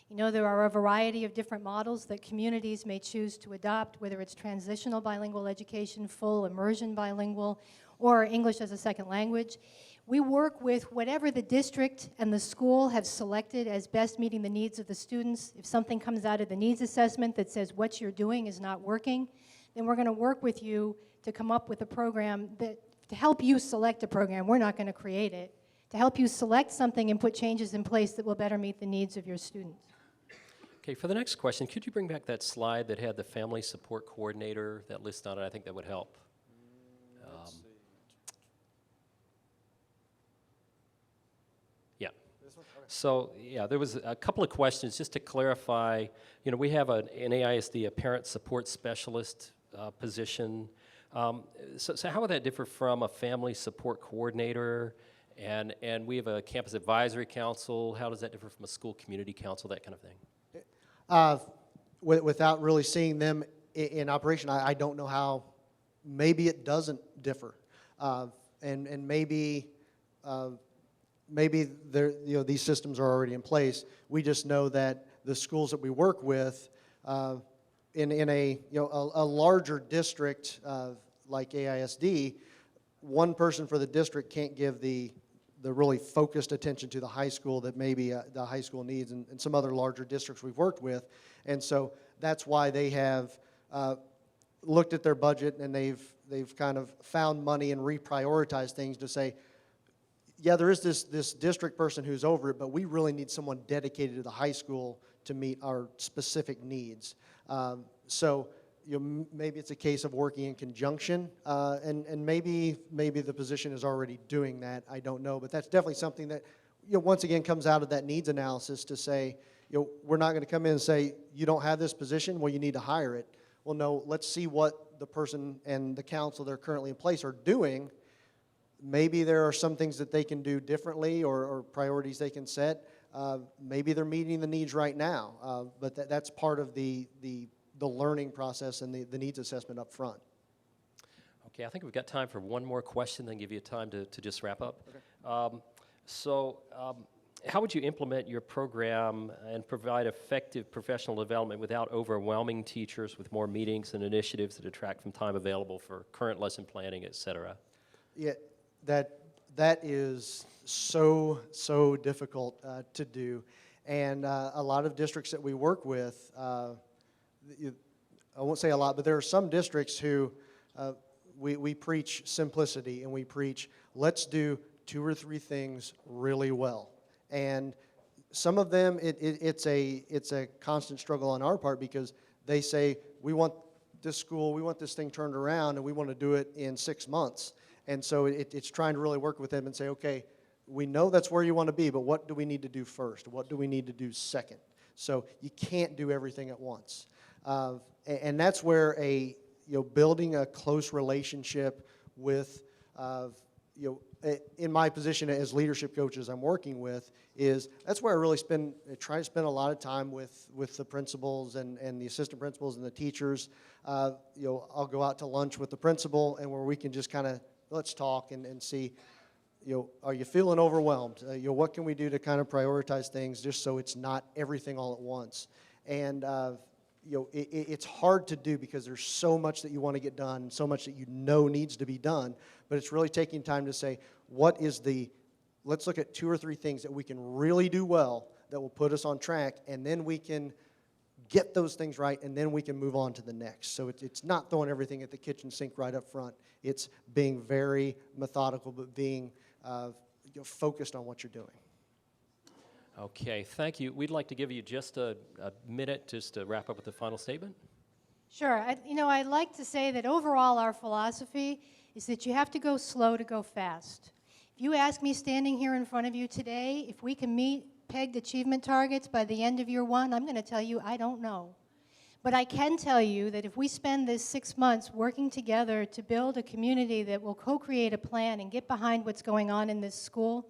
There are a variety of different models that communities may choose to adopt, whether it's transitional bilingual education, full immersion bilingual, or English as a second language. We work with whatever the district and the school have selected as best meeting the needs of the students. If something comes out of the needs assessment that says what you're doing is not working, then we're going to work with you to come up with a program to help you select a program. We're not going to create it. To help you select something and put changes in place that will better meet the needs of your students. Okay, for the next question, could you bring back that slide that had the family support coordinator, that list on it? I think that would help. Yeah. So, yeah, there was a couple of questions just to clarify. We have an AISD, a parent support specialist position. So how would that differ from a family support coordinator? And we have a campus advisory council. How does that differ from a school community council, that kind of thing? Without really seeing them in operation, I don't know how. Maybe it doesn't differ, and maybe these systems are already in place. We just know that the schools that we work with in a larger district like AISD, one person for the district can't give the really focused attention to the high school that maybe the high school needs, and some other larger districts we've worked with. And so that's why they have looked at their budget and they've kind of found money and reprioritized things to say, yeah, there is this district person who's over it, but we really need someone dedicated to the high school to meet our specific needs. So maybe it's a case of working in conjunction, and maybe the position is already doing that. I don't know, but that's definitely something that once again comes out of that needs analysis to say, we're not going to come in and say, you don't have this position, well, you need to hire it. Well, no, let's see what the person and the council that are currently in place are doing. Maybe there are some things that they can do differently or priorities they can set. Maybe they're meeting the needs right now, but that's part of the learning process and the needs assessment up front. Okay, I think we've got time for one more question, then give you time to just wrap up. Okay. How would you implement your program and provide effective professional development without overwhelming teachers with more meetings and initiatives that detract from time available for current lesson planning, et cetera? Yeah, that is so difficult to do, and a lot of districts that we work with, I won't say a lot, but there are some districts who we preach simplicity and we preach let's do 2 or 3 things really well. And some of them, it's a constant struggle on our part because they say, we want this school, we want this thing turned around, and we want to do it in 6 months. And so it's trying to really work with them and say, okay, we know that's where you want to be, but what do we need to do first? What do we need to do second? So you can't do everything at once. And that's where building a close relationship with, in my position as leadership coaches I'm working with, that's where I really try to spend a lot of time with the principals and the assistant principals and the teachers. I'll go out to lunch with the principal and where we can just kind of, let's talk and see, are you feeling overwhelmed? What can we do to kind of prioritize things just so it's not everything all at once? And it's hard to do because there's so much that you want to get done, so much that needs to be done, but it's really taking time to say, let's look at 2 or 3 things that we can really do well that will put us on track, and then we can get those things right, and then we can move on to the next. So it's not throwing everything at the kitchen sink right up front. It's being very methodical, but being focused on what you're doing. Okay, thank you. We'd like to give you just a minute just to wrap up with the final statement. Sure. I'd like to say that overall our philosophy is that you have to go slow to go fast. If you ask me standing here in front of you today, if we can meet pegged achievement targets by the end of year 1, I'm going to tell you I don't know. But I can tell you that if we spend this 6 months working together to build a community that will co-create a plan and get behind what's going on in this school,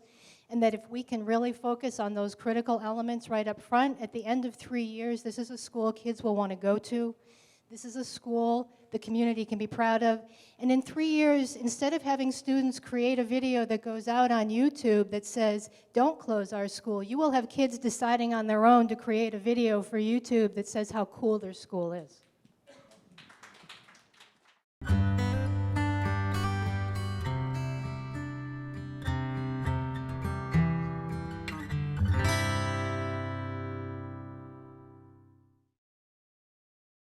and that if we can really focus on those critical elements right up front, at the end of 3 years, this is a school kids will want to go to. This is a school the community can be proud of. And in 3 years, instead of having students create a video that goes out on YouTube that says, don't close our school, you will have kids deciding on their own to create a video for YouTube that says how cool their school is.